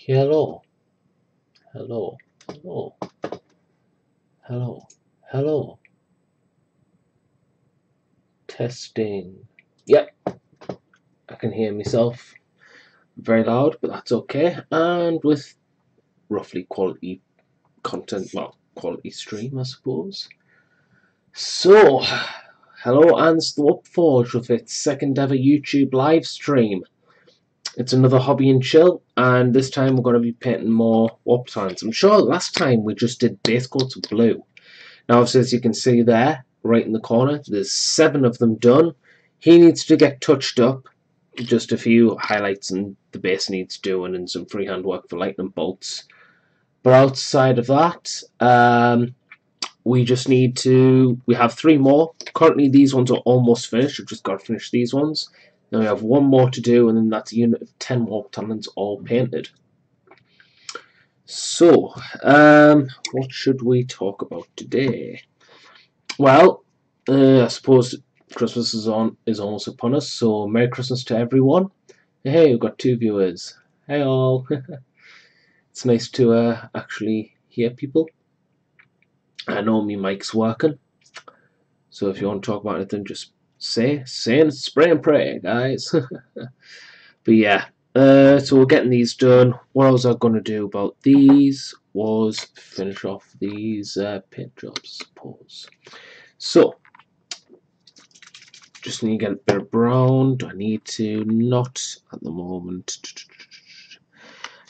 Hello, hello, hello, hello, hello. Testing. Yep, I can hear myself very loud, but that's okay. And with roughly quality content, well, quality stream, I suppose. So, hello, and Forge with its second ever YouTube live stream. It's another hobby and chill, and this time we're going to be painting more warp Talons. I'm sure last time we just did base coats of blue. Now, as you can see there, right in the corner, there's 7 of them done. He needs to get touched up. Just a few highlights, and the base needs doing, and some freehand work for lightning bolts. But outside of that, we just need to... We have 3 more. Currently, these ones are almost finished. We've just got to finish these ones. Then we have 1 more to do, and then that's a unit of 10 warp talons all painted. So, what should we talk about today? Well, I suppose Christmas is almost upon us, so Merry Christmas to everyone. Hey, we've got 2 viewers. Hey all. It's nice to actually hear people. I know my mic's working, so if you want to talk about anything, just say and spray and pray, guys. But yeah, so we're getting these done. What else I was going to do about these was finish off these paint jobs, I suppose. So, just need to get a bit of brown. Do I need to? Not at the moment.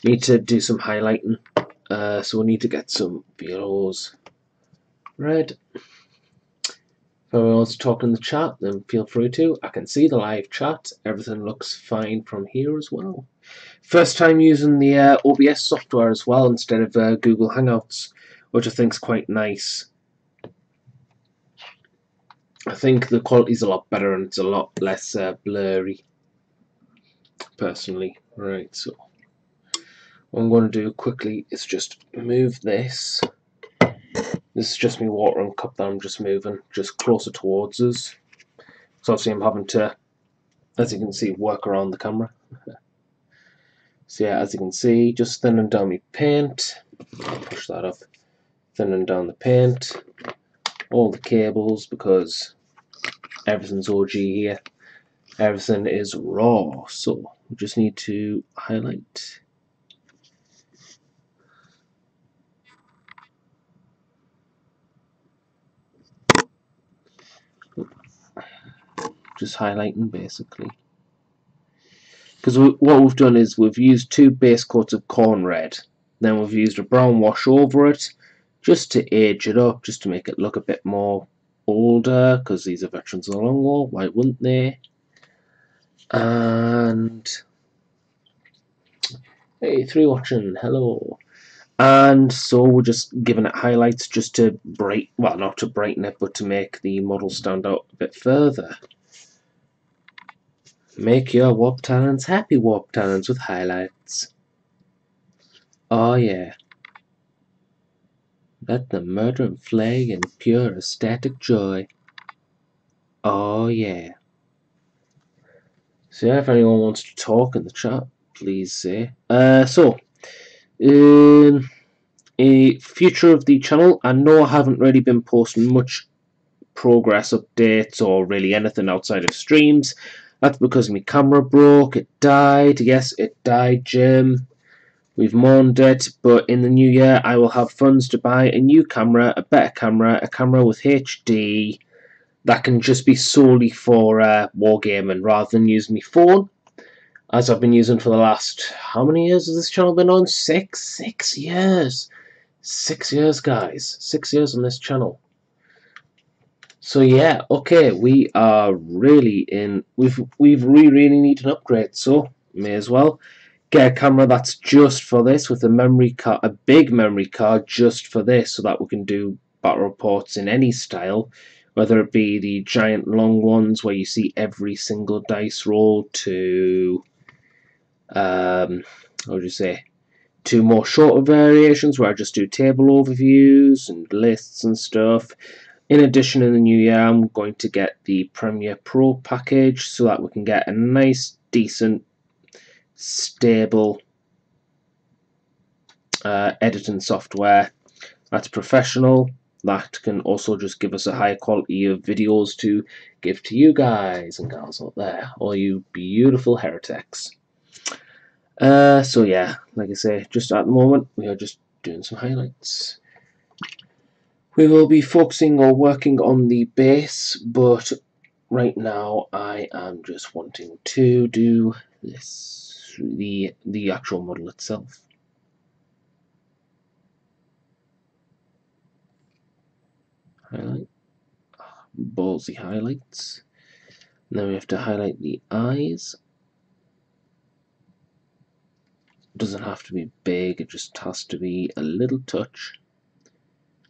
Need to do some highlighting. So we need to get some VLOs red. If anyone wants to talk in the chat, then feel free to. I can see the live chat. Everything looks fine from here as well. First time using the OBS software as well instead of Google Hangouts, which I think is quite nice. I think the quality's a lot better and it's a lot less blurry, personally. Right, so what I'm going to do quickly is just move this. This is just my watering cup that I'm just moving just closer towards us. So obviously I'm having to, as you can see, work around the camera. So yeah, as you can see, just thinning down my paint. I'll push that up. Thinning down the paint. All the cables, because everything's OG here. Everything is raw. So we just need to highlight. Just highlighting basically. Because what we've done is we've used 2 base coats of corn red. Then we've used a brown wash over it just to age it up, just to make it look a bit more older, because these are veterans of the Long War, why wouldn't they? And hey, 3 watching, hello. And so we're just giving it highlights just to well, not to brighten it, but to make the model stand out a bit further. Make your warp talons happy warp talons with highlights. Oh yeah. Let them murder and flay in pure ecstatic joy. Oh yeah. So yeah, if anyone wants to talk in the chat, please say. A future of the channel, I know I haven't really been posting much progress updates or really anything outside of streams. That's because my camera broke, it died. Yes, it died, Jim. We've mourned it, but in the new year I will have funds to buy a new camera, a better camera, a camera with HD that can just be solely for wargaming rather than use my phone, as I've been using for the last, how many years has this channel been on? 6 years. 6 years, guys. 6 years on this channel. So yeah, okay, we are really in. We really need an upgrade, so may as well get a camera that's just for this, with a memory card, a big memory card just for this, so that we can do battle reports in any style, whether it be the giant long ones where you see every single dice roll, to what would you say, to more shorter variations where I just do table overviews and lists and stuff. In addition, in the new year, I'm going to get the Premiere Pro package so that we can get a nice, decent, stable editing software that's professional, that can also just give us a higher quality of videos to give to you guys and gals out there, all you beautiful heretics. So yeah, like I say, just at the moment we are just doing some highlights. We will be focusing or working on the base, but right now I am just wanting to do this, the actual model itself. Highlight, ballsy highlights. And then we have to highlight the eyes. It doesn't have to be big, it just has to be a little touch.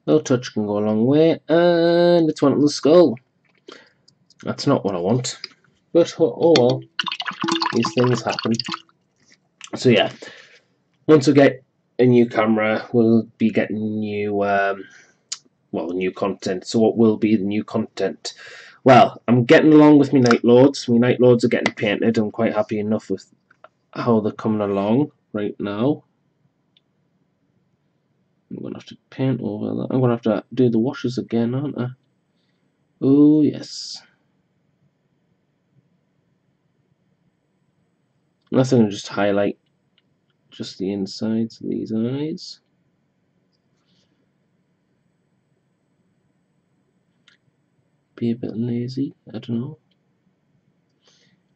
A little touch can go a long way, and it's one on the skull. That's not what I want, but oh well, these things happen. So yeah, once we get a new camera, we'll be getting new, new content. So what will be the new content? Well, I'm getting along with my Night Lords. My Night Lords are getting painted. I'm quite happy enough with how they're coming along right now. I'm going to have to paint over that. I'm going to have to do the washes again, aren't I? Oh, yes. Nothing to just highlight just the insides of these eyes. Be a bit lazy, I don't know.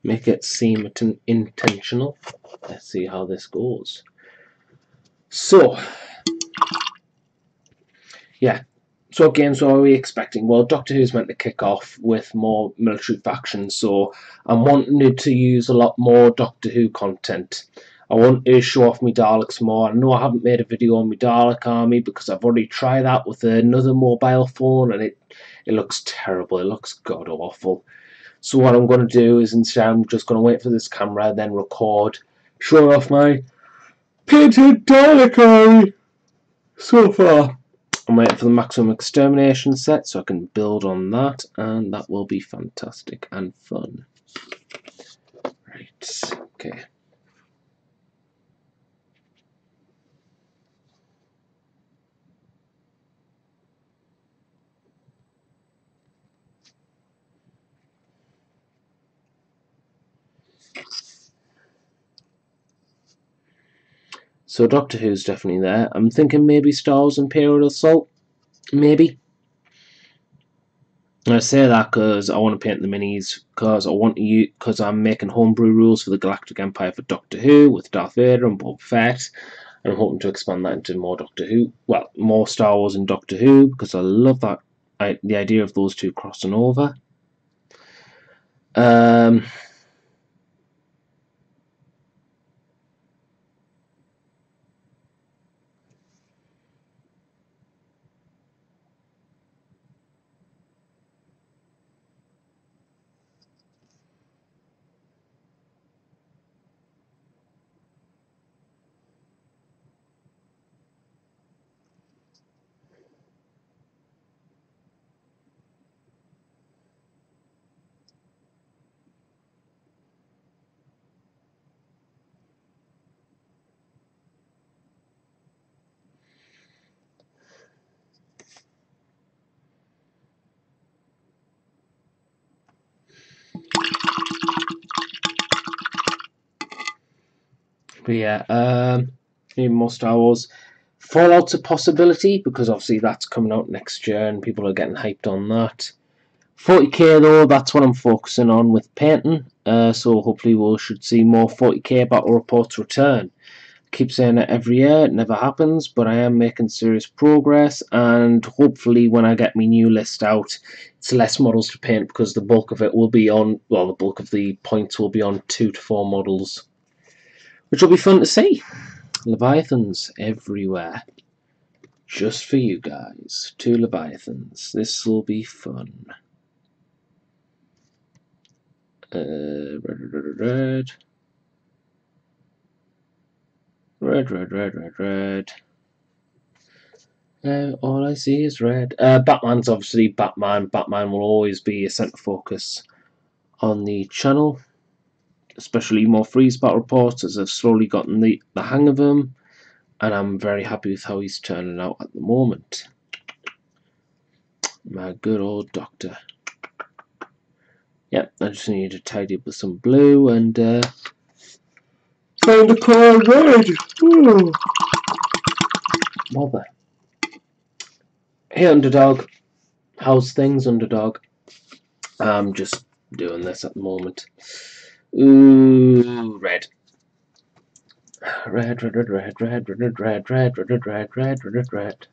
Make it seem intentional. Let's see how this goes. So, yeah. So what games are we expecting? Well, Doctor Who's meant to kick off with more military factions, so I'm wanting to use a lot more Doctor Who content. I want to show off my Daleks more. I know I haven't made a video on my Dalek army because I've already tried that with another mobile phone and it looks terrible. It looks god awful. So what I'm going to do is instead I'm just going to wait for this camera, then record, show off my painted Dalek army so far. I'm waiting for the maximum extermination set so I can build on that, and that will be fantastic and fun. Right, okay. So Doctor Who's definitely there. I'm thinking maybe Star Wars Imperial Assault. Maybe. I say that because I want to paint the minis, because I'm making homebrew rules for the Galactic Empire for Doctor Who with Darth Vader and Boba Fett, and I'm hoping to expand that into more Doctor Who, well, more Star Wars and Doctor Who, because I love that the idea of those two crossing over. But yeah, maybe more Star Wars. Fallout's a possibility because obviously that's coming out next year and people are getting hyped on that. 40k though, that's what I'm focusing on with painting. So hopefully we should see more 40k battle reports return. I keep saying it every year, it never happens, but I am making serious progress, and hopefully when I get my new list out, it's less models to paint because the bulk of it will be on, well, the bulk of the points will be on 2 to 4 models, which will be fun to see. Leviathans everywhere. Just for you guys. 2 Leviathans. This will be fun. Red. All I see is red. Batman's obviously Batman. Batman will always be a centre focus on the channel. Especially more freeze battle reports as I've slowly gotten the hang of them. and I'm very happy with how he's turning out at the moment. My good old doctor. Yep, I just need to tidy up with some blue and find a car red. Ooh. Mother. Hey, Underdog. How's things, Underdog? I'm just doing this at the moment. Ooh, red. Red, red, red, red, red, red, red, red, red, red, red, red, red, red.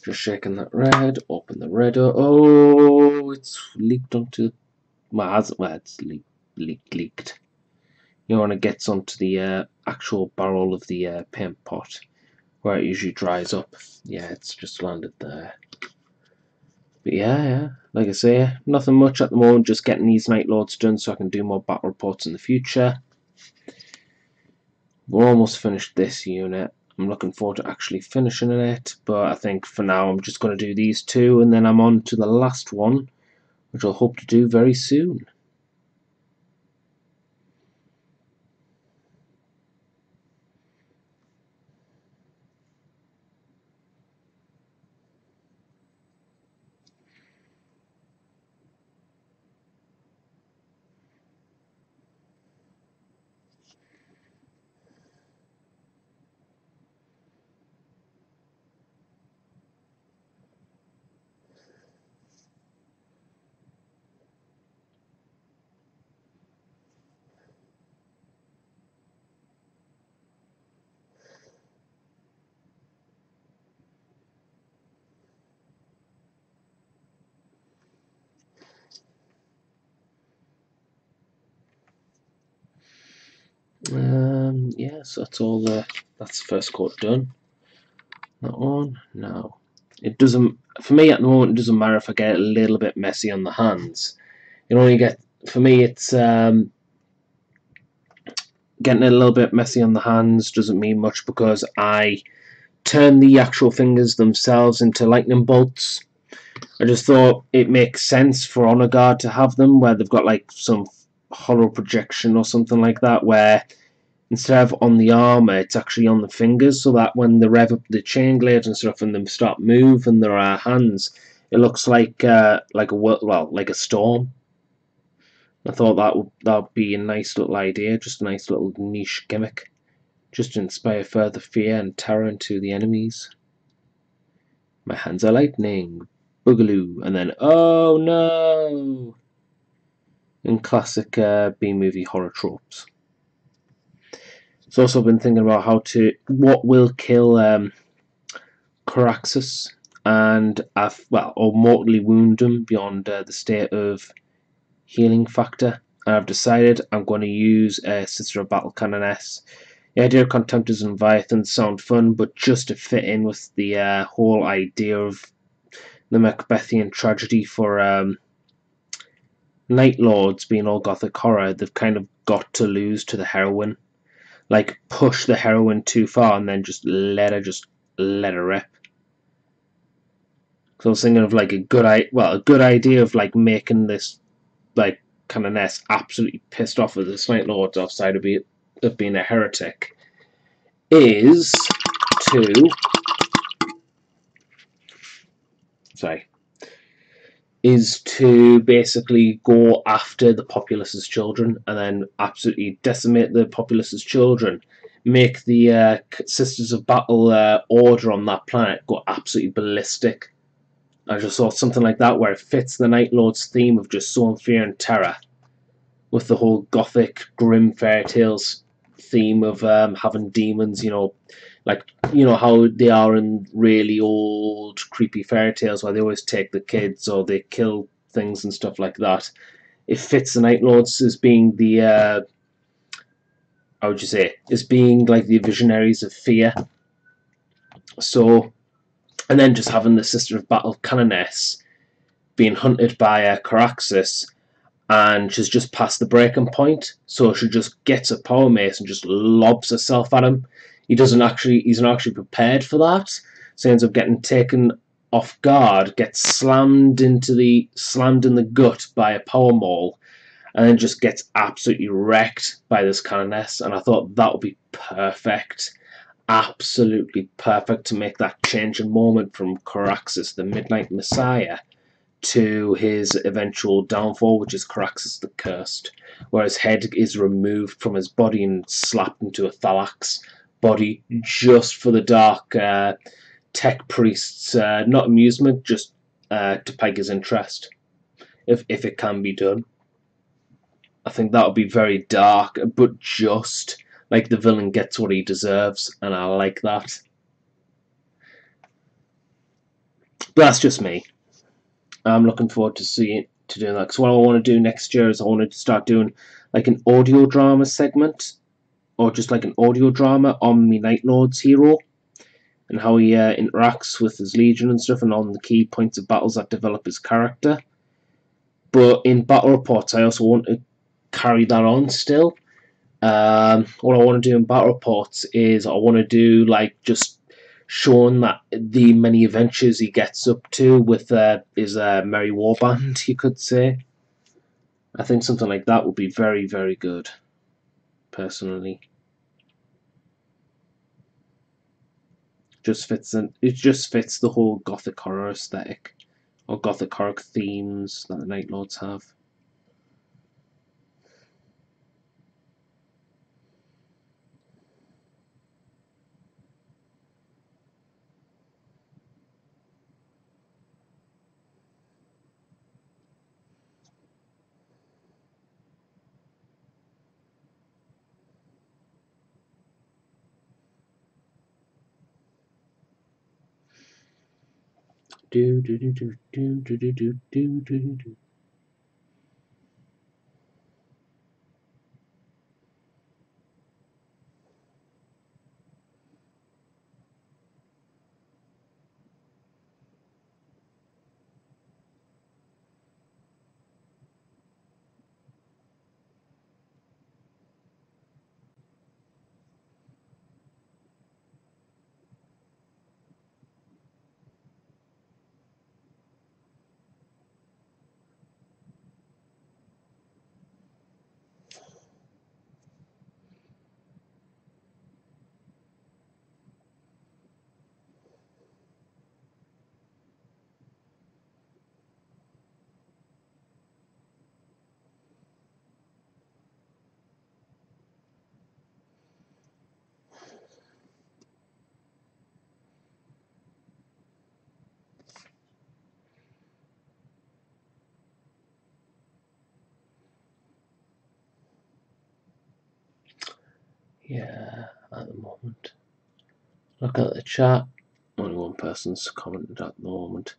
Just shaking that red. Open the red. Oh, it's leaked onto. Well, it's leaked. You know, when it gets onto the actual barrel of the paint pot, where it usually dries up. Yeah, it's just landed there. But yeah, like I say, nothing much at the moment, just getting these Night Lords done so I can do more battle reports in the future. We're almost finished this unit. I'm looking forward to actually finishing it, but I think for now I'm just going to do these two, and then I'm on to the last one, which I'll hope to do very soon. Yeah, so that's all that's the first coat done. That one, no. It doesn't, for me at the moment, it doesn't matter if I get a little bit messy on the hands. You only get, for me, it's getting a little bit messy on the hands doesn't mean much because I turn the actual fingers themselves into lightning bolts. I just thought it makes sense for Honor Guard to have them where they've got like some hollow projection or something like that, where instead of on the armor, it's actually on the fingers, so that when they rev up the chain glaives and stuff and them start moving their hands, it looks like a storm. I thought that'd be a nice little idea, just a nice little niche gimmick, just to inspire further fear and terror into the enemies. My hands are lightning, boogaloo, and then oh no! In classic B-movie horror tropes. It's also been thinking about what will kill Caraxus and or mortally wound him beyond the state of healing factor. And I've decided I'm going to use Sister of Battle Canoness. The idea of Contemptors and Leviathans sound fun, but just to fit in with the whole idea of the Macbethian tragedy for Night Lords being all gothic horror, they've kind of got to lose to the heroine. Like, push the heroine too far and then just let her rip. So I was thinking of like a good idea of like making this like Canoness absolutely pissed off with the Night Lords outside of being a heretic is to basically go after the populace's children and then absolutely decimate the populace's children, make the Sisters of Battle order on that planet go absolutely ballistic. I just thought something like that where it fits the Night Lord's theme of just sowing fear and terror with the whole gothic, grim fairy tales theme of having demons, how they are in really old, creepy fairy tales where they always take the kids or they kill things and stuff like that. It fits the Night Lords as being the, how would you say, as being like the visionaries of fear. So, and then just having the Sister of Battle Canoness being hunted by Caraxus, and she's just past the breaking point, so she just gets a power mace and just lobs herself at him. He's not actually prepared for that, so he ends up getting taken off guard, gets slammed in the gut by a power maul, and then just gets absolutely wrecked by this Canoness. And I thought that would be perfect. absolutely perfect to make that changing moment from Caraxes, the Midnight Messiah, to his eventual downfall, which is Caraxes the Cursed, where his head is removed from his body and slapped into a Thalax body just for the dark tech priest's not amusement, just to peg his interest, if it can be done. I think that would be very dark, but just like the villain gets what he deserves, and I like that. But that's just me. I'm looking forward to doing that, because what I want to do next year is I want to start doing like an audio drama segment, or just like an audio drama on me Night Lord's hero and how he interacts with his legion and stuff, and on the key points of battles that develop his character. But in battle reports, I also want to carry that on still. What I want to do in battle reports is I want to do like just showing that the many adventures he gets up to with his merry warband, you could say. I think something like that would be very, very good, personally. It just fits the whole gothic horror aesthetic, or gothic horror themes that the Night Lords have. Do do do do do do do do do do do. Yeah, at the moment. Look at the chat. Only one person's commented at the moment.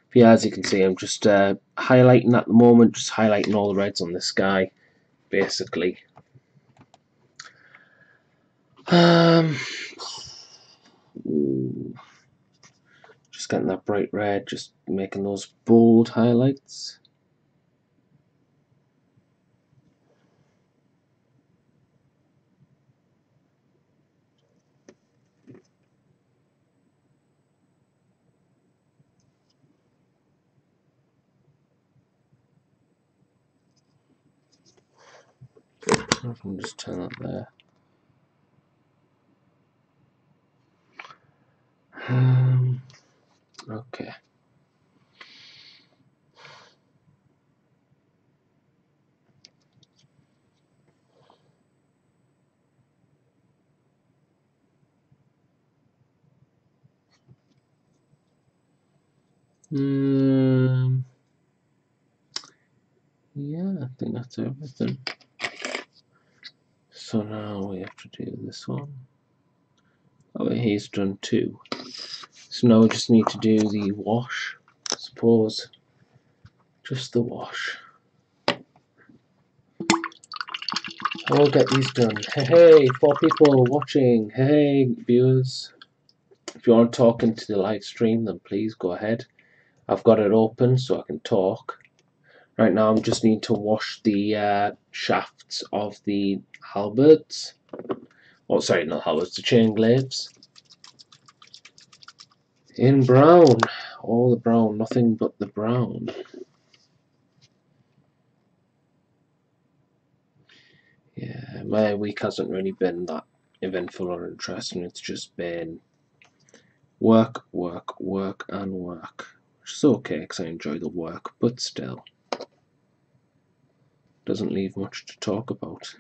But yeah, as you can see, I'm just highlighting at the moment, just highlighting all the reds on the sky, basically. Just getting that bright red, just making those bold highlights. I can just turn that there. Okay. Yeah, I think that's everything. So now we have to do this one. Oh, he's done two. So now we just need to do the wash, I suppose. Just the wash. I'll get these done. Hey, 4 people watching. Hey, viewers. If you want to talk into the live stream, then please go ahead. I've got it open so I can talk. Right now, I just need to wash the shafts of the halberds. Oh, sorry, not halberds, the chain glaives. In brown. All the brown, nothing but the brown. Yeah, my week hasn't really been that eventful or interesting. It's just been work, work, work, and work. Which is okay because I enjoy the work, but still. Doesn't leave much to talk about.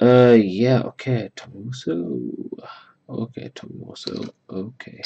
Yeah, okay, Tommy Wiseau. Okay, Tommy Wiseau. Okay.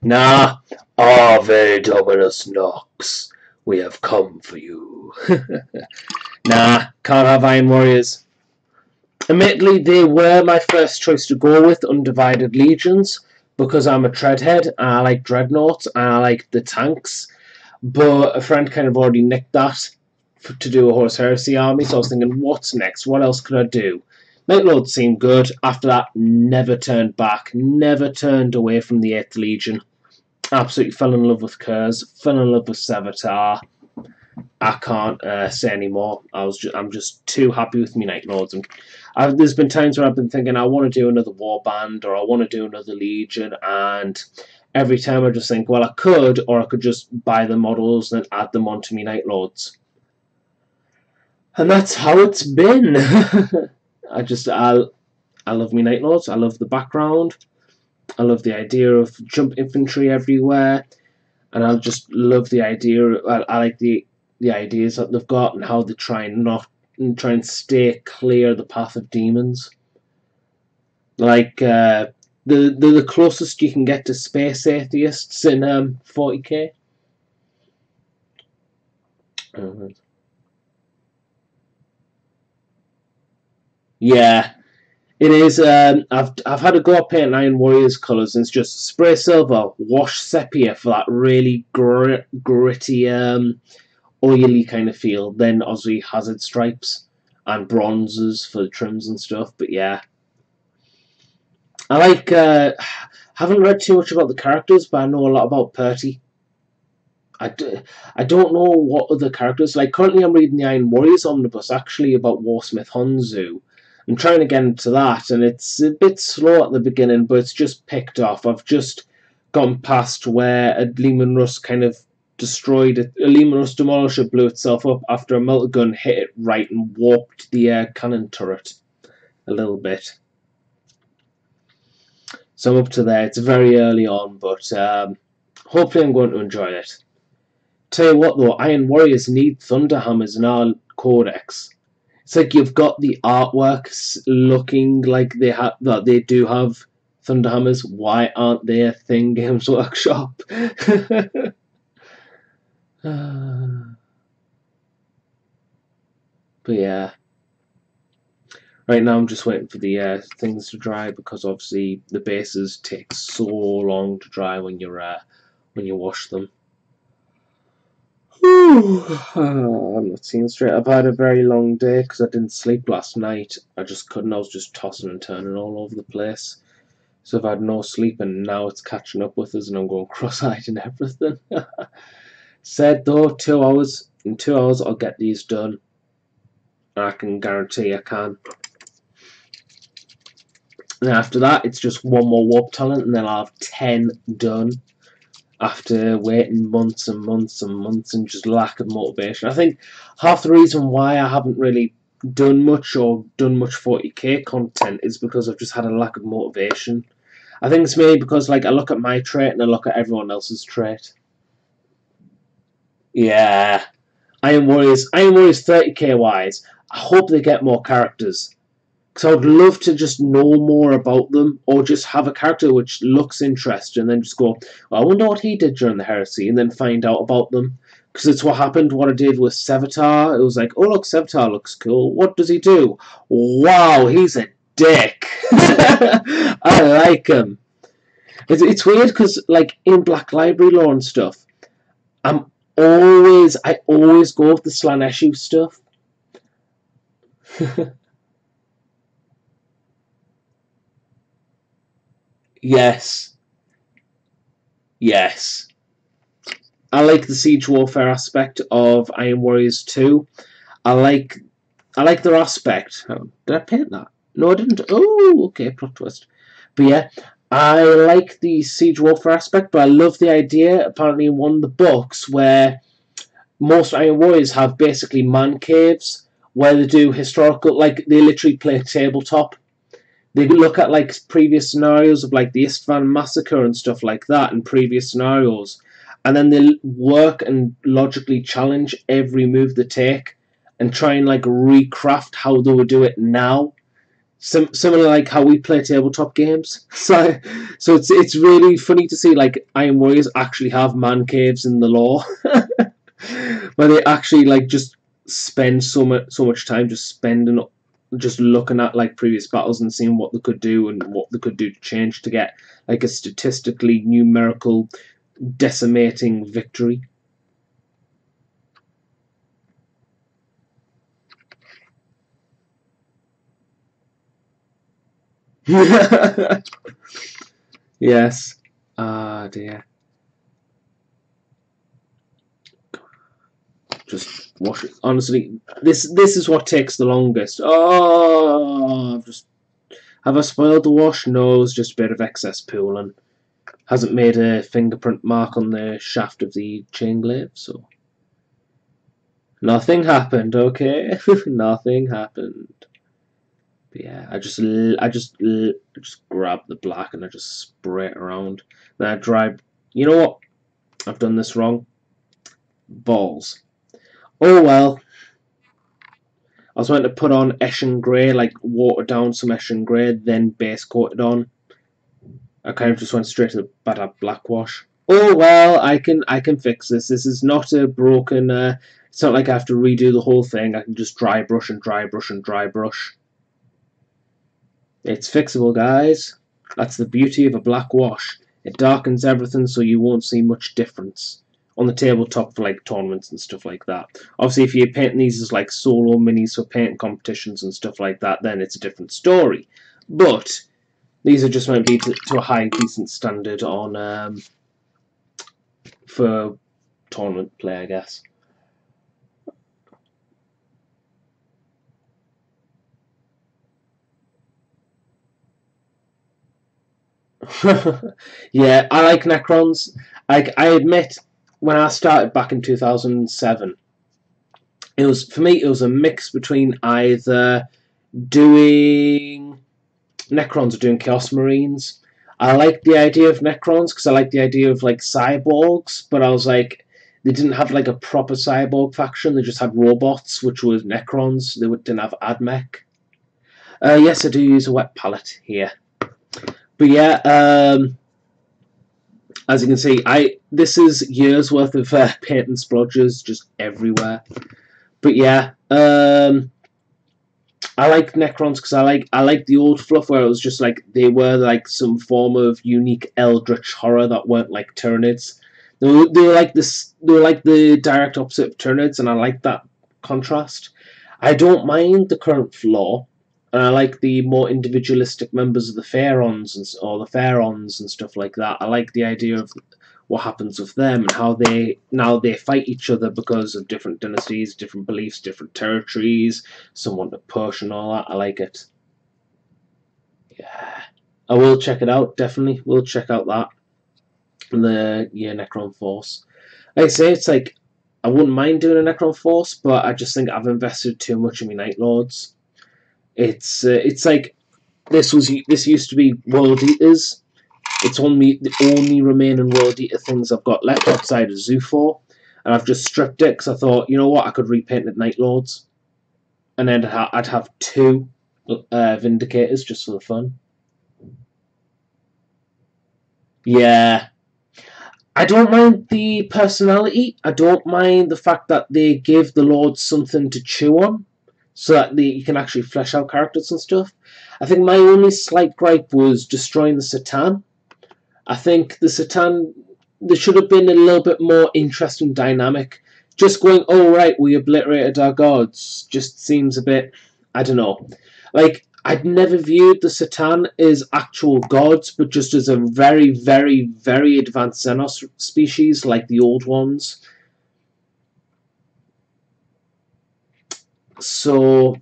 Nah, Ave Dominus Nox, we have come for you. Nah, can't have Iron Warriors. Admittedly, they were my first choice to go with, Undivided Legions, because I'm a Treadhead, and I like Dreadnoughts, and I like the tanks. But a friend kind of already nicked that to do a Horus Heresy army, so I was thinking, what's next? What else could I do? Night Lords seemed good. After that, never turned back, never turned away from the 8th Legion. Absolutely fell in love with Kurz, fell in love with Sevatar. I can't say anymore. I'm just too happy with my Night Lords. And there's been times where I've been thinking I want to do another Warband or I want to do another Legion, and every time I just think, well, I could, or I could just buy the models and add them onto my Night Lords. And that's how it's been. I love my Night Lords. I love the background. I love the idea of jump infantry everywhere, and I just love the idea. I like the ideas that they've got and how they try and stay clear of the path of demons. Like the closest you can get to space atheists in 40k. Yeah, it is. I've had a go at painting Iron Warriors colours, and it's just spray silver, wash sepia for that really gritty, oily kind of feel. Then Aussie hazard stripes and bronzes for the trims and stuff. But yeah, I like. Haven't read too much about the characters, but I know a lot about Perty. I don't know what other characters. Like currently, I'm reading the Iron Warriors omnibus actually about Warsmith Honzu. I'm trying to get into that, and it's a bit slow at the beginning, but it's just picked off. I've just gone past where a Lehman Russ kind of destroyed it. A Lehman Russ demolisher blew itself up after a melter gun hit it right and warped the cannon turret a little bit. So I'm up to there. It's very early on, but hopefully I'm going to enjoy it. Tell you what though, Iron Warriors need Thunderhammers in our codex. It's like you've got the artworks looking like they do have Thunderhammers. Why aren't they a thing, Games Workshop? But yeah. Right now I'm just waiting for the things to dry because obviously the bases take so long to dry when you wash them. I'm not seeing straight. I've had a very long day because I didn't sleep last night. I just couldn't. I was just tossing and turning all over the place. So I've had no sleep and now it's catching up with us and I'm going cross-eyed and everything. Said though, 2 hours. In 2 hours I'll get these done. And I can guarantee I can. And after that it's just one more warp talent and then I'll have 10 done. After waiting months and months and months and just lack of motivation. I think half the reason why I haven't really done much 40k content is because I've just had a lack of motivation. I think it's mainly because like I look at my trait and I look at everyone else's trait. Yeah. Iron Warriors 30k wise, I hope they get more characters. Because I would love to just know more about them, or just have a character which looks interesting, and then just go, well, I wonder what he did during the Heresy, and then find out about them. Because it's what happened, what I did with Sevatar. It was like, oh look, Sevatar looks cool. What does he do? Wow, he's a dick. I like him. It's weird because, like, in Black Library lore and stuff, I always go with the Slanesh stuff. Yes, yes. I like the siege warfare aspect of Iron Warriors 2. I like I like their aspect. Oh, did I paint that? No, I didn't. Oh, okay, plot twist. But yeah, I like the siege warfare aspect, but I love the idea, apparently in one of the books, where most Iron Warriors have basically man caves, where they do historical, like, they literally play tabletop. They look at, like, previous scenarios of, like, the Istvan massacre and stuff like that in previous scenarios, and then they work and logically challenge every move they take and try and, like, recraft how they would do it now. Similar, like how we play tabletop games. So it's really funny to see, like, Iron Warriors actually have man caves in the lore, where they actually, like, just spend so much time just looking at, like, previous battles and seeing what they could do and what they could do to change to get, like, a statistically numerical decimating victory. Yes. Ah, dear. Just wash it. Honestly, this is what takes the longest. Oh, have I spoiled the wash? No, it's just a bit of excess pooling. Hasn't made a fingerprint mark on the shaft of the chain glaive, so nothing happened. Okay, nothing happened. But yeah, I just grab the black and I just spray it around. Then I dry. You know what? I've done this wrong. Balls. Oh well. I was meant to put on Eshin Grey, like water down some Eshin Grey, then base coat it on. I kind of just went straight to the bad black wash. Oh well, I can fix this. This is not a broken. It's not like I have to redo the whole thing. I can just dry brush and dry brush and dry brush. It's fixable, guys. That's the beauty of a black wash. It darkens everything, so you won't see much difference on the tabletop for, like, tournaments and stuff like that. Obviously, if you're painting these as, like, solo minis for painting competitions and stuff like that, then it's a different story. But these are just meant to be to a high, decent standard on for tournament play, I guess. Yeah, I like Necrons. I admit, when I started back in 2007, it was a mix between either doing Necrons or doing Chaos Marines. I like the idea of Necrons because I like the idea of, like, cyborgs, but I was like, they didn't have, like, a proper cyborg faction. They just had robots, which was Necrons. They didn't have AdMech. Yes, I do use a wet palette here. But yeah, as you can see, this is years worth of paint and splodges just everywhere. But yeah, I like Necrons because I like the old fluff where it was just like they were like some form of unique eldritch horror that weren't like Tyranids. They were like this. They were like the direct opposite of Tyranids, and I like that contrast. I don't mind the current flaw, and I like the more individualistic members of the or the Pharaons and stuff like that. I like the idea of what happens with them and how they fight each other because of different dynasties, different beliefs, different territories. Some want to push and all that. I like it. Yeah, I will check it out. Definitely, will check out that Necron Force. Like I say, it's like I wouldn't mind doing a Necron Force, but I just think I've invested too much in my Night Lords. It's like this used to be World Eaters. It's only the only remaining World Eater things I've got left outside of Zoofor, and I've just stripped it because I thought, you know what, I could repaint it Night Lords, and then I'd have two Vindicators just for the fun. Yeah, I don't mind the personality. I don't mind the fact that they give the Lords something to chew on, so that you can actually flesh out characters and stuff. I think my only slight gripe was destroying the Satan. I think the Satan, there should have been a little bit more interesting dynamic. Just going, oh right, we obliterated our gods, just seems a bit, I don't know. Like, I'd never viewed the Satan as actual gods, but just as a very, very, very advanced Xenos species, like the old ones. So,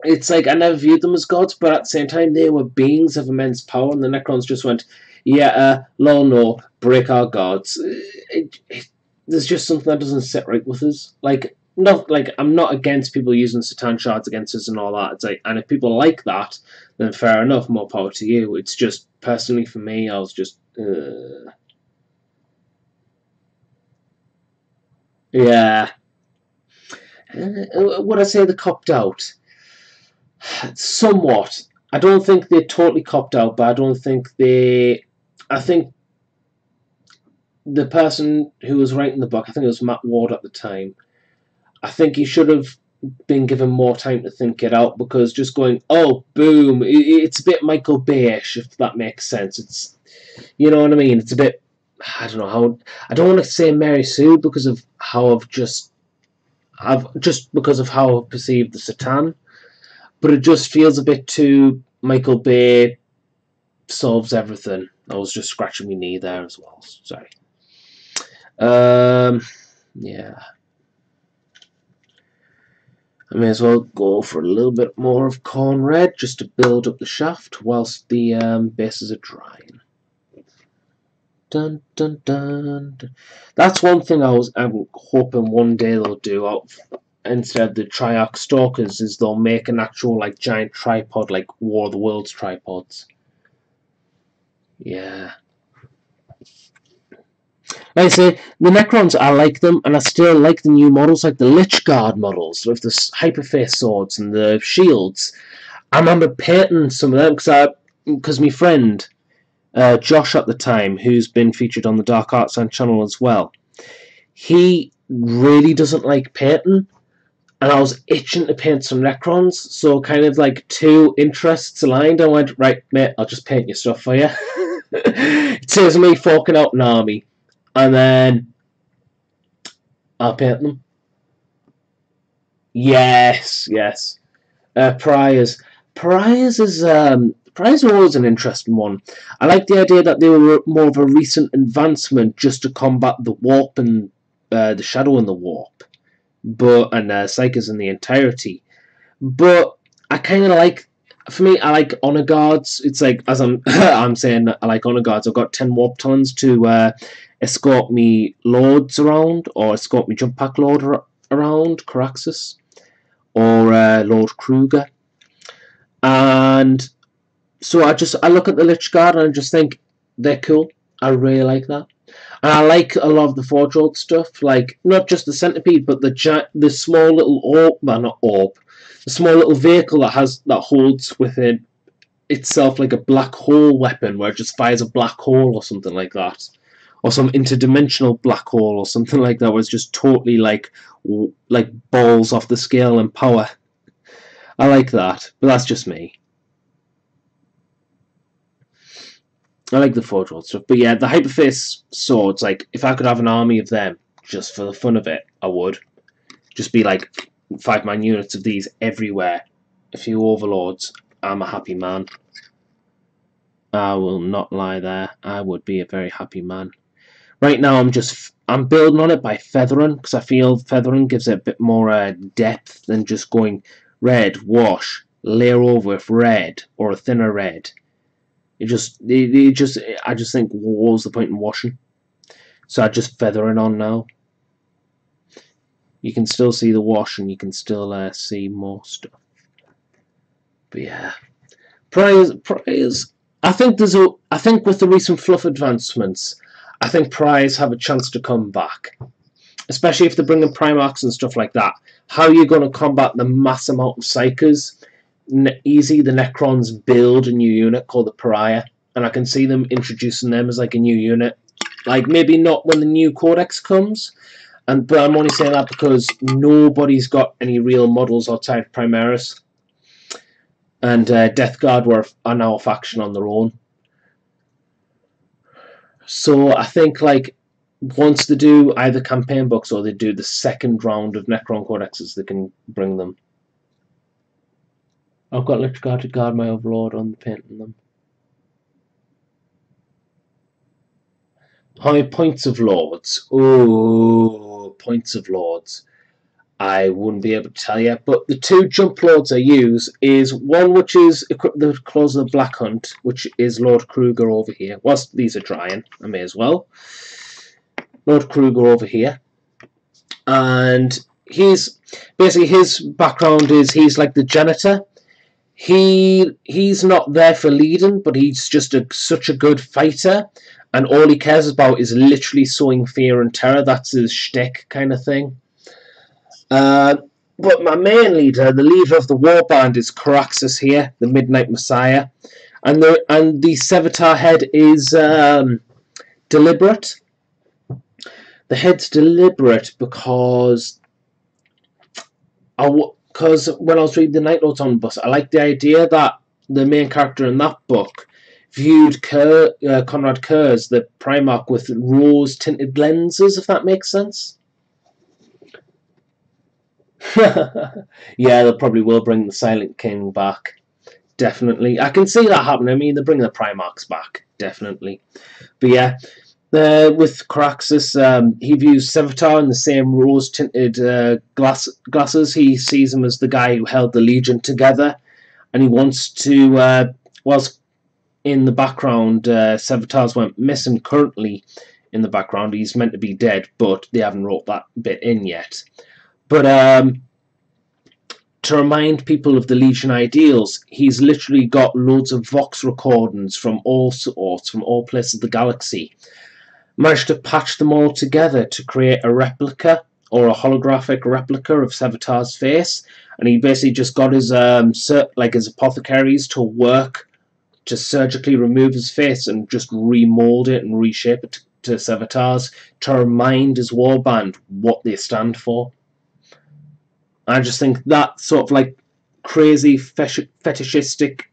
it's like I never viewed them as gods, but at the same time, they were beings of immense power, and the Necrons just went, yeah, lol, no, break our gods. There's just something that doesn't sit right with us. Like, not like I'm not against people using Satan shards against us and all that. It's like, and if people like that, then fair enough, more power to you. It's just personally for me, I was just, yeah. Would I say they copped out? Somewhat. I don't think they totally copped out, but I don't think they. I think the person who was writing the book, I think it was Matt Ward at the time, I think he should have been given more time to think it out, because just going, oh, boom, it's a bit Michael Bay-ish, if that makes sense. It's, you know what I mean? It's a bit, I don't know how, I don't want to say Mary Sue because of how I've just because of how I've perceived the Satan, but it just feels a bit too Michael Bay solves everything. I was just scratching my knee there as well. Sorry. Yeah. I may as well go for a little bit more of corn red just to build up the shaft whilst the bases are drying. Dun, dun, dun, dun. That's one thing I'm hoping one day they'll do out instead of the Triarch Stalkers, is they'll make an actual like giant tripod like War of the Worlds tripods. Yeah. Like I say, the Necrons, I like them, and I still like the new models, like the Lich Guard models with the Hyperface swords and the shields. I remember painting some of them because my friend Josh at the time, who's been featured on the Dark Arts channel as well, he really doesn't like painting, and I was itching to paint some Necrons, so kind of like two interests aligned. I went, right, mate, I'll just paint your stuff for you. It saves me forking out an army, and then I'll paint them. Yes, yes. Pariahs. Pariahs are always an interesting one. I like the idea that they were more of a recent advancement just to combat the warp and the shadow and the warp, and Psychers in the entirety. But I kind of like. For me, I like honor guards. It's like, as I'm saying, I like honor guards. I've got 10 warp talons to escort me lords around, or escort me jump pack lord around Caraxes, or Lord Kruger. And so I look at the Lich Guard and I just think they're cool. I really like that. And I like a lot of the Forge World stuff, like not just the centipede, but the small little orb, well, not orb, the small little vehicle that holds within itself like a black hole weapon, where it just fires a black hole or something like that, or some interdimensional black hole or something like that, where it's just totally like balls off the scale and power. I like that, but that's just me. I like the Forge World stuff, but yeah, the Hyperface swords, like, if I could have an army of them, just for the fun of it, I would. Just be like 5-man units of these everywhere. A few overlords, I'm a happy man. I will not lie there, I would be a very happy man. Right now I'm building on it by feathering, because I feel feathering gives it a bit more depth than just going red, wash, layer over with red, or a thinner red. I just think, what was the point in washing? So I just feather it on now. You can still see the wash, and you can still see more stuff. But yeah, Pariahs. I think with the recent fluff advancements, I think Pariahs have a chance to come back, especially if they're bringing Primarchs and stuff like that. How are you going to combat the mass amount of Psychers? Easy, the Necrons build a new unit called the Pariah, and I can see them introducing them as like a new unit. Like, maybe not when the new Codex comes, but I'm only saying that because nobody's got any real models outside Primaris, and Death Guard are now a faction on their own. So I think like once they do either campaign books or they do the second round of Necron Codexes, they can bring them. I've got Electric Guard to guard my Overlord on the painting them. How many points of Lords? Oh, points of Lords. I wouldn't be able to tell you, but the two jump lords I use is one which is equipped with the Claws of the Black Hunt, which is Lord Kruger over here. Whilst these are drying, I may as well. Lord Kruger over here. And he's basically, his background is he's like the janitor. He's not there for leading, but he's just such a good fighter, and all he cares about is literally sowing fear and terror. That's his shtick kind of thing. But my main leader, the leader of the warband, is Caraxus here, the Midnight Messiah, and the Sevatar head is deliberate. The head's deliberate because when I was reading the Night Lords Omnibus, I liked the idea that the main character in that book viewed Conrad Kurz, the Primarch, with rose-tinted lenses, if that makes sense. Yeah, they probably will bring the Silent King back. Definitely. I can see that happening. I mean, they bring the Primarchs back. Definitely. But yeah, with Caraxus, he views Sevatar in the same rose-tinted glasses. He sees him as the guy who held the Legion together, and he wants to, whilst in the background, Sevatar's went missing currently in the background. He's meant to be dead, but they haven't wrote that bit in yet. But to remind people of the Legion ideals, he's literally got loads of Vox recordings from all sorts, from all places of the galaxy. Managed to patch them all together to create a replica, or a holographic replica of Sevatar's face, and he basically just got his his apothecaries to work to surgically remove his face and just remold it and reshape it to Sevatar's, to remind his warband what they stand for. I just think that sort of like crazy fetishistic,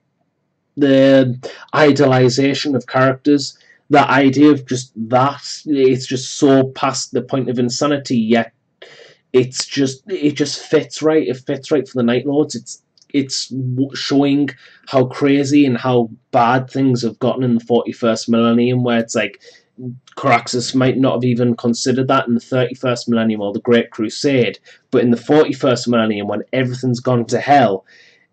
the idolization of characters, that idea of just that, it's just so past the point of insanity, yet it just fits right. It fits right for the Night Lords. It's showing how crazy and how bad things have gotten in the 41st millennium, where it's like Caraxus might not have even considered that in the 31st millennium or the Great Crusade, but in the 41st millennium, when everything's gone to hell,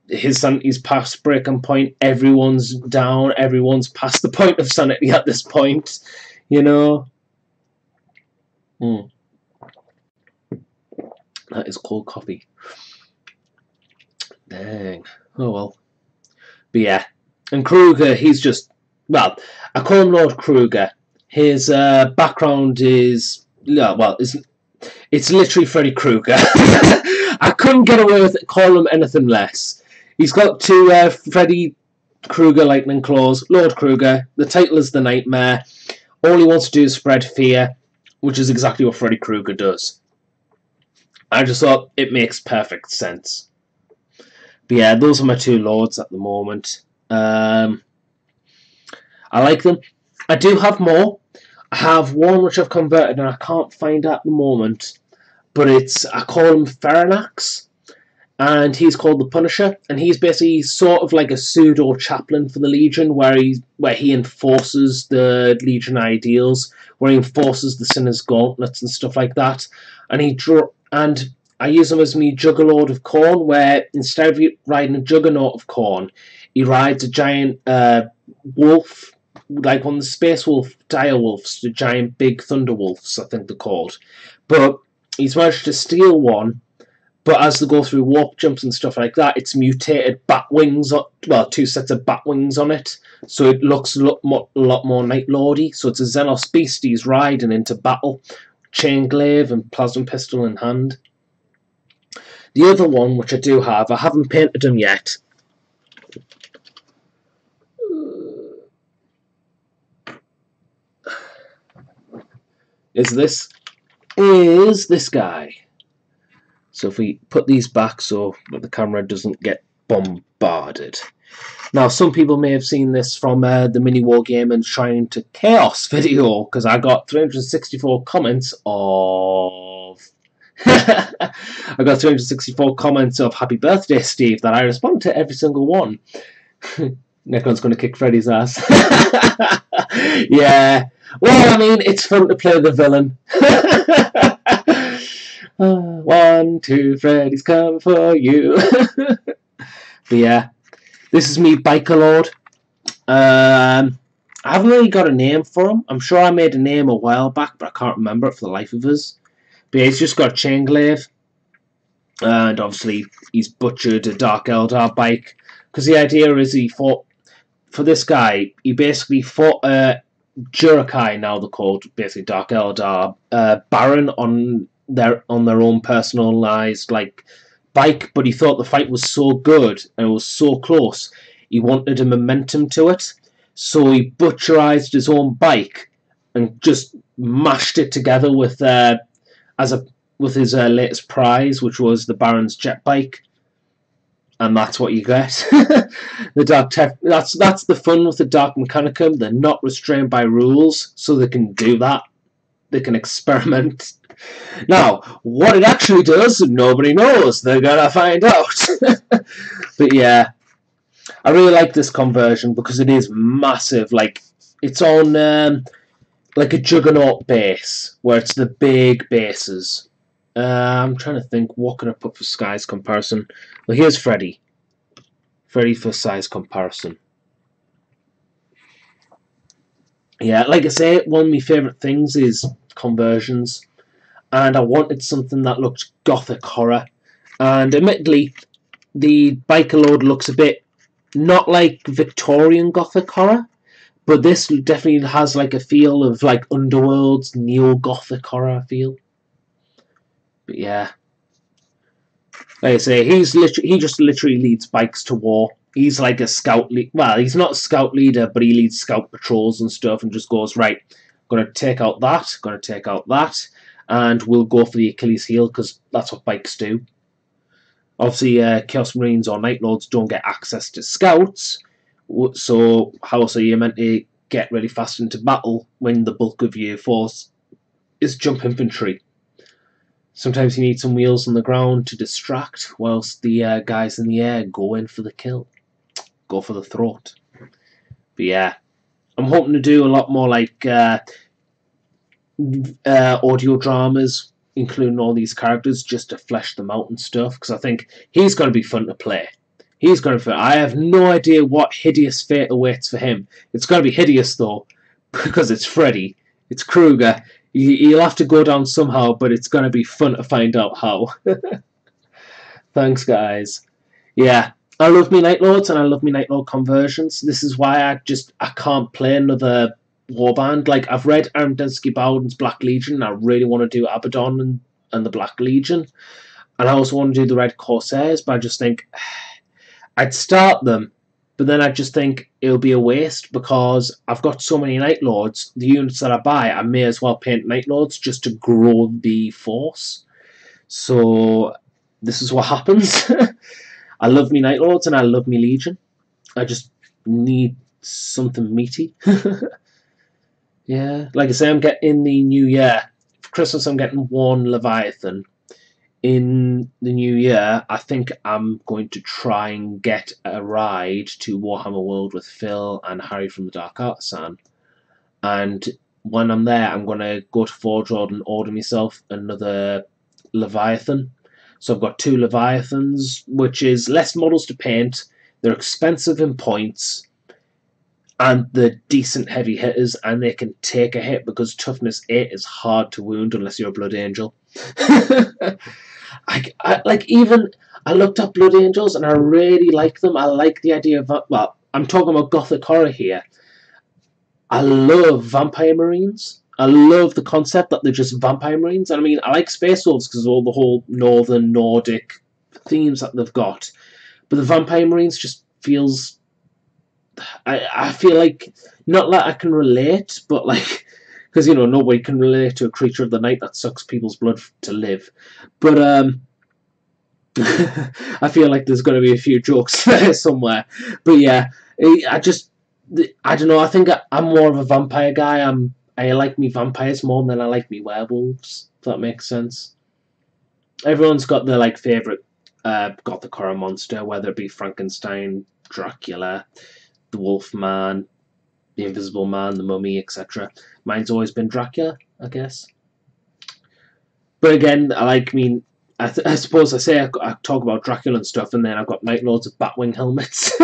his sanity's past breaking point, everyone's down, everyone's past the point of sanity at this point, you know? That is cold coffee. Dang. Oh well. But yeah. And Kruger, he's just, well, I call him Lord Kruger. His background is, well, it's literally Freddy Krueger. I couldn't get away with it, call him anything less. He's got two Freddy Krueger lightning claws, Lord Krueger. The title is The Nightmare. All he wants to do is spread fear, which is exactly what Freddy Krueger does. I just thought it makes perfect sense. But yeah, those are my two lords at the moment. I like them. I do have more. I have one which I've converted and I can't find at the moment, but I call him Feranax, and he's called the Punisher, and he's basically sort of like a pseudo chaplain for the Legion, where he enforces the Legion ideals, where he enforces the Sinner's Gauntlets and stuff like that, and I use him as me Juggerlord of Khorne, where instead of riding a Juggernaut of Khorne, he rides a giant wolf, like one of the Space Wolf dire wolves, the giant big thunder wolves, I think they're called. But he's managed to steal one, but as they go through warp jumps and stuff like that, it's mutated bat wings, well, two sets of bat wings on it, so it looks a lot more Night Lordy. So it's a Xenos beast he's riding into battle, chain glaive and plasma pistol in hand. The other one, which I do have, I haven't painted him yet, is this guy. So if we put these back so that the camera doesn't get bombarded. Now, some people may have seen this from the Mini War Game and Shrine to Chaos video, because I got 364 comments of... I got 364 comments of Happy Birthday, Steve, that I respond to every single one. Necron's going to kick Freddy's ass. Yeah. Well, I mean, it's fun to play the villain. 1, 2, Freddy's coming for you. But yeah. This is me, Biker Lord. I haven't really got a name for him. I'm sure I made a name a while back, but I can't remember it for the life of us. But yeah, he's just got a chain glaive. And obviously, he's butchered a Dark Eldar bike. Because the idea is he fought... For this guy, he basically fought Jurakai, now they're called basically Dark Eldar, Baron on their own personalised like bike, but he thought the fight was so good and it was so close, he wanted a momentum to it, so he butcherized his own bike and just mashed it together with his latest prize, which was the Baron's jet bike, and that's what you get. The dark that's the fun with the Dark Mechanicum. They're not restrained by rules, so they can do that. They can experiment. Now, what it actually does, nobody knows. They're gonna find out. But yeah, I really like this conversion because it is massive. Like, it's on like a Juggernaut base, where it's the big bases. I'm trying to think, what can I put for size comparison? Well, here's Freddy. Freddy for size comparison. Yeah, like I say, one of my favourite things is conversions. And I wanted something that looked gothic horror. And admittedly, the Biker Lord looks a bit not like Victorian gothic horror, but this definitely has like a feel of like Underworld's neo-gothic horror feel. But yeah, like I say, he just literally leads bikes to war. He's like a scout well, he's not a scout leader, but he leads scout patrols and stuff, and just goes, right, gonna take out that, and we'll go for the Achilles heel, because that's what bikes do. Obviously, Chaos Marines or Night Lords don't get access to scouts, so how else are you meant to get really fast into battle when the bulk of your force is jump infantry? Sometimes you need some wheels on the ground to distract, whilst the guys in the air go in for the kill. Go for the throat. But yeah, I'm hoping to do a lot more like audio dramas, including all these characters, just to flesh them out and stuff, because I think he's going to be fun to play. He's going to be fun. I have no idea what hideous fate awaits for him. It's going to be hideous, though, because it's Freddy. It's Krueger. He'll have to go down somehow, but it's going to be fun to find out how. Thanks, guys. Yeah, I love me Night Lords, and I love me Night Lord conversions. This is why I can't play another warband. Like, I've read Aaron Densky Bowden's Black Legion, and I really want to do Abaddon and the Black Legion. And I also want to do the Red Corsairs, but I just think I'd start them, but then I just think it'll be a waste, because I've got so many Night Lords. The units that I buy, I may as well paint Night Lords just to grow the force. So this is what happens. I love me Night Lords and I love me Legion. I just need something meaty. Yeah, like I say, I'm getting the new year. For Christmas, I'm getting one Leviathan. In the new year, I think I'm going to try and get a ride to Warhammer World with Phil and Harry from the Dark Artisan. And when I'm there, I'm going to go to Forge World and order myself another Leviathan. So I've got 2 Leviathans, which is less models to paint. They're expensive in points, and they're decent heavy hitters, and they can take a hit, because toughness 8 is hard to wound unless you're a Blood Angel. I looked up Blood Angels and I really like them. I like the idea of, well, I'm talking about gothic horror here. I love Vampire Marines. I love the concept that they're just Vampire Marines. And I mean, I like Space Wolves because of all the whole Northern Nordic themes that they've got. But the Vampire Marines just feels... I feel like, not that I can relate, but like... Because, you know, nobody can relate to a creature of the night that sucks people's blood to live. But I feel like there's going to be a few jokes there somewhere. But yeah, I don't know. I think I'm more of a vampire guy. I like me vampires more than I like me werewolves. If that makes sense. Everyone's got their like favorite, got the horror monster, whether it be Frankenstein, Dracula, the Wolfman, the Invisible Man, the Mummy, etc. Mine's always been Dracula, I guess. But again, I suppose I talk about Dracula and stuff, and then I've got Night Lords of Batwing helmets.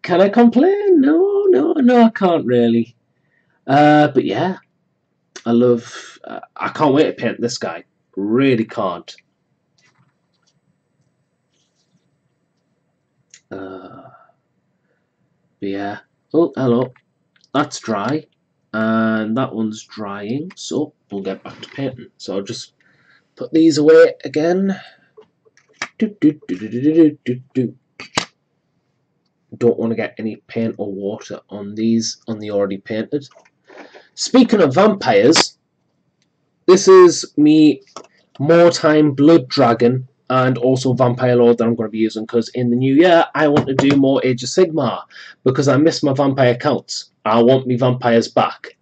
Can I complain? No, I can't really. But yeah, I love. I can't wait to paint this guy. Really can't. But yeah. Oh, hello. That's dry, and that one's drying. So we'll get back to painting. So I'll just put these away again. Don't want to get any paint or water on these, on the already painted. Speaking of vampires, this is me Wartime Blood Dragon and also Vampire Lord that I'm going to be using, because in the new year I want to do more Age of Sigmar because I miss my vampire counts. I want me vampires back.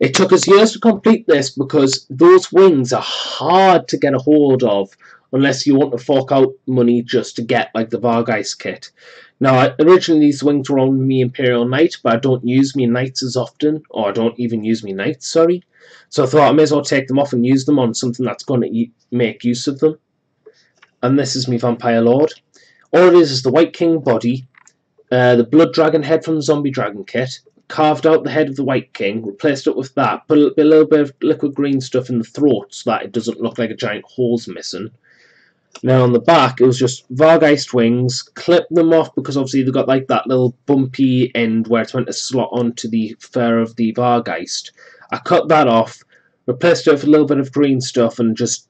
It took us years to complete this because those wings are hard to get a hold of unless you want to fork out money just to get like the Vargeist kit. Now, originally these wings were on me Imperial Knight, but I don't use me Knights as often, or I don't even use me Knights, sorry. So I thought I may as well take them off and use them on something that's going to make use of them. And this is me Vampire Lord. All it is the White King body, the Blood Dragon head from the Zombie Dragon kit, carved out the head of the White King, replaced it with that, put a little bit of liquid green stuff in the throat so that it doesn't look like a giant hole's missing. Now on the back, it was just Vargeist wings, clipped them off because obviously they've got like that little bumpy end where it's meant to slot onto the fur of the Vargeist. I cut that off, replaced it with a little bit of green stuff and just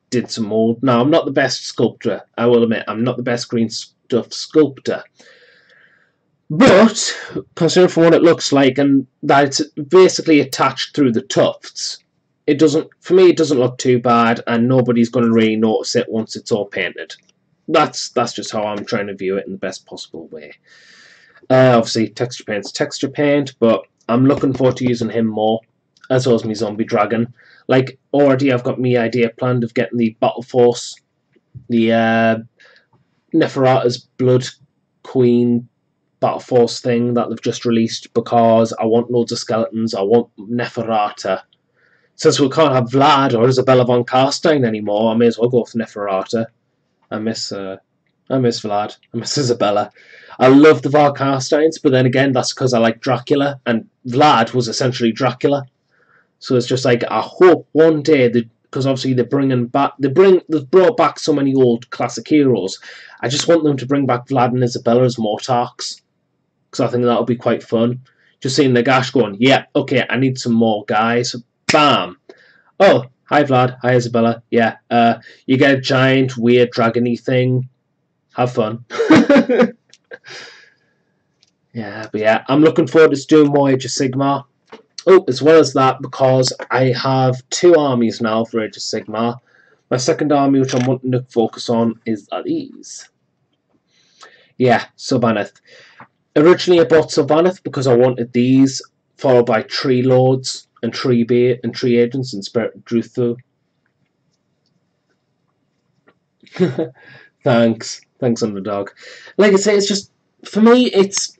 did some mould. Now, I'm not the best sculptor, I will admit, I'm not the best green stuff sculptor. But, considering for what it looks like and that it's basically attached through the tufts, for me it doesn't look too bad and nobody's going to really notice it once it's all painted. That's just how I'm trying to view it in the best possible way. Obviously, texture paint's texture paint, but I'm looking forward to using him more, as well as me Zombie Dragon. Like, already I've got me idea planned of getting the Battle Force, the Neferata's Blood Queen Battle Force thing that they've just released, because I want loads of skeletons, I want Neferata. Since we can't have Vlad or Isabella von Carstein anymore, I may as well go for Neferata. I miss Vlad. I miss Isabella. I love the von Carsteins, but then again, that's because I like Dracula, and Vlad was essentially Dracula. So it's just like, I hope one day, because obviously they've brought back so many old classic heroes. I just want them to bring back Vlad and Isabella as Mortarchs, because I think that'll be quite fun. Just seeing Nagash going, yeah, okay, I need some more guys. Bam! Oh, hi Vlad, hi Isabella. Yeah, you get a giant, weird, dragony thing. Have fun. Yeah, but yeah, I'm looking forward to doing more Age of Sigmar. Oh, as well as that, because I have 2 armies now for Age of Sigmar. My second army, which I'm wanting to focus on, is these. Yeah, Sylvaneth. Originally, I bought Sylvaneth because I wanted these, followed by Tree Lords and Tree Agents and Spirit of Druthu. Thanks, Underdog. Like I say, it's just, for me, it's,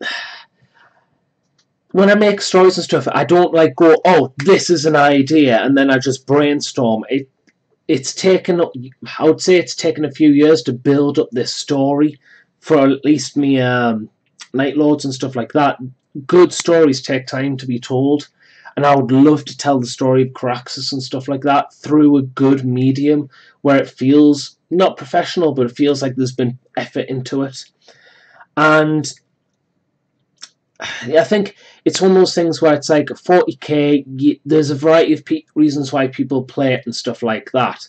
when I make stories and stuff, I don't like go, oh, this is an idea, and then I just brainstorm. It's taken, I would say it's taken a few years to build up this story for at least me Night Lords and stuff like that. Good stories take time to be told, and I would love to tell the story of Caraxes and stuff like that through a good medium where it feels not professional, but it feels like there's been effort into it. And I think it's one of those things where it's like 40k, there's a variety of reasons why people play it and stuff like that.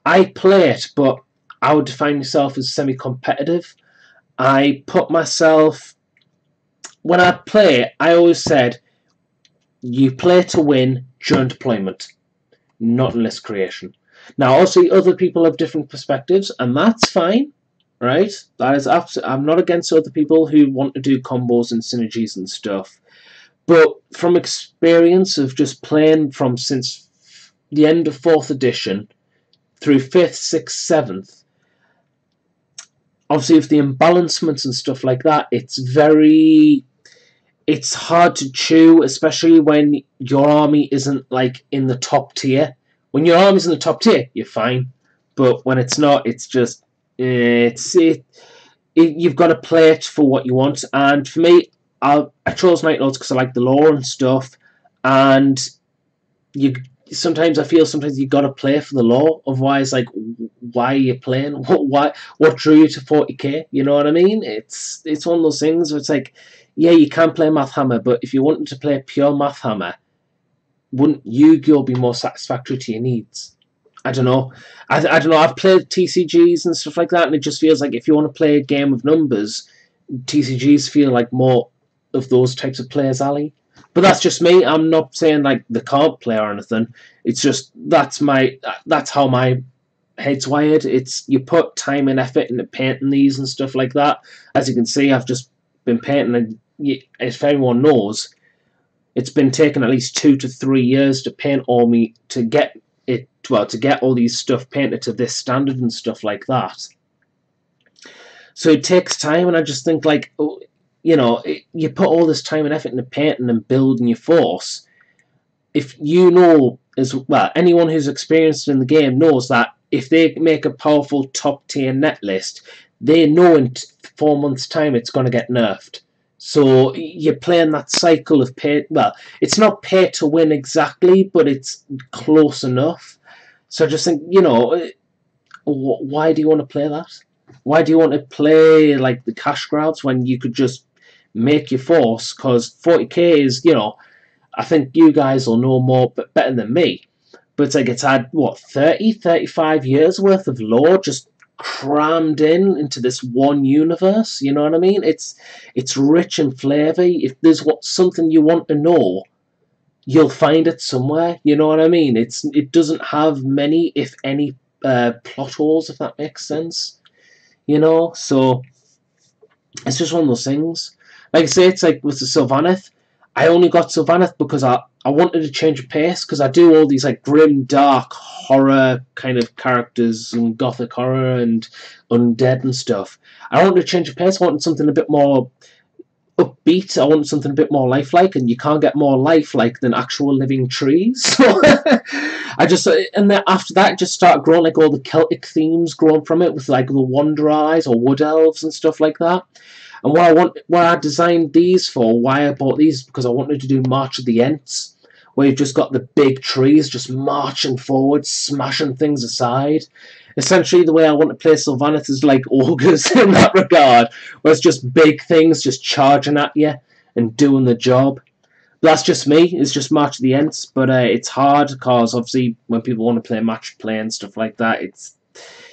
I play it, but I would define myself as semi-competitive. I put myself, when I play, I always said, you play to win during deployment, not in list creation. Now, obviously, other people have different perspectives, and that's fine, right? That is absolutely. I'm not against other people who want to do combos and synergies and stuff, but from experience of just playing from since the end of 4th edition through 5th, 6th, 7th, obviously, with the imbalancements and stuff like that, it's hard to chew, especially when your army isn't like in the top tier. When your army's in the top tier, you're fine, but when it's not, it's just you've got to play it for what you want. And for me, I chose Night Lords because I like the lore and stuff, and you sometimes I feel sometimes you got to play for the lore. Otherwise, like, why are you playing? What drew you to 40k? You know what I mean? It's one of those things where it's like, yeah, you can play Math Hammer, but if you wanted to play pure Math Hammer, wouldn't Yu-Gi-Oh be more satisfactory to your needs? I don't know. I don't know. I've played TCGs and stuff like that, and it just feels like if you want to play a game of numbers, TCGs feel like more of those types of players' alley. But that's just me. I'm not saying like they can't play or anything. It's just that's how my head's wired. It's you put time and effort into painting these and stuff like that. As you can see, I've just been painting, and if everyone knows, it's been taking at least 2 to 3 years to paint all me to get all these stuff painted to this standard and stuff like that. So it takes time, and I just think like, you put all this time and effort into painting and building your force. If you know as well, anyone who's experienced in the game knows that if they make a powerful top tier net list, they know in 4 months' time it's going to get nerfed. So you're playing that cycle of pay. Well, it's not pay to win exactly, but it's close enough. So I just think, why do you want to play that? Why do you want to play like the cash grabs when you could just make your force? Because 40k is, I think you guys will know more, but better than me. But it's like it's had, 35 years worth of lore just crammed into this one universe. You know what I mean? It's rich in flavour. If there's something you want to know, you'll find it somewhere. You know what I mean? It doesn't have many, if any, plot holes, if that makes sense. So it's just one of those things. Like I say, it's like with the Sylvaneth. I only got Sylvaneth because I wanted to change of pace, because I do all these like grim, dark, horror kind of characters and gothic horror and undead and stuff. I wanted to change of pace. I wanted something a bit more upbeat. I wanted something a bit more lifelike, and you can't get more lifelike than actual living trees. So and then after that, it just started growing, like all the Celtic themes growing from it, with like the Wander Eyes or Wood Elves and stuff like that. And what I designed these for, why I bought these, because I wanted to do March of the Ents, where you've just got the big trees just marching forward, smashing things aside. Essentially, the way I want to play Sylvaneth is like ogres in that regard, where it's just big things just charging at you and doing the job. But that's just me. It's just March of the Ents, but it's hard because obviously when people want to play match play and stuff like that,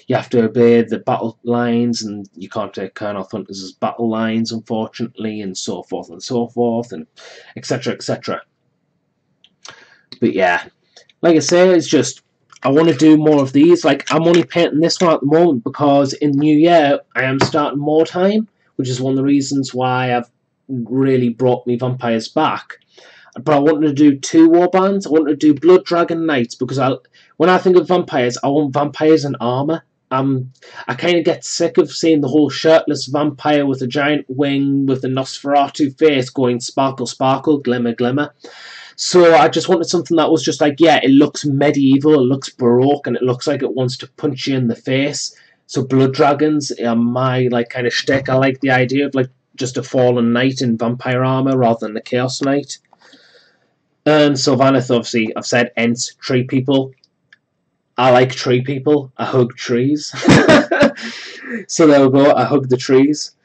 you have to obey the battle lines, and you can't take Colonel Hunters as battle lines, unfortunately, and so forth, and etc., etc. But yeah, like I say, it's just, I want to do more of these. Like, I'm only painting this one at the moment because in the new year, I am starting more time, which is one of the reasons why I've really brought me vampires back. But I wanted to do 2 warbands. I wanted to do Blood Dragon Knights, because when I think of vampires, I want vampires in armour. I kind of get sick of seeing the whole shirtless vampire with a giant wing with a Nosferatu face going sparkle, sparkle, glimmer, glimmer. So I just wanted something that was just like, yeah, it looks medieval, it looks baroque, and it looks like it wants to punch you in the face. So Blood Dragons are my like kind of shtick. I like the idea of like just a fallen knight in vampire armour rather than the Chaos Knight. And Sylvaneth, obviously, I've said Ents, tree people. I like tree people. I hug trees. So there we go. I hug the trees.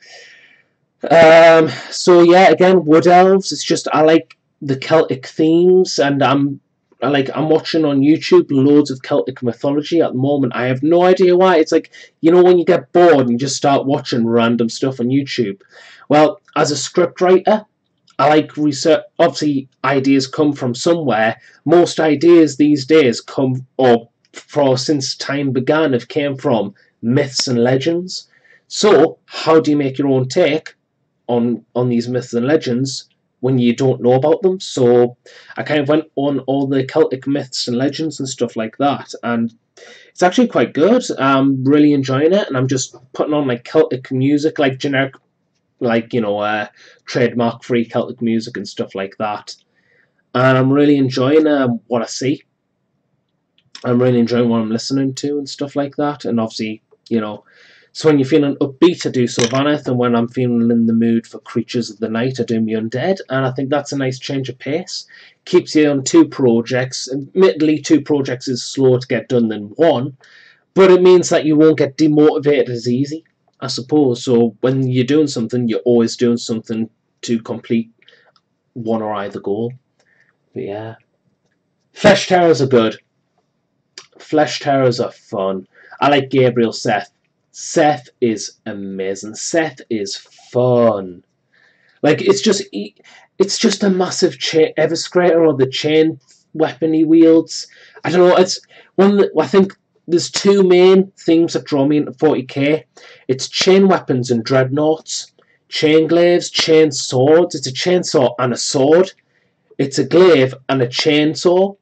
So yeah, again, Wood Elves. It's just I like the Celtic themes, and I'm watching on YouTube loads of Celtic mythology at the moment. I have no idea why. It's like, when you get bored and you just start watching random stuff on YouTube. Well, as a scriptwriter, I like research. Obviously, ideas come from somewhere. Most ideas these days come, or since time began have came from myths and legends. So how do you make your own take on these myths and legends when you don't know about them? So I kind of went on all the Celtic myths and legends and stuff like that, and it's actually quite good. I'm really enjoying it, and I'm just putting on like Celtic music, like generic, like, you know, trademark free Celtic music and stuff like that. And I'm really enjoying what I see. I'm really enjoying what I'm listening to and stuff like that. And obviously, you know, so when you're feeling upbeat, I do Sylvaneth, and when I'm feeling in the mood for creatures of the night, I do me Undead. And I think that's a nice change of pace. Keeps you on 2 projects. Admittedly, 2 projects is slower to get done than 1, but it means that you won't get demotivated as easy, I suppose. So when you're doing something, you're always doing something to complete one or either goal. But yeah. Flesh Terrors are good. Flesh Terrors are fun. I like Gabriel Seth. Seth is amazing. Seth is fun. Like, it's just a massive chain Everscrater, or the chain weapon he wields. I don't know. It's one that I think there's 2 main things that draw me into 40k. It's chain weapons and dreadnoughts. Chain glaives, chain swords. It's a chainsaw and a sword. It's a glaive and a chainsaw.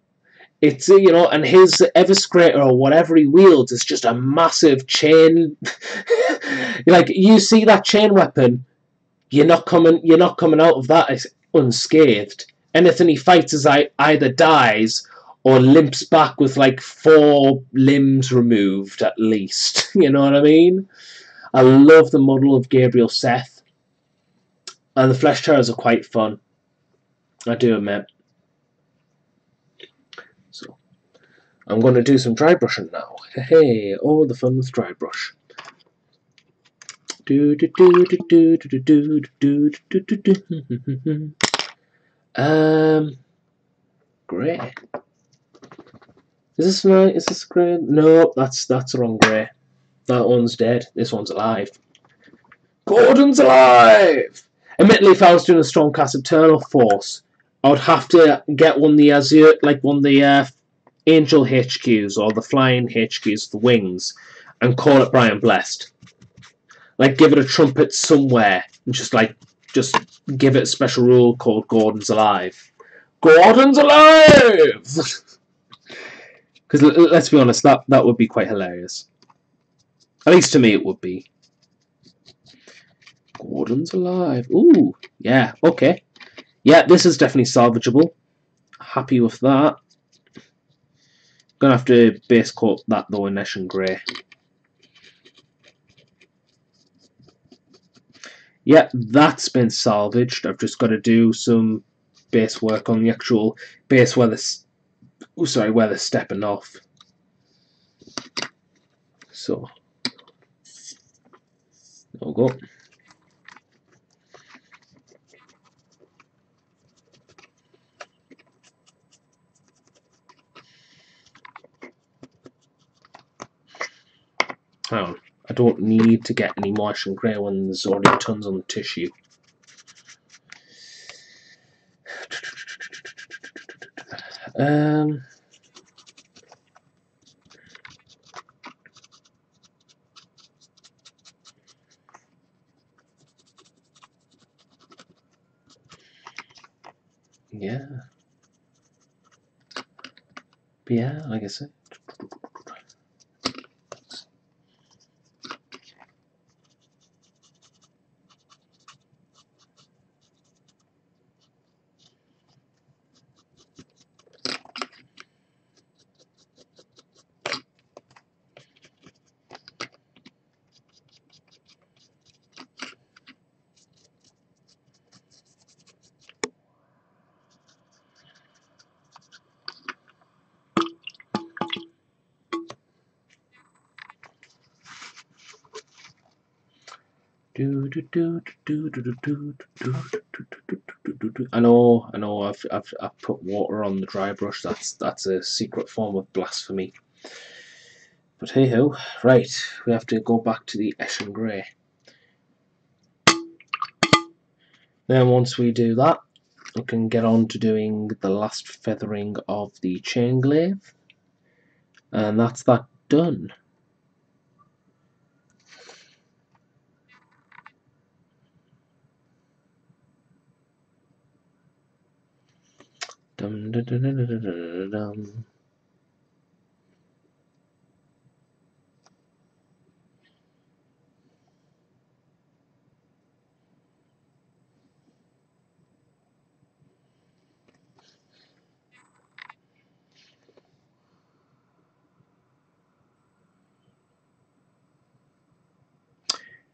It's, you know, and his Everscrater or whatever he wields is just a massive chain. Like, you see that chain weapon, you're not coming out of that unscathed. Anything he fights is either dies or limps back with like 4 limbs removed at least. You know what I mean? I love the model of Gabriel Seth, and the Flesh Terrors are quite fun, I do admit. So I'm going to do some dry brushing now. Hey, oh, the fun with dry brush. Grey. Is this grey? No, that's the wrong grey. That one's dead. This one's alive. Gordon's alive! Admittedly, if I was doing a Stormcast Eternal Force, I would have to get one of the Azure, like one of the Angel HQs or the Flying HQs, the wings, and call it Brian Blessed. Like, give it a trumpet somewhere, and just give it a special rule called Gordon's alive. Gordon's alive! Because let's be honest, that would be quite hilarious. At least to me, it would be. Gordon's alive. Ooh, yeah, okay. Yeah, this is definitely salvageable. Happy with that. Gonna have to base coat that though in Eshin Grey. Yeah, that's been salvaged. I've just got to do some base work on the actual base where where they're stepping off. So there we go. Hang on. I don't need to get any more Eshin Grey when there's already tons on the tissue. Yeah. But yeah, like I said. I know. I've put water on the dry brush. That's a secret form of blasphemy. But hey ho, right. We have to go back to the Eshin Grey. Then once we do that, we can get on to doing the last feathering of the chain glaive. And that's that done. Dum, dum, dum, dum, dum, dum, dum.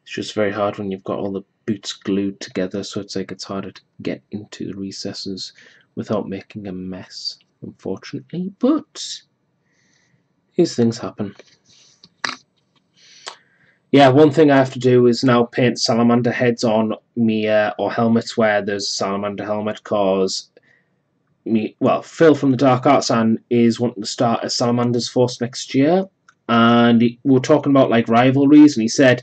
It's just very hard when you've got all the boots glued together, so it's like it's harder to get into the recesses without making a mess, unfortunately. But these things happen. Yeah, one thing I have to do is now paint salamander heads on me or helmets where there's a salamander helmet, because Phil from the Dark Arts is wanting to start a Salamanders Force next year, and we were talking about like rivalries, and he said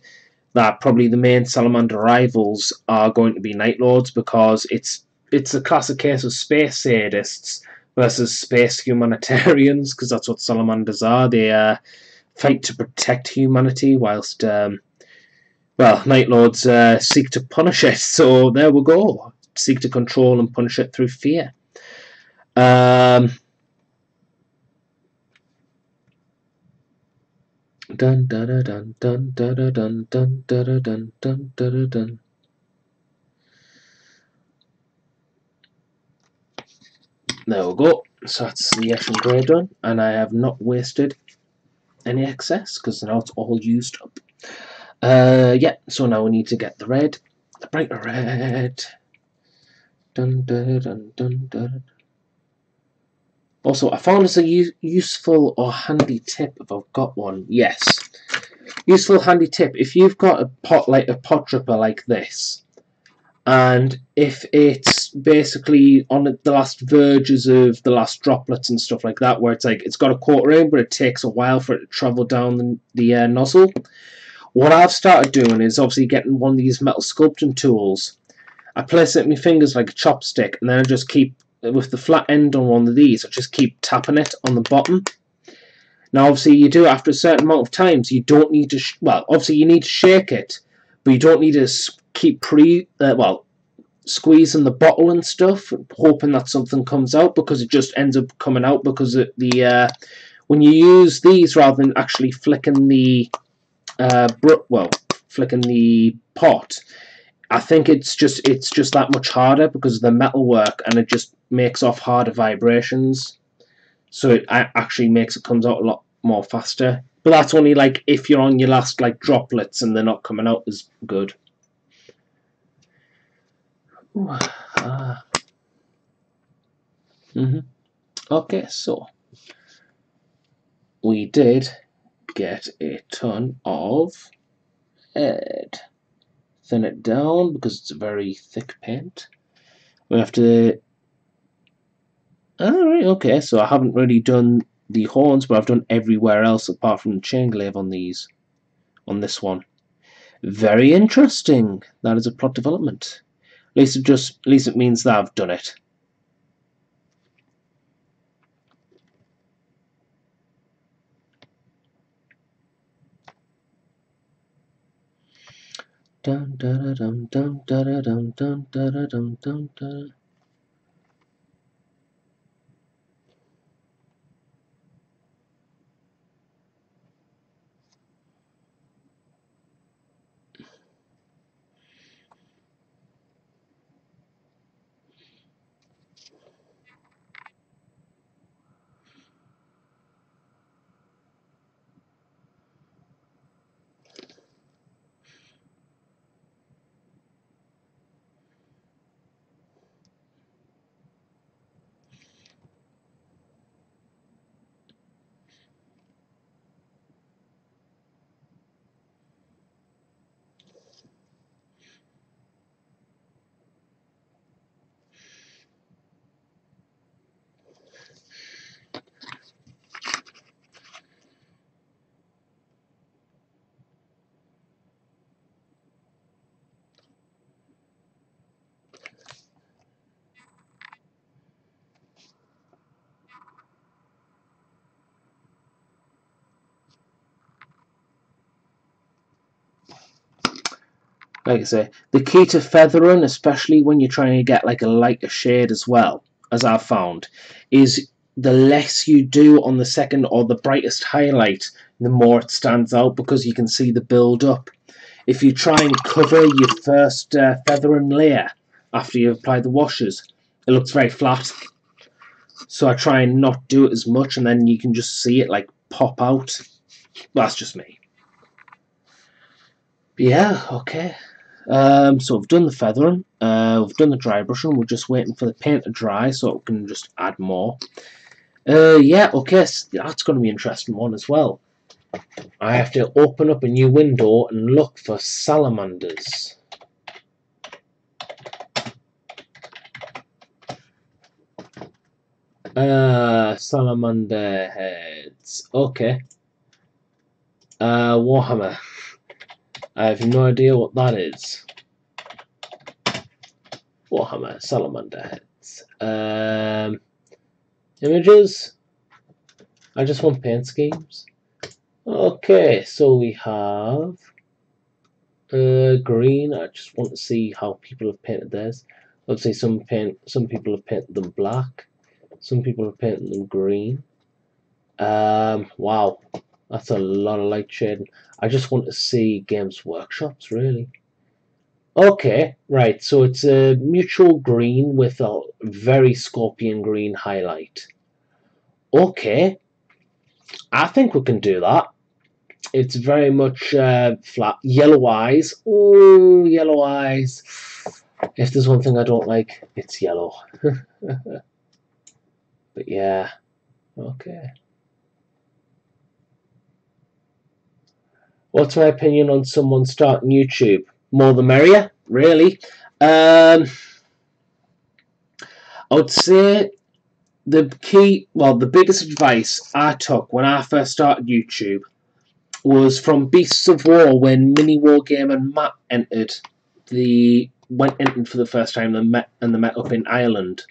that probably the main Salamander rivals are going to be Night Lords, because it's a classic case of space sadists versus space humanitarians, because that's what Salamanders are. They fight to protect humanity, whilst Night Lords seek to punish it. So there we go. Seek to control and punish it through fear. Dun dun dun dun dun dun dun dun dun dun dun dun dun. There we go. So that's the Ashen Grey done, and I have not wasted any excess because now it's all used up. Yeah. So now we need to get the red, the brighter red. Dun dun dun dun dun. Also, I found this a useful or handy tip if I've got one. Yes. Useful handy tip. If you've got a pot dripper like this, and if it's basically on the last verges of the last droplets and stuff like that, where it's like it's got a quarter in, but it takes a while for it to travel down the nozzle. What I've started doing is obviously getting one of these metal sculpting tools. I place it in my fingers like a chopstick, and then I just keep, with the flat end on one of these, I just keep tapping it on the bottom. Now, obviously, you do it after a certain amount of times. You don't need to, obviously, you need to shake it, but you don't need to keep squeezing the bottle and stuff, hoping that something comes out, because it just ends up coming out because when you use these rather than actually flicking the flicking the pot, I think it's just that much harder because of the metal work, and it just makes off harder vibrations. So it actually makes it comes out a lot more faster. But that's only like if you're on your last like droplets and they're not coming out as good. Ooh, Okay, so we did get a ton of red. Thin it down because it's a very thick paint. We have to. Alright, okay, so I haven't really done the horns, but I've done everywhere else apart from the chain glaive on this one. Very interesting. That is a plot development. At least it means that I've done it. Dun dun dun dun dun dun dun dun dun dun dun. like I say, the key to feathering, especially when you're trying to get like a lighter shade as well, as I've found, is the less you do on the second or the brightest highlight, the more it stands out because you can see the build up. If you try and cover your first feathering layer after you've applied the washes, it looks very flat. So I try and not do it as much, and then you can just see it like pop out. That's just me. But yeah, okay. So we've done the feathering, we've done the dry brushing, we're just waiting for the paint to dry so we can just add more. Yeah, okay, so that's going to be an interesting one as well. I have to open up a new window and look for salamanders. Salamander heads. Okay. Warhammer. I have no idea what that is. Warhammer salamander heads. Images. I just want paint schemes. Okay, so we have green. I just want to see how people have painted theirs. Let's say some people have painted them black. Some people have painted them green. Wow, that's a lot of light shading. I just want to see Games Workshop's really. Okay, right, so it's a neutral green with a very scorpion green highlight. Okay, I think we can do that. It's very much flat. Yellow eyes. Ooh, yellow eyes. If there's one thing I don't like, it's yellow. But yeah, okay. What's my opinion on someone starting YouTube? More the merrier, really. I would say the biggest advice I took when I first started YouTube was from Beasts of War when Mini Wargame and Matt entered for the first time and they met up in Ireland.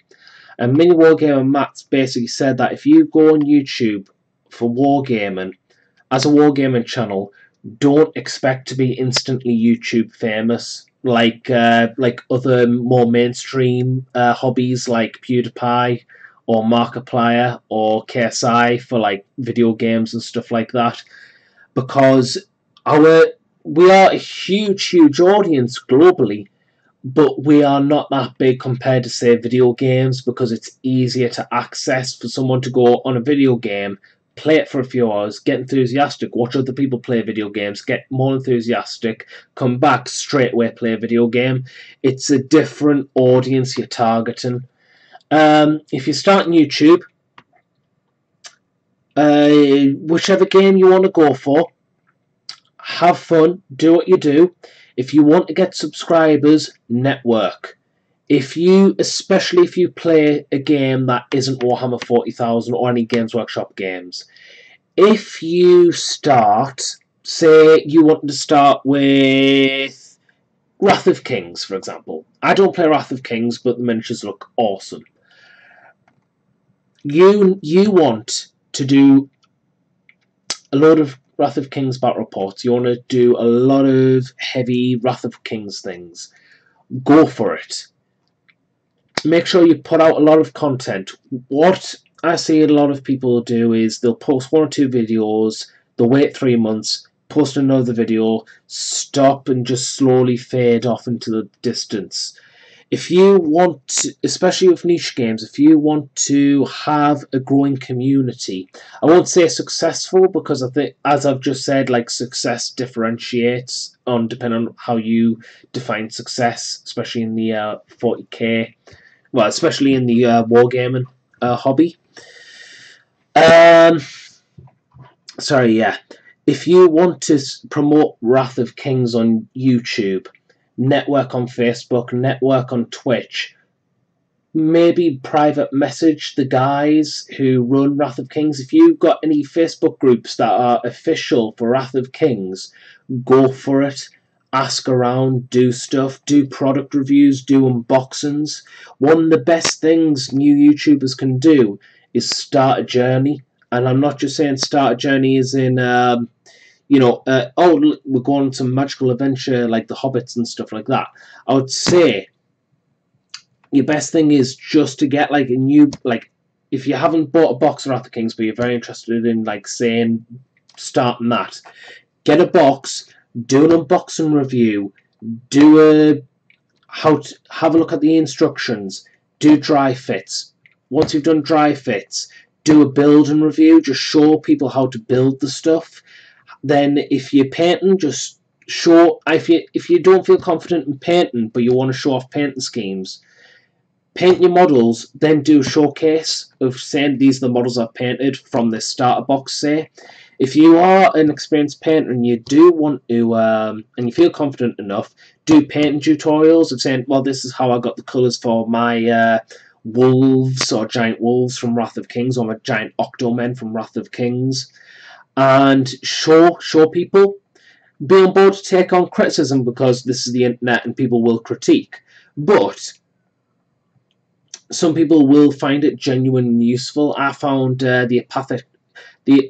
And Mini Wargame and Matt basically said that if you go on YouTube for wargaming as a wargaming channel, don't expect to be instantly YouTube famous like other more mainstream hobbies like PewDiePie or Markiplier or KSI for like video games and stuff like that, because we are a huge audience globally, but we are not that big compared to say video games, because it's easier to access for someone to go on a video game, play it for a few hours, get enthusiastic, watch other people play video games, get more enthusiastic, come back straight away, play a video game. It's a different audience you're targeting. If you start on YouTube, whichever game you want to go for, have fun, do what you do. If you want to get subscribers, network. Especially if you play a game that isn't Warhammer 40,000 or any Games Workshop games, if you start, say you want to start with Wrath of Kings, for example. I don't play Wrath of Kings, but the miniatures look awesome. You want to do a load of Wrath of Kings battle reports. You want to do a lot of heavy Wrath of Kings things. Go for it. Make sure you put out a lot of content. What I see a lot of people do is they'll post 1 or 2 videos, they'll wait 3 months, post another video, stop and just slowly fade off into the distance. If you want, especially with niche games, if you want to have a growing community, I won't say successful, because I think, as I've just said, like success differentiates depending on how you define success, especially in the 40k, well, especially in the wargaming hobby. Sorry, yeah. If you want to promote Wrath of Kings on YouTube, network on Facebook, network on Twitch, maybe private message the guys who run Wrath of Kings. If you've got any Facebook groups that are official for Wrath of Kings, go for it. Ask around, do stuff, do product reviews, do unboxings. One of the best things new YouTubers can do is start a journey. And I'm not just saying start a journey as in oh, look, we're going on some magical adventure like the Hobbits and stuff like that. I would say your best thing is just to get like a new, like, if you haven't bought a box of Wrath of Kings but you're very interested in like saying starting that, get a box, do an unboxing review, have a look at the instructions, do dry fits. Once you've done dry fits, do a build and review, just show people how to build the stuff. Then if you're painting, just show, if you don't feel confident in painting but you want to show off painting schemes, paint your models, then do a showcase of saying these are the models I've painted from this starter box, say. If you are an experienced painter and you do want to, and you feel confident enough, do painting tutorials of saying, well, this is how I got the colours for my wolves or giant wolves from Wrath of Kings, or my giant octomen from Wrath of Kings, and show people. Be on board to take on criticism, because this is the internet and people will critique. But some people will find it genuinely useful. I found I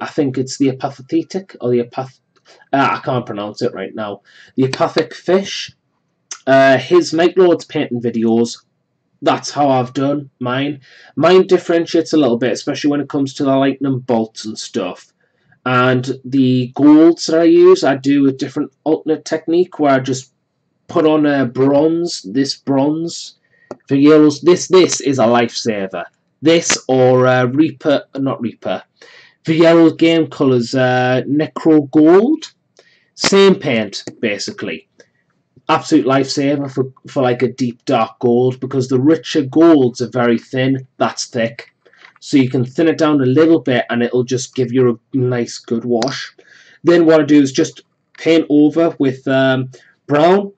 think it's the apathetic, or the I can't pronounce it right now. The apathic fish. His Night Lords painting videos, that's how I've done mine. Mine differentiates a little bit, especially when it comes to the lightning bolts and stuff. And the golds that I use, I do a different alternate technique where I just put on a bronze, for yellows. This is a lifesaver. This or Reaper, not Reaper. For yellow game colours, Necro Gold. Same paint, basically. Absolute lifesaver for like a deep dark gold, because the richer golds are very thin, that's thick. So you can thin it down a little bit and it'll just give you a nice good wash. Then what I do is just paint over with brown.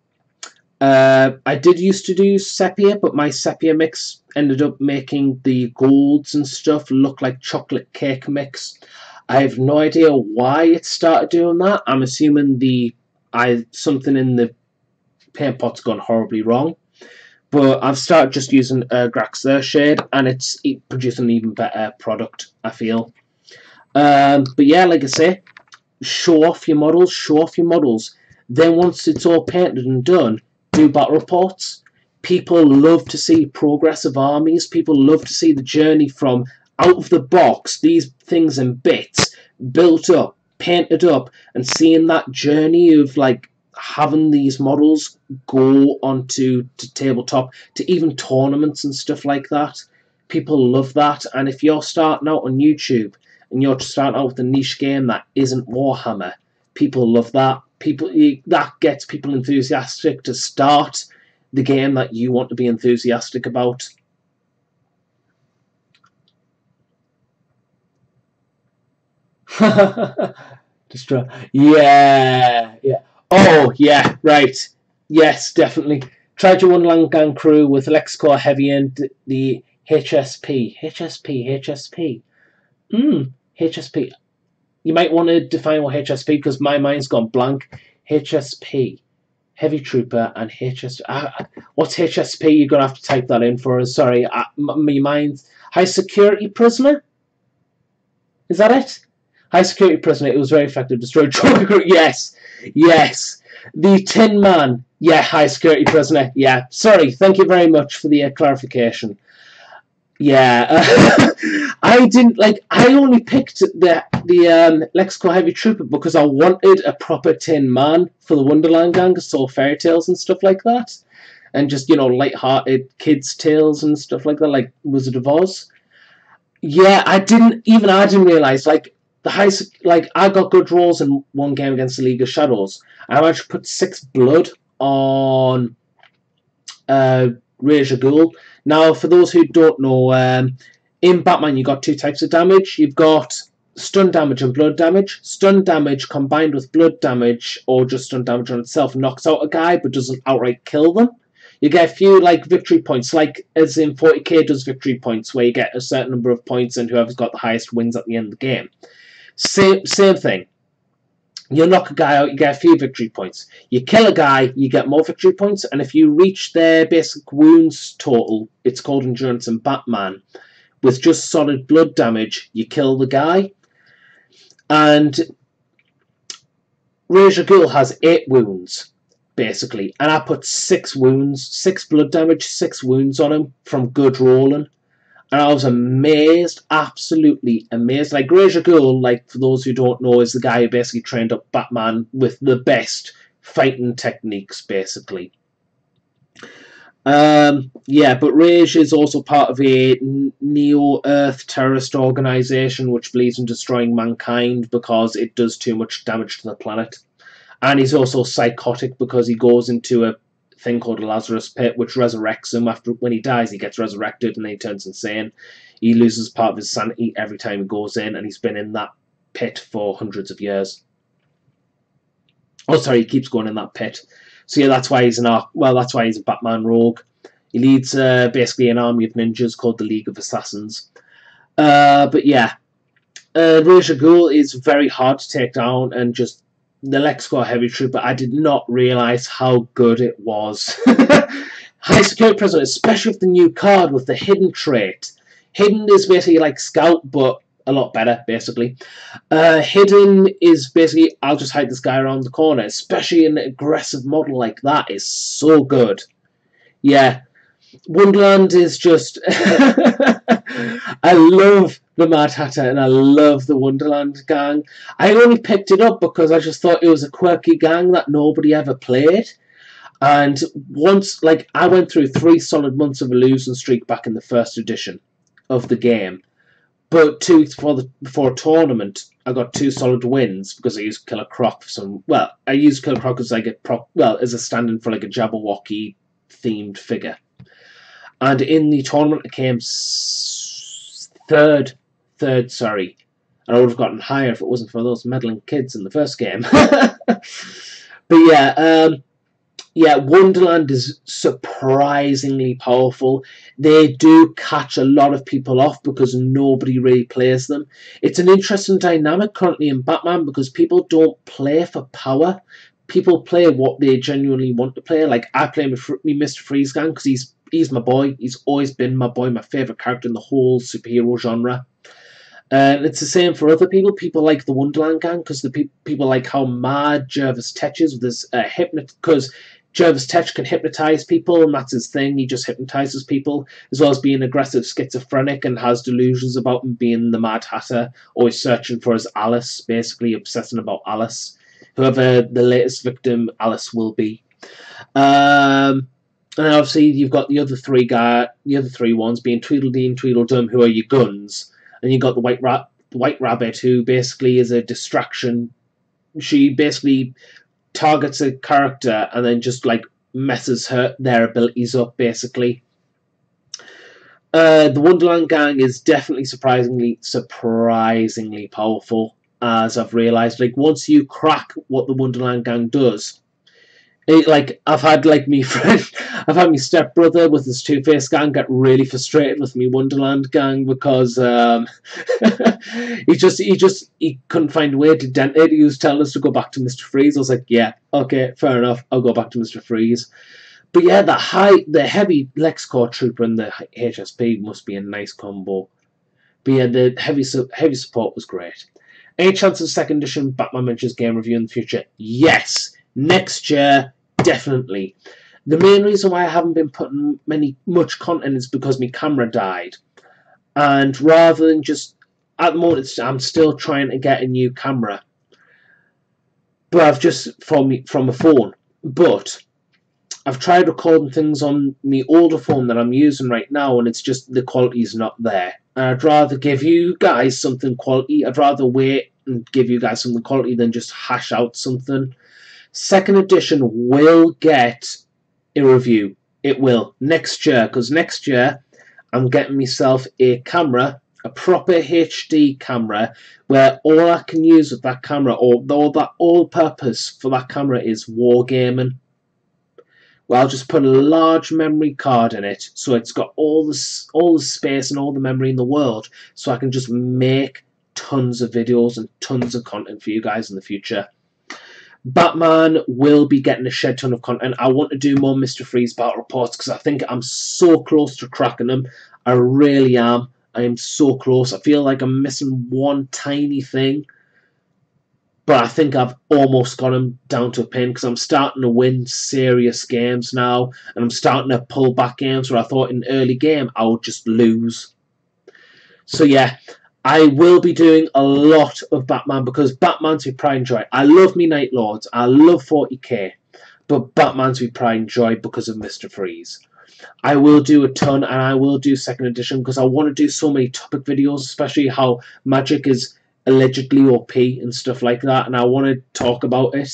I did used to do sepia, but my sepia mix ended up making the golds and stuff look like chocolate cake mix. I have no idea why it started doing that. I'm assuming something in the paint pot's gone horribly wrong. But I've started just using Graxer shade, and it's producing an even better product, I feel. But yeah, like I say, show off your models. Then once it's all painted and done, do battle reports. People love to see progress of armies. People love to see the journey from out of the box, these things in bits, built up, painted up, and seeing that journey of like having these models go onto tabletop, to even tournaments and stuff like that. People love that. And if you're starting out on YouTube and you're starting out with a niche game that isn't Warhammer, people love that. That gets people enthusiastic to start the game that you want to be enthusiastic about. Yeah. Oh, yeah, right. Yes, definitely. Tried your one gang crew with LexCore Heavy and the HSP. HSP. HSP. You might want to define what HSP, because my mind's gone blank. HSP. Heavy Trooper and HSP. What's HSP? You're going to have to type that in for us. Sorry. My mind's... High Security Prisoner? Is that it? High Security Prisoner. It was very effective. Destroyed Joker Group. Yes. The Tin Man. Yeah, High Security Prisoner. Yeah. Sorry. Thank you very much for the clarification. Yeah. I didn't like. I only picked the LexCore Heavy Trooper because I wanted a proper Tin Man for the Wonderland Gang, so fairy tales and stuff like that, and just light-hearted kids' tales and stuff like that, like Wizard of Oz. Yeah, I didn't realize I got good rolls in one game against the League of Shadows. I managed to put 6 blood on Ra's al Ghul. Now, for those who don't know, in Batman you got 2 types of damage. You've got stun damage and blood damage. Stun damage combined with blood damage, or just stun damage on itself, knocks out a guy but doesn't outright kill them. You get a few victory points, like as in 40k does victory points, where you get a certain number of points and whoever's got the highest wins at the end of the game. Same thing. You knock a guy out, you get a few victory points. You kill a guy, you get more victory points, and if you reach their basic wounds total, it's called endurance in Batman, with just solid blood damage, you kill the guy. And Ra's al Ghul has 8 wounds, basically, and I put 6 wounds, 6 blood damage, 6 wounds on him from good rolling. And I was amazed, absolutely amazed. Like, Ra's al Ghul, like, for those who don't know, is the guy who basically trained up Batman with the best fighting techniques, basically. Yeah, but Ra's is also part of a Neo-Earth terrorist organization which believes in destroying mankind because it does too much damage to the planet. And he's also psychotic because he goes into a thing called a Lazarus pit, which resurrects him. After when he dies, he gets resurrected and then he turns insane. He loses part of his sanity every time he goes in, and he's been in that pit for hundreds of years. Oh, sorry, he keeps going in that pit. So yeah, that's why he's that's why he's a Batman rogue. He leads basically an army of ninjas called the League of Assassins. But yeah, Ra's al Ghul is very hard to take down, and just the LexCorp Heavy Trooper, I did not realise how good it was. High security prisoner, especially with the new card with the hidden trait. Hidden is basically like Scout, but a lot better, basically. Hidden is basically, I'll just hide this guy around the corner, especially an aggressive model like that is so good. Yeah, Wonderland is just... I love the Mad Hatter and I love the Wonderland gang. I only picked it up because I just thought it was a quirky gang that nobody ever played. And once, like, I went through 3 solid months of a losing streak back in the first edition of the game. But for a tournament, I got 2 solid wins because I used Killer Croc for some... Well, I used Killer Croc as like as a stand-in for like a Jabberwocky themed figure. And in the tournament, I came third, sorry. And I would have gotten higher if it wasn't for those meddling kids in the first game. But yeah, Wonderland is surprisingly powerful. They do catch a lot of people off because nobody really plays them. It's an interesting dynamic currently in Batman because people don't play for power. People play what they genuinely want to play. Like, I play Mr. Freeze gang because he's my boy. He's always been my boy, my favourite character in the whole superhero genre. And it's the same for other people. People like the Wonderland gang because the people like how mad Jervis Tetch is with his because Jervis Tetch can hypnotise people, and that's his thing. He just hypnotises people, as well as being aggressive, schizophrenic, and has delusions about him being the Mad Hatter, always searching for his Alice, basically obsessing about Alice, whoever the latest victim Alice will be. And obviously you've got the other three ones being Tweedledee and Tweedledum, who are your guns, and you've got the White Rabbit, who basically is a distraction. She basically targets a character and then just like messes their abilities up, basically. The Wonderland gang is definitely surprisingly powerful, as I've realised. Like, once you crack what the Wonderland gang does, I've had my stepbrother with his Two-Face gang get really frustrated with me Wonderland gang because he couldn't find a way to dent it. He was telling us to go back to Mr. Freeze. I was like, yeah, okay, fair enough, I'll go back to Mr. Freeze. But yeah, the heavy LexCorp Trooper and the HSP must be a nice combo. But yeah, the heavy support was great. Any chance of second edition Batman Miniatures game review in the future? Yes. Next year, definitely. The main reason why I haven't been putting much content is because my camera died. And rather than just... At the moment, I'm still trying to get a new camera. But I've just... From a phone. But I've tried recording things on my older phone that I'm using right now, and it's just the quality's not there. And I'd rather give you guys something quality. I'd rather wait and give you guys something quality than just hash out something. Second edition will get a review. It will. Next year. Because next year, I'm getting myself a camera, a proper HD camera, where all I can use with that camera, or all purpose for that camera is wargaming. Well, I'll just put a large memory card in it, so it's got all the space and all the memory in the world, so I can just make tons of videos and tons of content for you guys in the future. Batman will be getting a shed ton of content. I want to do more Mr. Freeze battle reports because I think I'm so close to cracking them. I really am. I am so close. I feel like I'm missing one tiny thing. but I think I've almost got him down to a pin because I'm starting to win serious games now, and I'm starting to pull back games where I thought in early game I would just lose. So yeah, I will be doing a lot of Batman because Batman's my pride and joy. I love me Night Lords, I love 40k, but Batman's my pride and joy because of Mr. Freeze. I will do a ton, and I will do second edition because I want to do so many topic videos, especially how magic is allegedly OP and stuff like that, and I want to talk about it.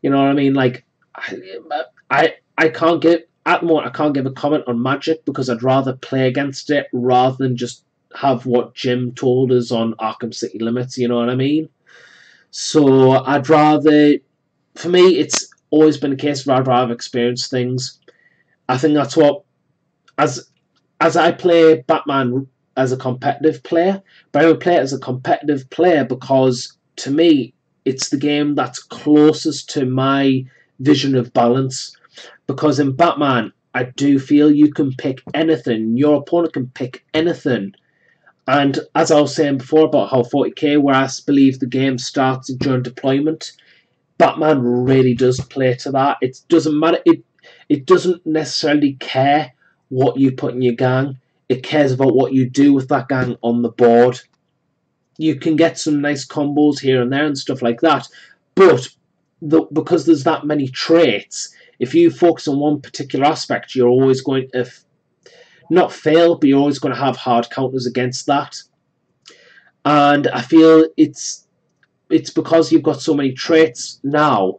You know what I mean? Like, I can't give at the moment. I can't give a comment on magic because I'd rather play against it rather than just have what Jim told us on Arkham City Limits. You know what I mean? So I'd rather. For me, it's always been a case of I'd rather experience things. I think that's what as I play Batman as a competitive player, but I would play it as a competitive player because to me it's the game that's closest to my vision of balance. Because in Batman, I do feel you can pick anything. Your opponent can pick anything. And as I was saying before about how 40k, where I believe the game starts during deployment, Batman really does play to that. It doesn't matter. It doesn't necessarily care what you put in your gang. It cares about what you do with that gang on the board. You can get some nice combos here and there and stuff like that, but because there's that many traits, if you focus on one particular aspect, you're always going to not fail, but you're always going to have hard counters against that. And I feel it's because you've got so many traits now.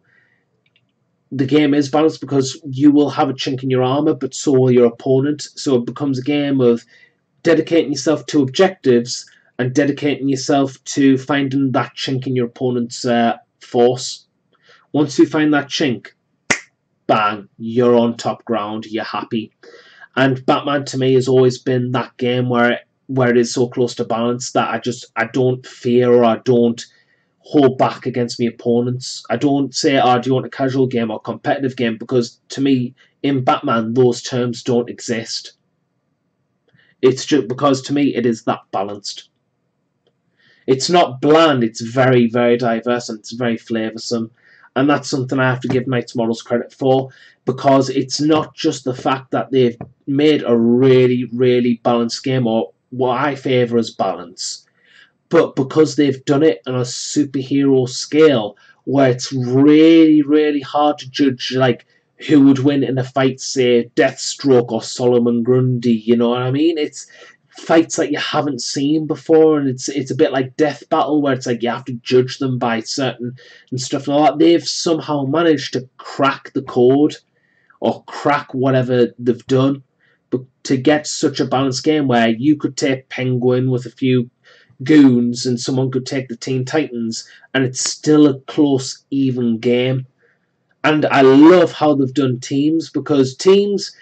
The game is balanced because you will have a chink in your armor, but so will your opponent. So it becomes a game of dedicating yourself to objectives and dedicating yourself to finding that chink in your opponent's force. Once you find that chink, bang, you're on top ground, you're happy. And Batman to me has always been that game where it is so close to balance that I don't fear or I don't hold back against my opponents. I don't say, oh, do you want a casual game or competitive game? Because to me, in Batman, those terms don't exist. It's just because to me, it is that balanced. It's not bland, it's very, very diverse and it's very flavoursome. And that's something I have to give Knights Models credit for, because it's not just the fact that they've made a really, really balanced game, or what I favour as balance, but because they've done it on a superhero scale where it's really, really hard to judge, like, who would win in a fight, say, Deathstroke or Solomon Grundy, you know what I mean? It's fights that you haven't seen before, and it's a bit like Death Battle, where it's like you have to judge them by certain and stuff and all that. They've somehow managed to crack the code, or crack whatever they've done, but to get such a balanced game where you could take Penguin with a few goons and someone could take the Teen Titans and it's still a close, even game. And I love how they've done teams, because teams,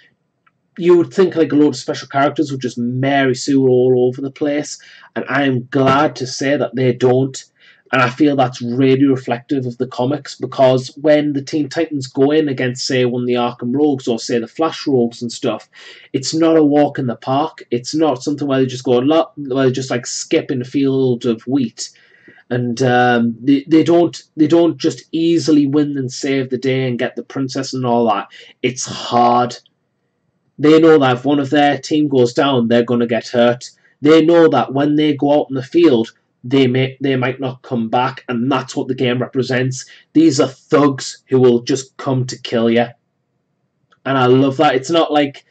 you would think like a load of special characters would just Mary Sue all over the place, and I am glad to say that they don't. And I feel that's really reflective of the comics, because when the Teen Titans go in against, say, one of the Arkham Rogues or, say, the Flash Rogues and stuff, it's not a walk in the park. It's not something where they just go, where they just like skip in a field of wheat. And they don't just easily win and save the day and get the princess and all that. It's hard. They know that if one of their team goes down, they're going to get hurt. They know that when they go out in the field, they might not come back, and that's what the game represents. These are thugs who will just come to kill you, and I love that. It's not like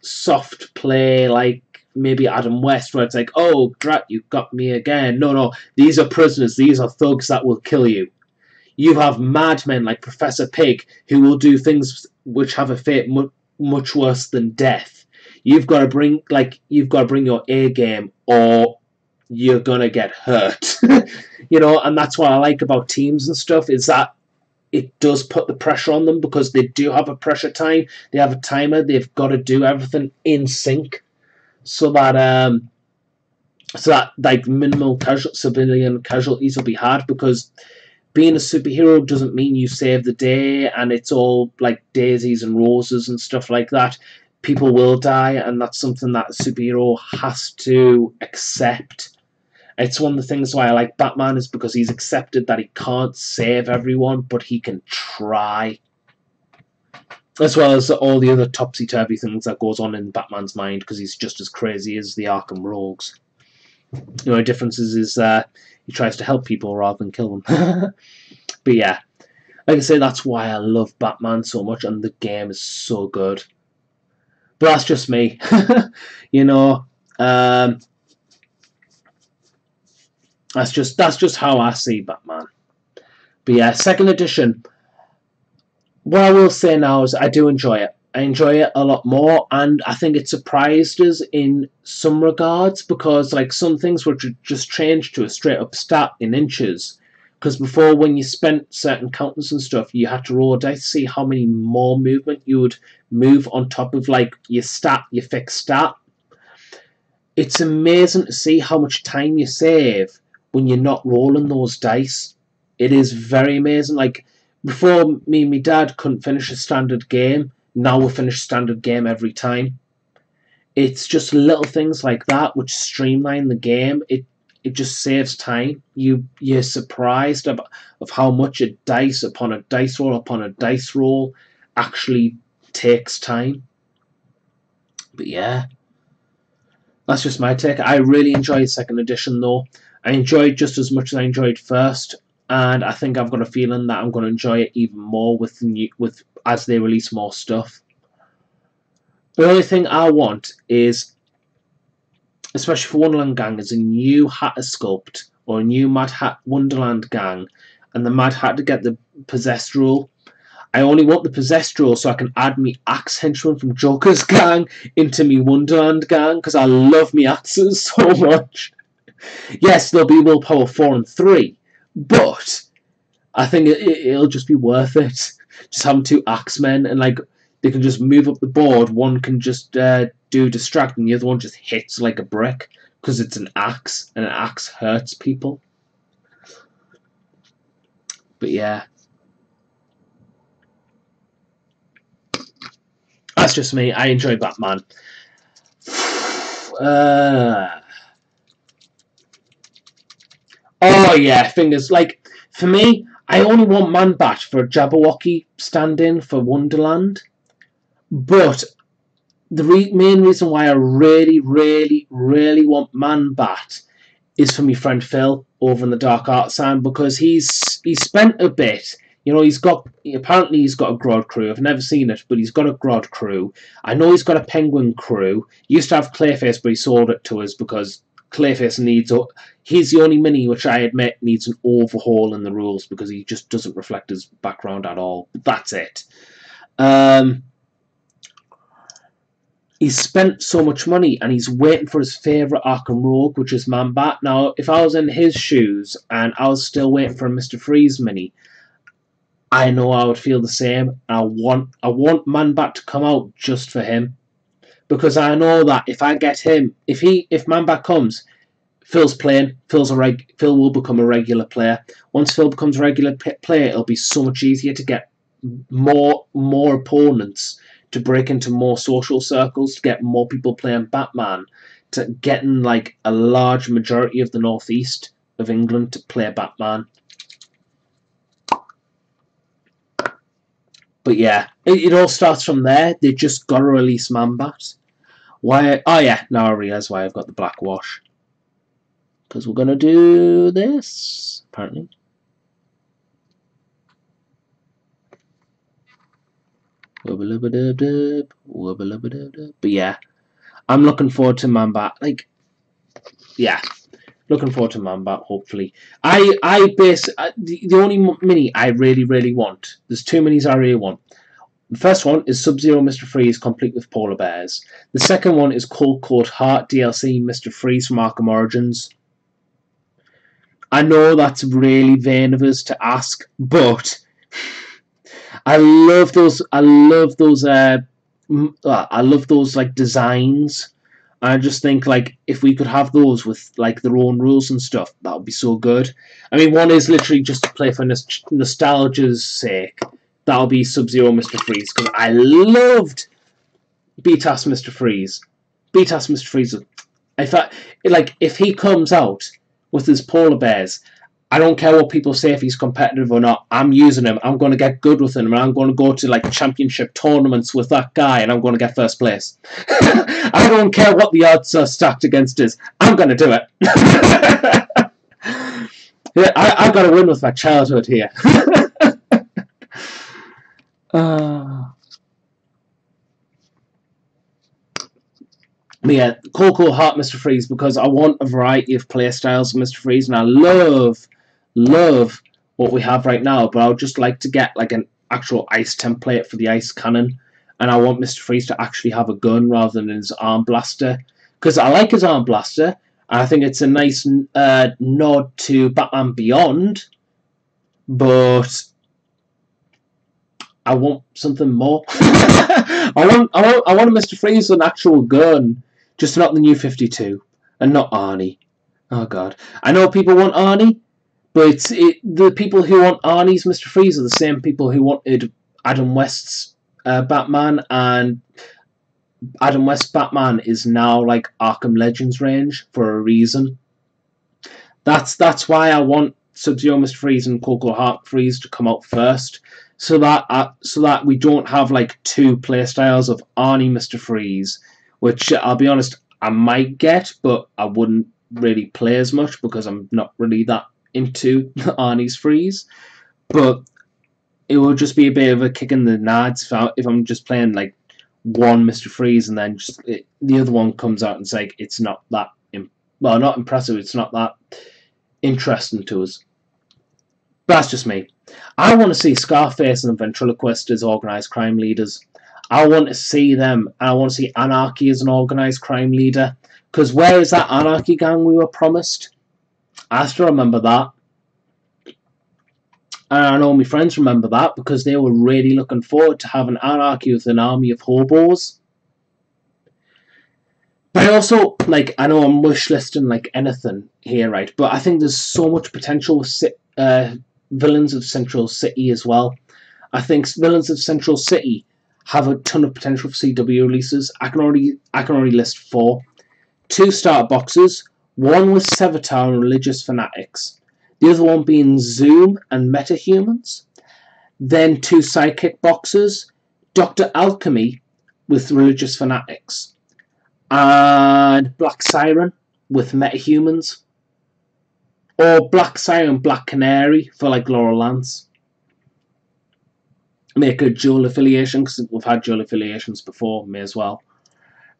soft play like maybe Adam West, where it's like, oh, drat, you got me again. No, these are prisoners. These are thugs that will kill you. You have madmen like Professor Pig who will do things which have a fate much worse than death. You've got to bring your A game, or you're gonna get hurt. And that's what I like about teams and stuff, is that it does put the pressure on them, because they do have a pressure time. They have a timer. They've got to do everything in sync, so that like minimal civilian casualties will be hard, because being a superhero doesn't mean you save the day and it's all like daisies and roses and stuff like that. People will die, and that's something that a superhero has to accept. It's one of the things why I like Batman, is because he's accepted that he can't save everyone, but he can try. As well as all the other topsy-turvy things that goes on in Batman's mind, because he's just as crazy as the Arkham Rogues. The difference is he tries to help people rather than kill them. But yeah, like I say, that's why I love Batman so much, and the game is so good. But that's just me. That's just how I see Batman. But yeah, second edition. What I will say now is I do enjoy it. I enjoy it a lot more, and I think it surprised us in some regards, because like some things were just changed to a straight up stat in inches. Because before, when you spent certain counters and stuff, you had to roll a dice to see how many more movement you would move on top of like your fixed stat. It's amazing to see how much time you save when you're not rolling those dice. It is very amazing. Like, before, me and my dad couldn't finish a standard game. Now we finish standard game every time. It's just little things like that which streamline the game. It just saves time. You're surprised of how much a dice upon a dice roll actually takes time. But yeah, that's just my take. I really enjoyed second edition though. I enjoyed just as much as I enjoyed first, and I think I've got a feeling that I'm going to enjoy it even more with as they release more stuff. The only thing I want is, especially for Wonderland Gang, is a new Hatter sculpt or a new Mad Hat Wonderland Gang, and the Mad Hat to get the possessed rule. I only want the possessed rule so I can add me axe henchman from Joker's gang into me Wonderland Gang, because I love me axes so much. Yes, there'll be willpower 4 and 3, but I think it'll just be worth it. Just having 2 axemen, and like they can just move up the board. One can just do distract, and the other one just hits like a brick because it's an axe, and an axe hurts people. But yeah, that's just me. I enjoy Batman. Oh yeah, fingers. Like, for me, I only want Man-Bat for a Jabberwocky stand-in for Wonderland. But the main reason why I really, really, really want Man-Bat is for my friend Phil over in the Dark Arts Sign, because he's spent a bit. Apparently he's got a Grodd crew. I've never seen it, but he's got a Grodd crew. I know he's got a Penguin crew. He used to have Clayface, but he sold it to us because Clayface he's the only mini which I admit needs an overhaul in the rules, because he just doesn't reflect his background at all. But that's it. He's spent so much money, and he's waiting for his favourite Arkham Rogue, which is Man-Bat. Now, if I was in his shoes and I was still waiting for a Mr. Freeze mini, I know I would feel the same. I want Man-Bat to come out just for him, because I know that if I get him, if Man-Bat comes, Phil's playing. Phil will become a regular player. Once Phil becomes a regular player, it'll be so much easier to get more opponents, to break into more social circles, to get more people playing Batman, to getting like a large majority of the northeast of England to play Batman. But yeah, it all starts from there. They just got to release Man-Bat. Why? Oh yeah, now I realise why I've got the black wash. Because we're going to do this, apparently. But yeah, I'm looking forward to Man-Bat. Like, yeah, looking forward to Man-Bat. Hopefully, the only mini I really, really want. There's 2 minis I really want. The first one is Sub-Zero Mr. Freeze, complete with polar bears. The second one is Cold Cold Heart DLC Mr. Freeze from Arkham Origins. I know that's really vain of us to ask, but I love those like designs. I just think like if we could have those with like their own rules and stuff, that would be so good. I mean, one is literally just to play for nostalgia's sake. That'll be Sub-Zero Mr. Freeze, because I loved BTAS Mr. Freeze. BTAS Mr. Freeze. I thought, like, if he comes out with his polar bears. I don't care what people say if he's competitive or not. I'm using him. I'm going to get good with him, and I'm going to go to like championship tournaments with that guy, and I'm going to get first place. I don't care what the odds are stacked against us. I'm going to do it. Yeah, I've got to win with my childhood here. Yeah, Coco Heart Mr. Freeze, because I want a variety of play styles of Mr. Freeze, and I love what we have right now, but I would just like to get like an actual ice template for the ice cannon, and I want Mr. Freeze to actually have a gun rather than his arm blaster, because I like his arm blaster, and I think it's a nice nod to Batman Beyond, but I want something more. I want a Mr. Freeze with an actual gun, just not the new 52, and not Arnie. Oh god, I know people want Arnie, but the people who want Arnie's Mr. Freeze are the same people who wanted Adam West's Batman, and Adam West's Batman is now like Arkham Legends range for a reason. That's why I want Sub-Zero Mr. Freeze and Coco Heart Freeze to come out first, so that we don't have like two playstyles of Arnie Mr. Freeze, which I'll be honest, I might get, but I wouldn't really play as much because I'm not really that into Arnie's Freeze. But it will just be a bit of a kick in the nads if I'm just playing like one Mr. Freeze and then just the other one comes out and it's like it's not that not impressive. It's not that interesting to us. But that's just me. I want to see Scarface and the Ventriloquist as organised crime leaders. I want to see them, and I want to see Anarchy as an organised crime leader. Because where is that Anarchy gang we were promised? I still remember that. And I know my friends remember that because they were really looking forward to having Anarchy with an army of hobos. But I also, like, I know I'm wish listing like anything here, right? But I think there's so much potential with Villains of Central City as well. I think Villains of Central City have a ton of potential for CW releases. I can already list 4. 2 starter boxes, one with Sevatar and Religious Fanatics, the other one being Zoom and Metahumans. Then 2 sidekick boxes, Dr. Alchemy with Religious Fanatics, and Black Siren with Metahumans, or Black Siren, Black Canary for like Laurel Lance. Make a dual affiliation, because we've had dual affiliations before, may as well.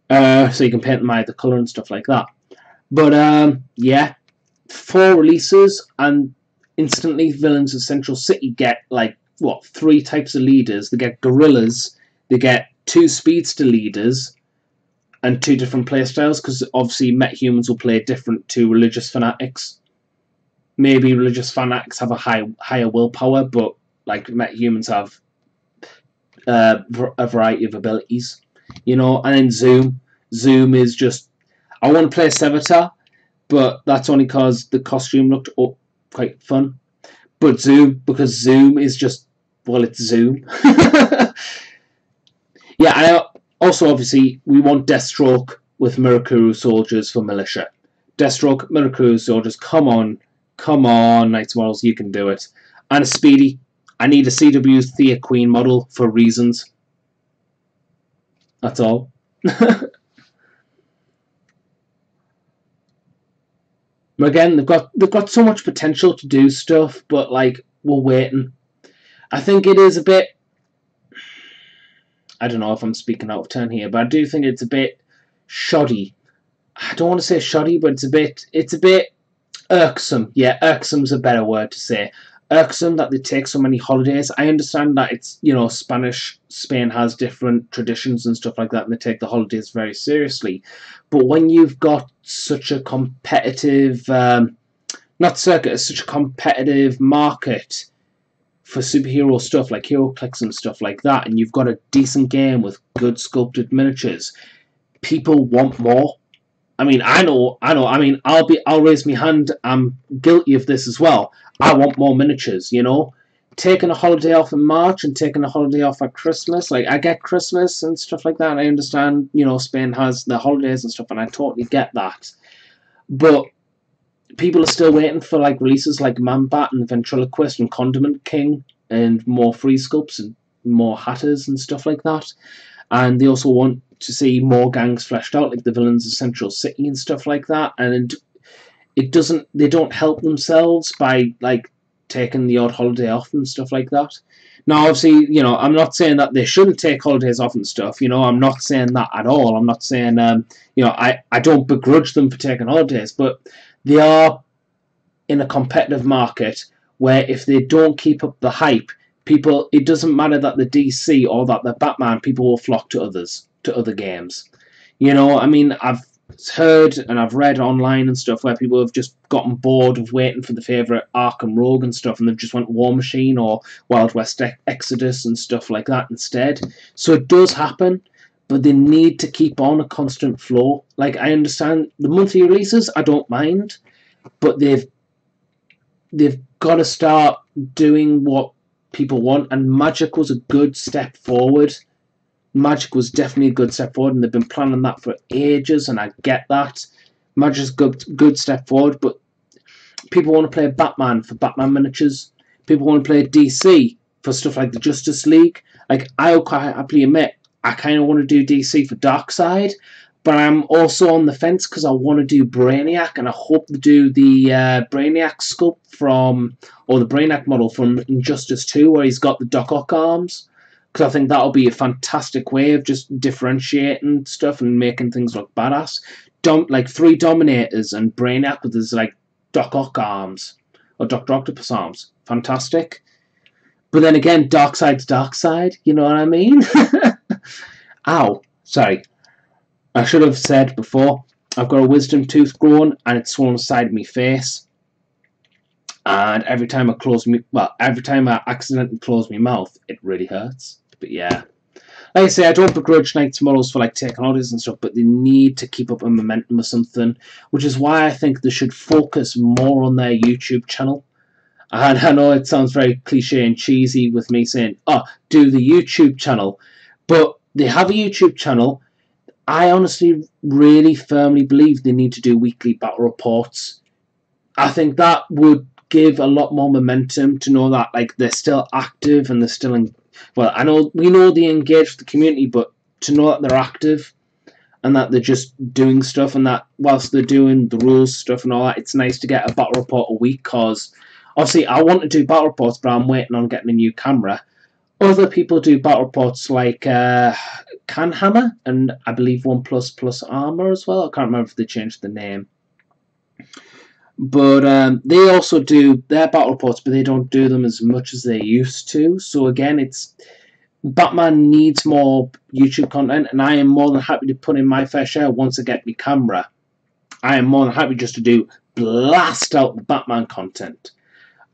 So you can paint them either colour and stuff like that. But yeah, 4 releases, and instantly Villains of Central City get like, what, 3 types of leaders. They get gorillas, they get 2 speedster leaders, and 2 different playstyles, because obviously Metahumans will play different to Religious Fanatics. Maybe Religious Fanatics have a higher willpower, but like Metahumans have a variety of abilities, you know. And then Zoom is just, I want to play Sevatar, but that's only because the costume looked quite fun. But because Zoom is just, well, it's Zoom. Yeah, and also obviously we want Deathstroke with Mirakuru soldiers for militia. Deathstroke, Mirakuru soldiers, come on, Knights of Morals, you can do it. And a Speedy. I need a CW Thea Queen model for reasons. That's all. Again, they've got so much potential to do stuff, but like, we're waiting. I think it is a bit, I don't know if I'm speaking out of turn here, but I do think it's a bit shoddy. I don't want to say shoddy, but it's a bit irksome. Yeah, irksome's a better word to say. Irksome that they take so many holidays. I understand that it's, you know, Spain has different traditions and stuff like that, and they take the holidays very seriously. But when you've got such a competitive, such a competitive market for superhero stuff like HeroClix and stuff like that, and you've got a decent game with good sculpted miniatures, people want more. I mean, I know. I mean, I'll raise my hand. I'm guilty of this as well. I want more miniatures, you know. Taking a holiday off in March and taking a holiday off at Christmas. Like, I get Christmas and stuff like that, and I understand, you know, Spain has the holidays and stuff, and I totally get that. But people are still waiting for like releases like Manbat and Ventriloquist and Condiment King and more free sculpts and more hatters and stuff like that. And they also want to see more gangs fleshed out, like the villains of Central City and stuff like that. And it doesn't, they don't help themselves by like taking the odd holiday off and stuff like that. Now, obviously, you know, I'm not saying that they shouldn't take holidays off and stuff. You know, I'm not saying that at all. I'm not saying, you know, I don't begrudge them for taking holidays, but they are in a competitive market where if they don't keep up the hype, people, it doesn't matter that the DC or that the Batman, people will flock to other games. You know, I mean, I've heard and I've read online and stuff where people have just gotten bored of waiting for the favourite Arkham Rogue and stuff, and they've just went War Machine or Wild West Exodus and stuff like that instead. So it does happen, but they need to keep on a constant flow. Like, I understand the monthly releases, I don't mind, but they've got to start doing what people want, and Magic was a good step forward. Magic was definitely a good step forward, and they've been planning that for ages, and I get that. Magic's a good step forward, but people want to play Batman for Batman miniatures. People want to play DC for stuff like the Justice League. Like, I'll quite happily admit, I kind of want to do DC for Darkseid, but I'm also on the fence because I want to do Brainiac, and I hope to do the Brainiac sculpt from, or the Brainiac model from Injustice 2, where he's got the Doc Ock arms. Because I think that'll be a fantastic way of just differentiating stuff and making things look badass. Like 3 Dominators and Brainiac with his like Doc Ock arms or Dr. Octopus arms. Fantastic. But then again, Darkseid's Darkseid, you know what I mean? Ow, sorry. I should have said before, I've got a wisdom tooth growing and it's swollen side of my face. And every time I accidentally close my mouth, it really hurts. But yeah, like I say, I don't begrudge Knights models for like taking orders and stuff, but they need to keep up a momentum or something, which is why I think they should focus more on their YouTube channel. And I know it sounds very cliche and cheesy with me saying, oh, do the YouTube channel, but they have a YouTube channel. I honestly really firmly believe they need to do weekly battle reports. I think that would give a lot more momentum to know that like they're still active and they're still in. Well, we know they engage with the community, but to know that they're active and that they're just doing stuff, and that whilst they're doing the rules stuff and all that, it's nice to get a battle report a week. Because obviously, I want to do battle reports, but I'm waiting on getting a new camera. Other people do battle reports like Canhammer and I believe OnePlus Armor as well. I can't remember if they changed the name. But they also do their battle reports, but they don't do them as much as they used to. So again, it's Batman needs more YouTube content, and I am more than happy to put in my fair share once I get my camera. I am more than happy just to do blast out the Batman content.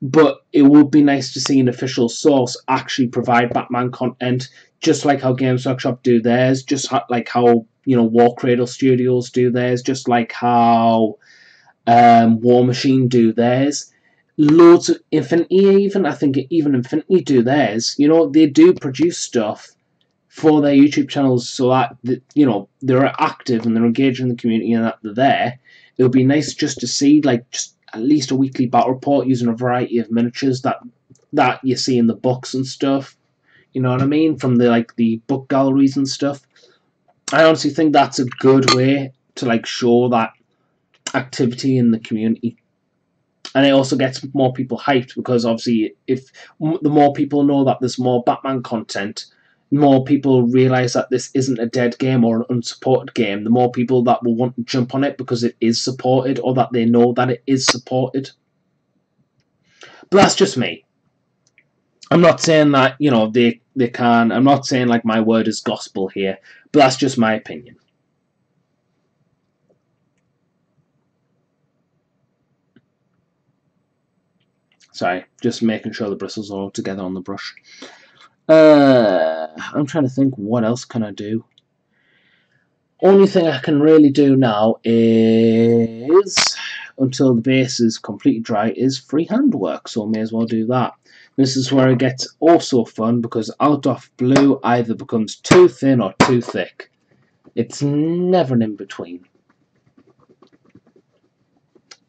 But it would be nice to see an official source actually provide Batman content, just like how Games Workshop do theirs, just like how, you know, War Cradle Studios do theirs, just like how War Machine do theirs. Loads of Infinity, even I think even Infinity do theirs. You know, they do produce stuff for their YouTube channels so that, you know, they're active and they're engaging in the community and that they're there. It would be nice just to see like just at least a weekly battle report using a variety of miniatures that you see in the books and stuff. You know what I mean? From the book galleries and stuff. I honestly think that's a good way to like show that activity in the community, and it also gets more people hyped, because obviously if the more people know that there's more Batman content, more people realize that this isn't a dead game or an unsupported game, the more people that will want to jump on it because it is supported, or that they know that it is supported. But that's just me. I'm not saying that, you know, they can, I'm not saying like my word is gospel here, but that's just my opinion. Sorry, just making sure the bristles are all together on the brush. I'm trying to think, what else can I do? Only thing I can really do now is, until the base is completely dry, is freehand work, so I may as well do that. This is where it gets also fun, because out of blue either becomes too thin or too thick. It's never an in-between.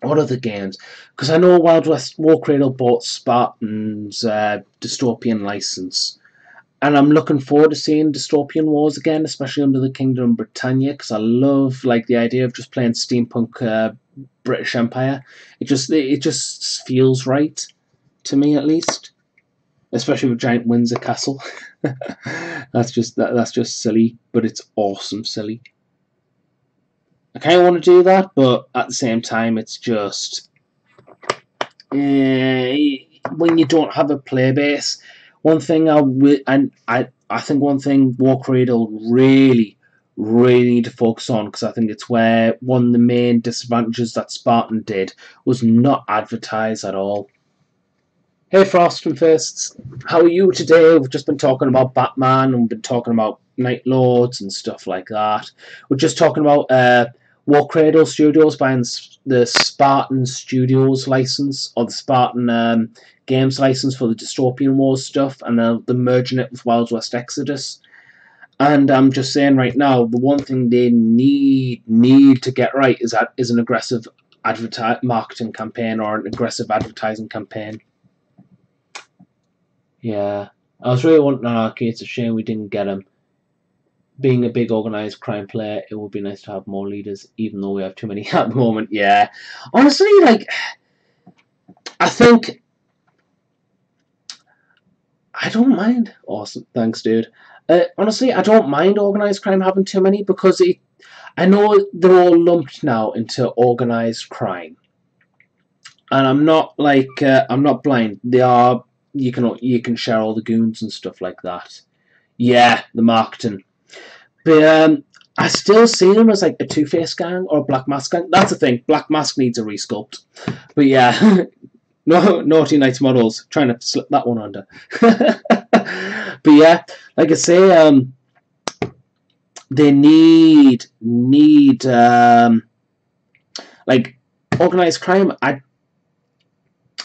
what other games? Because I know Wild West War Cradle bought Spartan's dystopian license, and I'm looking forward to seeing Dystopian Wars again, especially under the Kingdom of Britannia, because I love like the idea of just playing steampunk British Empire. It just feels right to me, at least, especially with giant Windsor Castle. That's just silly, but it's awesome silly. I kind of want to do that, but at the same time, it's just when you don't have a play base. One thing I think one thing War Cradle really need to focus on, because I think it's where one of the main disadvantages that Spartan did was not advertise at all. Hey Frost and Fists, how are you today? We've just been talking about Batman and we've been talking about Night Lords and stuff like that. We're just talking about War Cradle Studios buying the Spartan Studios license, or the Spartan Games license for the Dystopian Wars stuff, and they're merging it with Wild West Exodus. And I'm just saying right now, the one thing they need to get right is an aggressive marketing campaign, or an aggressive advertising campaign. Yeah, I was really wanting Anarchy. It's a shame we didn't get him. Being a big organised crime player, it would be nice to have more leaders, even though we have too many at the moment. Yeah, honestly, like, I think I don't mind. Awesome, thanks, dude. Honestly, I don't mind organised crime having too many, because I know they're all lumped now into organised crime, and I'm not blind. They are. You can share all the goons and stuff like that. Yeah, the marketing. But I still see them as like a Two-Face gang or a Black Mask gang. That's the thing. Black Mask needs a resculpt. But yeah, no Naughty Nights models trying to slip that one under. But yeah, like I say, they need like organized crime.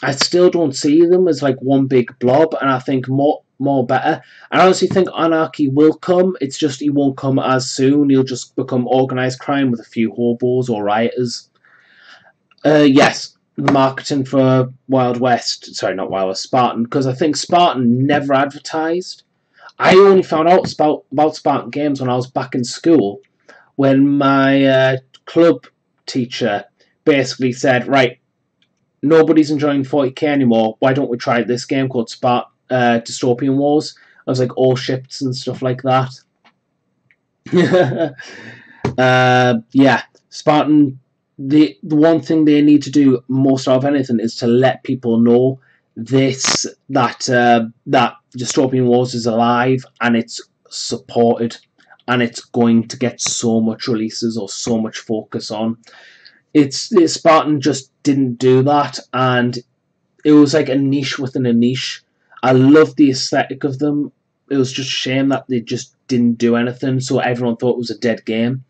I still don't see them as like one big blob, and I think more better. I honestly think Anarchy will come. It's just he won't come as soon. He'll just become organised crime with a few hobos or rioters. Yes, marketing for Wild West. Sorry, not Wild West. Spartan, because I think Spartan never advertised. I only found out about Spartan Games when I was back in school, when my club teacher basically said, right, nobody's enjoying 40k anymore. Why don't we try this game called Dystopian Wars? I was like, all ships and stuff like that. Yeah, Spartan. The one thing they need to do most of anything is to let people know that Dystopian Wars is alive and it's supported, and it's going to get so much releases or so much focus on. Spartan just didn't do that, and it was like a niche within a niche. I loved the aesthetic of them. It was just a shame that they just didn't do anything, so everyone thought it was a dead game.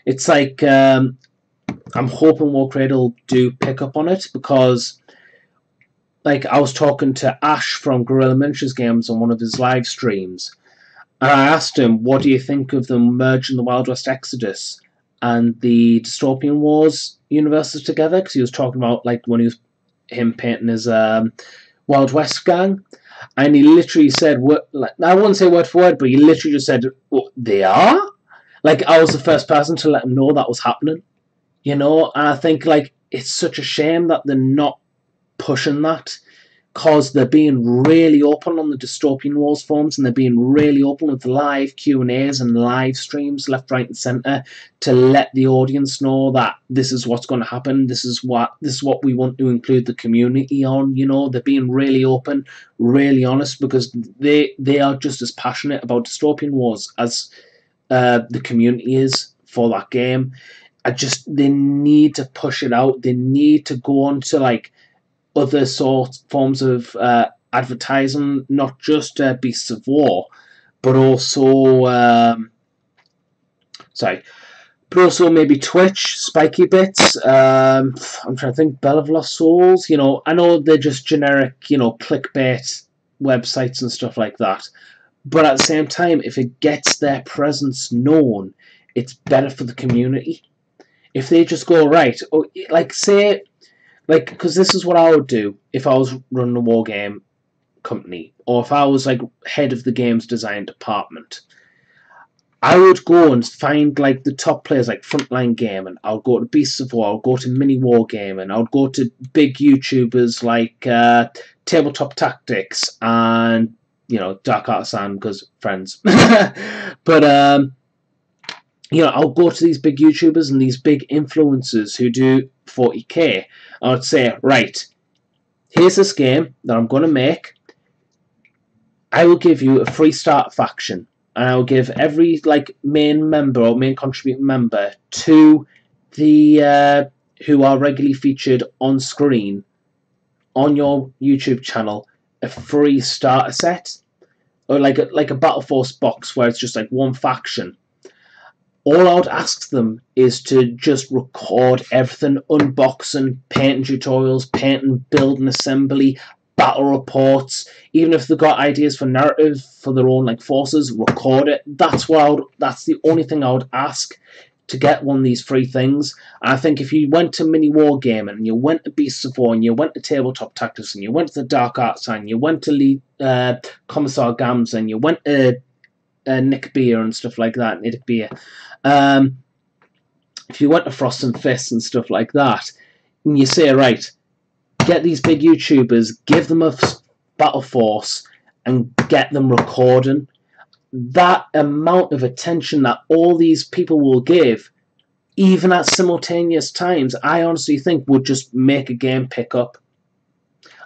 It's like I'm hoping War Cradle do pick up on it, because like I was talking to Ash from Guerrilla Miniatures Games on one of his live streams, and I asked him, what do you think of them merging the Wild West Exodus and the Dystopian Wars universes together? Because he was talking about like when he was painting his Wild West gang, and he literally said, I wouldn't say word for word, but he literally just said, they are? Like, I was the first person to let him know that was happening, and I think like it's such a shame that they're not pushing that, because they're being really open on the Dystopian Wars forums, and they're being really open with live Q&As and live streams left, right and centre, to let the audience know that this is what's going to happen, this is what we want to include the community on. They're being really open, really honest, because they are just as passionate about Dystopian Wars as the community is for that game. They need to push it out. They need to go on to like other forms of advertising, not just Beasts of War, but also maybe Twitch, Spiky Bits. I'm trying to think, Bell of Lost Souls. I know they're just generic, clickbait websites and stuff like that. But at the same time, if it gets their presence known, it's better for the community. If they just go, right, like say Like, because this is what I would do if I was running a war game company, or if I was like head of the games design department. I would go and find like the top players, like Frontline Gaming. I would go to Beasts of War. I would go to Mini War Gaming. I would go to big YouTubers like Tabletop Tactics and Dark Artisan because friends. But I'll go to these big YouTubers and these big influencers who do 40k. I would say, right, here's this game that I'm going to make. I will give you a free start faction, and I will give every like main member or main contributing member to the who are regularly featured on screen on your YouTube channel a free starter set, or like a Battle Force box where it's just like one faction. All I would ask them is to just record everything, unboxing, painting tutorials, painting, building assembly, battle reports. Even if they've got ideas for narrative for their own like forces, record it. That's the only thing I would ask to get one of these free things. And I think if you went to Mini War Gaming and you went to Beasts of War and you went to Tabletop Tactics and you went to the Dark Arts and you went to Commissar Gams and you went to Nick Beer and stuff like that, Nick Beer. If you went to Frost and Fists and stuff like that, and you say, right, get these big YouTubers, give them a Battle Force, and get them recording, that amount of attention that all these people will give, even at simultaneous times, I honestly think would just make a game pick up.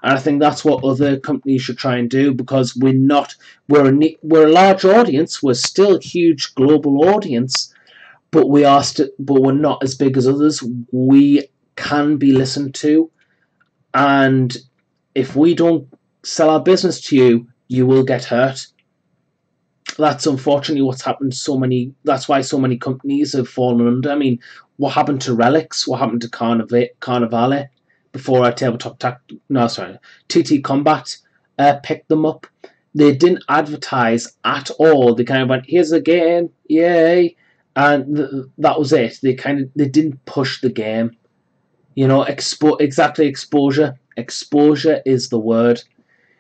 And I think that's what other companies should try and do, because we're a large audience, we're still a huge global audience, but we're not as big as others. We can be listened to, and if we don't sell our business to you, you will get hurt. That's unfortunately what's happened to that's why so many companies have fallen under. I mean, what happened to Relics? What happened to Carnivale? Before TT Combat picked them up. They didn't advertise at all. They kind of went, here's a game, yay, and that was it. They didn't push the game. Exposure. Exposure is the word.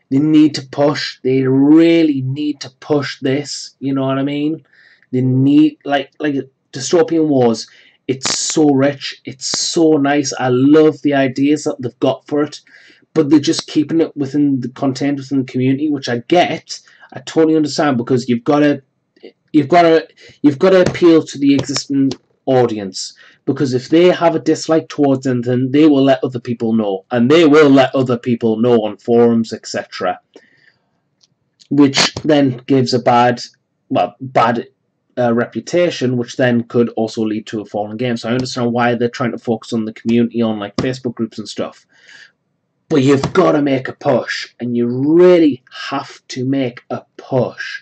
They need to push. They really need to push this. You know what I mean? They need like Dystopian Wars. It's so rich. It's so nice. I love the ideas that they've got for it, but they're just keeping it contained within the community, which I get. I totally understand, because you've got to appeal to the existing audience, because if they have a dislike towards anything, they will let other people know, and they will let other people know on forums, etc., which then gives a bad reputation, which then could also lead to a fallen game. So I understand why they're trying to focus on the community on like Facebook groups and stuff, but you've got to make a push, and you really have to make a push.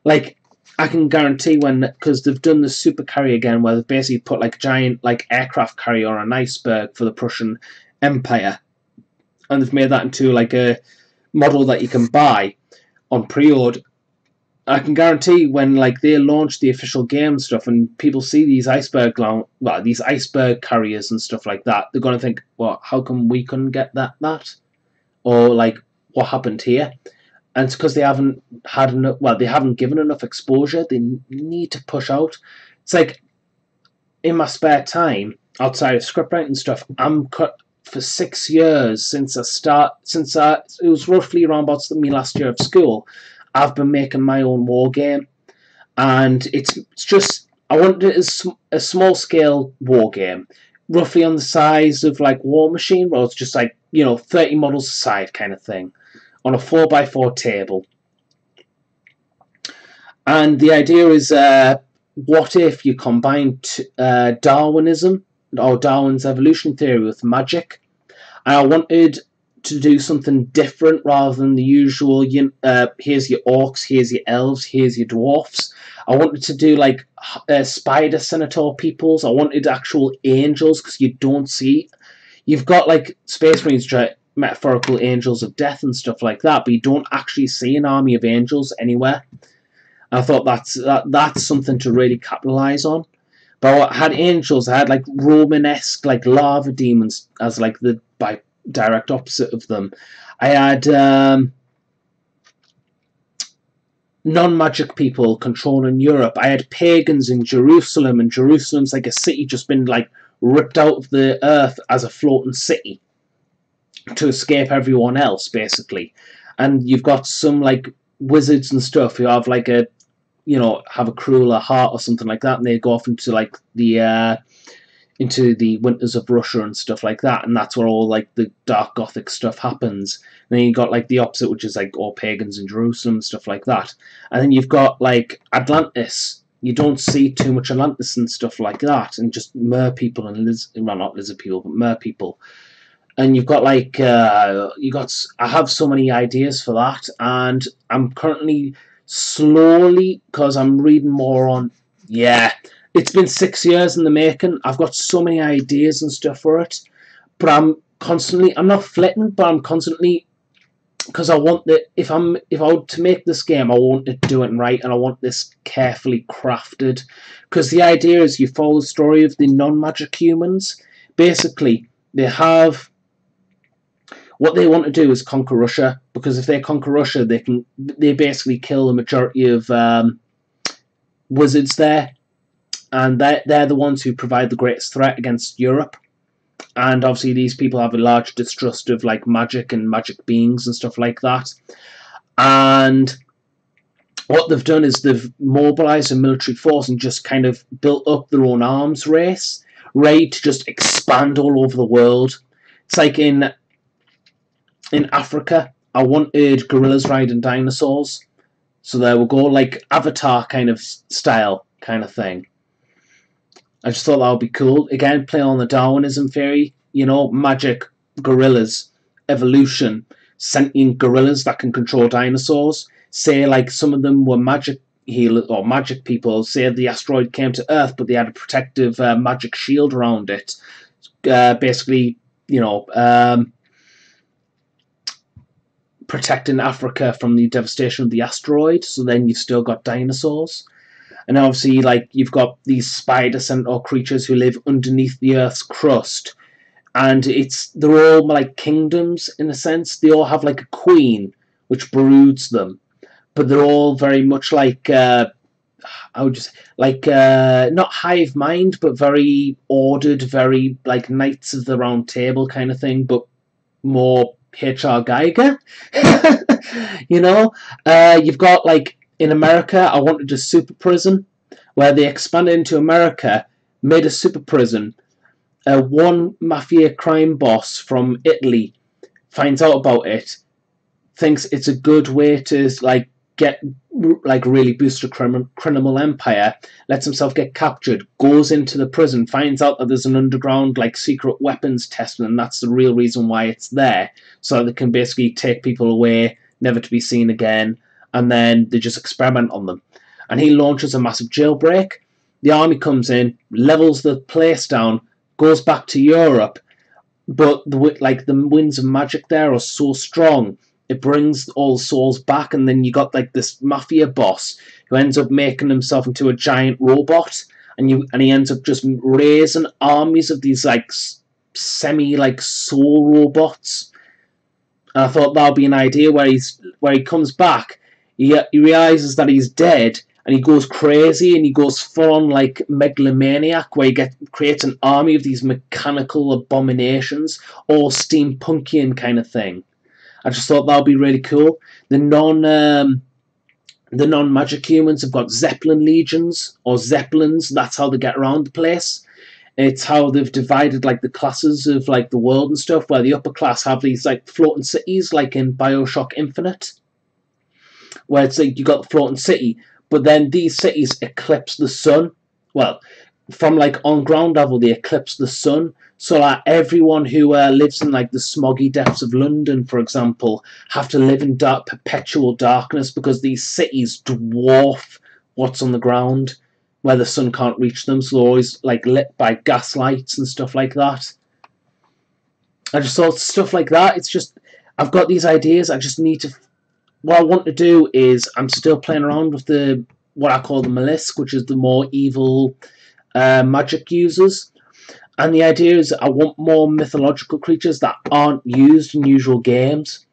Like, I can guarantee because they've done the super carrier again, where they've basically put like a giant like aircraft carrier on an iceberg for the Prussian Empire, and they've made that into like a model that you can buy on pre-order. I can guarantee when like they launch the official game stuff and people see these iceberg carriers and stuff like that, they're going to think, well, how come we couldn't get that? Or like, what happened here? And it's because they haven't they haven't given enough exposure. They need to push out. It's like, in my spare time, outside of scriptwriting stuff, I'm cut for 6 years since it was roughly around about me last year of school. I've been making my own war game, and it's just, I wanted it as a small scale war game, roughly on the size of like War Machine, where it's just like 30 models aside kind of thing, on a 4x4 table. And the idea is, what if you combine Darwinism or Darwin's evolution theory with magic? And I wanted to do something different rather than the usual, here's your orcs, here's your elves, here's your dwarfs. I wanted to do like spider centaur peoples. I wanted actual angels, because you don't see. You've got like Space Marines, metaphorical angels of death and stuff like that, but you don't actually see an army of angels anywhere. I thought that's something to really capitalize on. But I had angels. I had like Romanesque like lava demons as like the direct opposite of them. I had non-magic people controlling Europe. I had pagans in Jerusalem, and Jerusalem's like a city just been like ripped out of the earth as a floating city to escape everyone else, basically. And you've got some like wizards and stuff who have like a, you know, have a crueler heart or something like that, and they go off into like the into the winters of Russia and stuff like that, and that's where all like the dark gothic stuff happens. And then you got like the opposite, which is like all pagans in Jerusalem and stuff like that. And then you've got like Atlantis. You don't see too much Atlantis and stuff like that, and just mer people and well, not lizard people, but mer people. And you've got like I have so many ideas for that, and I'm currently slowly, because I'm reading more on, yeah, it's been 6 years in the making. I've got so many ideas and stuff for it, but I'm not flitting, but I'm constantly, because I want that, if I were to make this game, I want to do it right, and I want this carefully crafted, because the idea is you follow the story of the non-magic humans. Basically, they have, what they want to do is conquer Russia, because if they conquer Russia, they basically kill the majority of wizards there, and they're the ones who provide the greatest threat against Europe. And obviously these people have a large distrust of like magic and magic beings and stuff like that. And what they've done is they've mobilized a military force and just kind of built up their own arms race, ready to just expand all over the world. It's like in Africa, I wanted gorillas riding dinosaurs. So there we go, like Avatar kind of style kind of thing. I just thought that would be cool. Again, play on the Darwinism theory, you know, magic, gorillas, evolution, sentient gorillas that can control dinosaurs. Say, like, some of them were magic healers or magic people. Say the asteroid came to Earth, but they had a protective magic shield around it. Basically, you know, protecting Africa from the devastation of the asteroid. So then you've still got dinosaurs. And obviously, like, you've got these spider centaur creatures who live underneath the Earth's crust. And they're all like kingdoms in a sense. They all have like a queen which broods them. But they're all very much like, I would just, like, not hive mind, but very ordered, very like Knights of the Round Table kind of thing, but more H.R. Geiger. You know? You've got like, in America, I wanted a super prison, where they expanded into America, made a super prison. One mafia crime boss from Italy finds out about it, thinks it's a good way to like get like really boost a criminal empire, lets himself get captured, goes into the prison, finds out that there's an underground like secret weapons test, and that's the real reason why it's there, so they can basically take people away, never to be seen again. And then they just experiment on them. And he launches a massive jailbreak. The army comes in, levels the place down, goes back to Europe. But the winds of magic there are so strong, it brings all the souls back. And then you got like this mafia boss who ends up making himself into a giant robot. And he ends up just raising armies of these like semi like soul robots. And I thought that would be an idea where he comes back. He realizes that he's dead, and he goes crazy, and he goes full on like megalomaniac, where he creates an army of these mechanical abominations, all steampunkian kind of thing. I just thought that would be really cool. The non-magic humans have got Zeppelin legions or Zeppelins. That's how they get around the place. It's how they've divided like the classes of like the world and stuff, where the upper class have these like floating cities, like in BioShock Infinite, where it's like you got the floating city, but then these cities eclipse the sun. Well, from like on ground level, they eclipse the sun. So like everyone who lives in like the smoggy depths of London, for example, have to live in perpetual darkness, because these cities dwarf what's on the ground, where the sun can't reach them. So they're always like lit by gas lights and stuff like that. I just thought stuff like that. It's just, I've got these ideas. I just need to. What I want to do is, I'm still playing around with what I call the Malisk, which is the more evil magic users. And the idea is I want more mythological creatures that aren't used in usual games,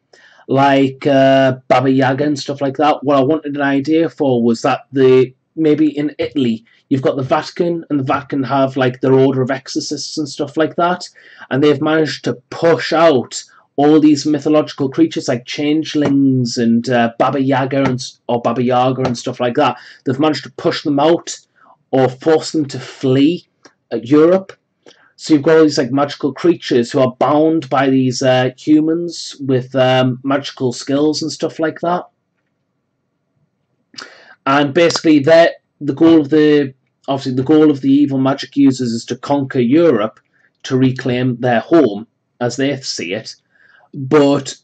like Baba Yaga and stuff like that. What I wanted an idea for was that maybe in Italy you've got the Vatican, and the Vatican have like their order of exorcists and stuff like that, and they've managed to push out all these mythological creatures like changelings and Baba Yaga and stuff like that. They've managed to push them out or force them to flee Europe. So you've got all these like magical creatures who are bound by these humans with magical skills and stuff like that. And basically, the goal of the evil magic users is to conquer Europe to reclaim their home, as they see it. But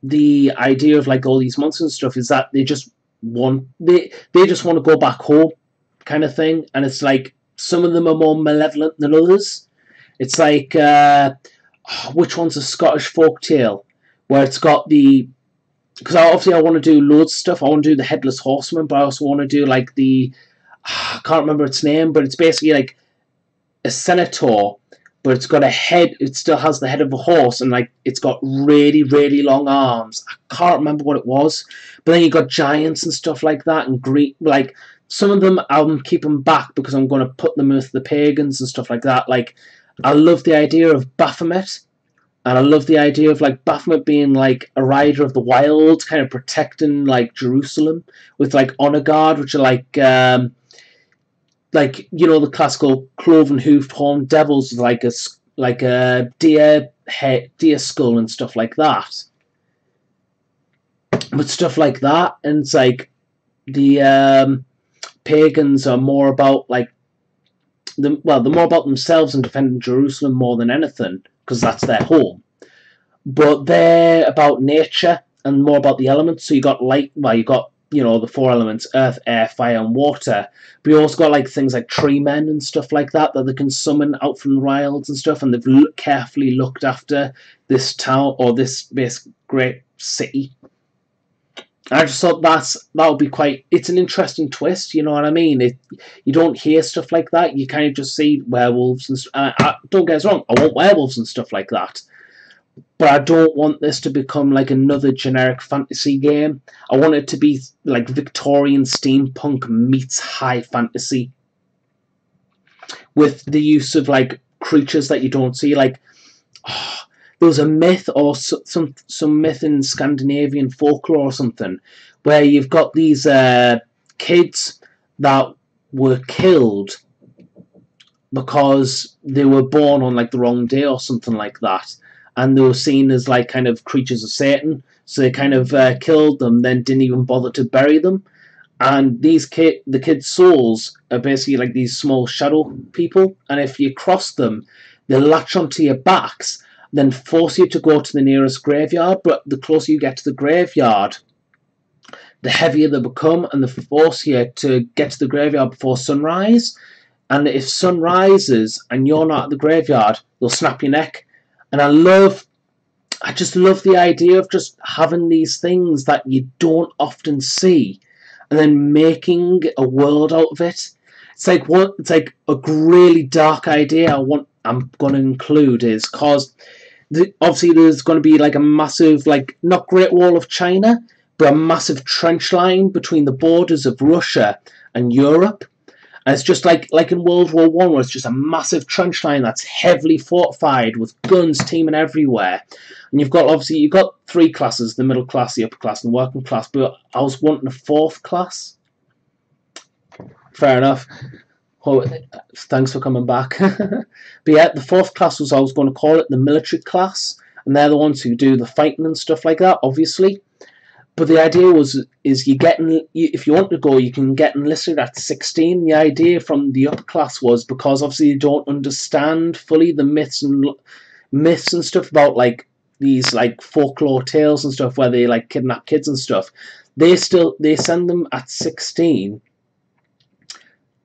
the idea of like all these monsters and stuff is that they just want to go back home, kind of thing. And it's like some of them are more malevolent than others. It's like which one's a Scottish folktale where it's got the, because obviously I want to do loads of stuff. I want to do the Headless Horseman, but I also want to do like I can't remember its name, but it's basically like a centaur, but it's got a head. It still has the head of a horse, and like it's got really, really long arms. I can't remember what it was, but then you got giants and stuff like that, and Greek. Like some of them, I'm keeping back because I'm going to put them with the pagans and stuff like that. Like I love the idea of Baphomet. And I love the idea of like Baphomet being like a rider of the wild, kind of protecting like Jerusalem with like honor guard, which are like the classical cloven-hoofed horned devils with like a deer head, deer skull and stuff like that. But stuff like that, and it's like the pagans are more about like they're more about themselves and defending Jerusalem more than anything, because that's their home. But they're about nature and more about the elements. So you got the four elements: earth, air, fire, and water. But you also got like things like tree men and stuff like that they can summon out from the wilds and stuff. And they've carefully looked after this town or this great city. I just thought that would be it's an interesting twist, you know what I mean? You don't hear stuff like that. You kind of just see werewolves and don't get us wrong, I want werewolves and stuff like that. But I don't want this to become like another generic fantasy game. I want it to be like Victorian steampunk meets high fantasy, with the use of like creatures that you don't see. Like there was a myth or some myth in Scandinavian folklore or something where you've got these kids that were killed because they were born on like the wrong day or something like that, and they were seen as like kind of creatures of Satan, so they kind of killed them, then didn't even bother to bury them. And the kids' souls are basically like these small shadow people, and if you cross them, they latch onto your backs, then force you to go to the nearest graveyard. But the closer you get to the graveyard, the heavier they become, and they force you to get to the graveyard before sunrise. And if sun rises and you're not at the graveyard, they'll snap your neck. And I just love the idea of just having these things that you don't often see, and then making a world out of it. It's like a really dark idea. I'm going to include is because obviously there's going to be like a massive, like not Great Wall of China, but a massive trench line between the borders of Russia and Europe. And it's just like in World War I, where it's just a massive trench line that's heavily fortified with guns teaming everywhere. And you've got three classes: the middle class, the upper class, and the working class. But I was wanting a fourth class. Fair enough. Oh, thanks for coming back. But yeah, the fourth class I was going to call it the military class, and they're the ones who do the fighting and stuff like that, obviously. But the idea if you want to go, you can get enlisted at 16. The idea from the upper class was because obviously you don't understand fully the myths and stuff about like these like folklore tales and stuff where they like kidnap kids and stuff. They send them at 16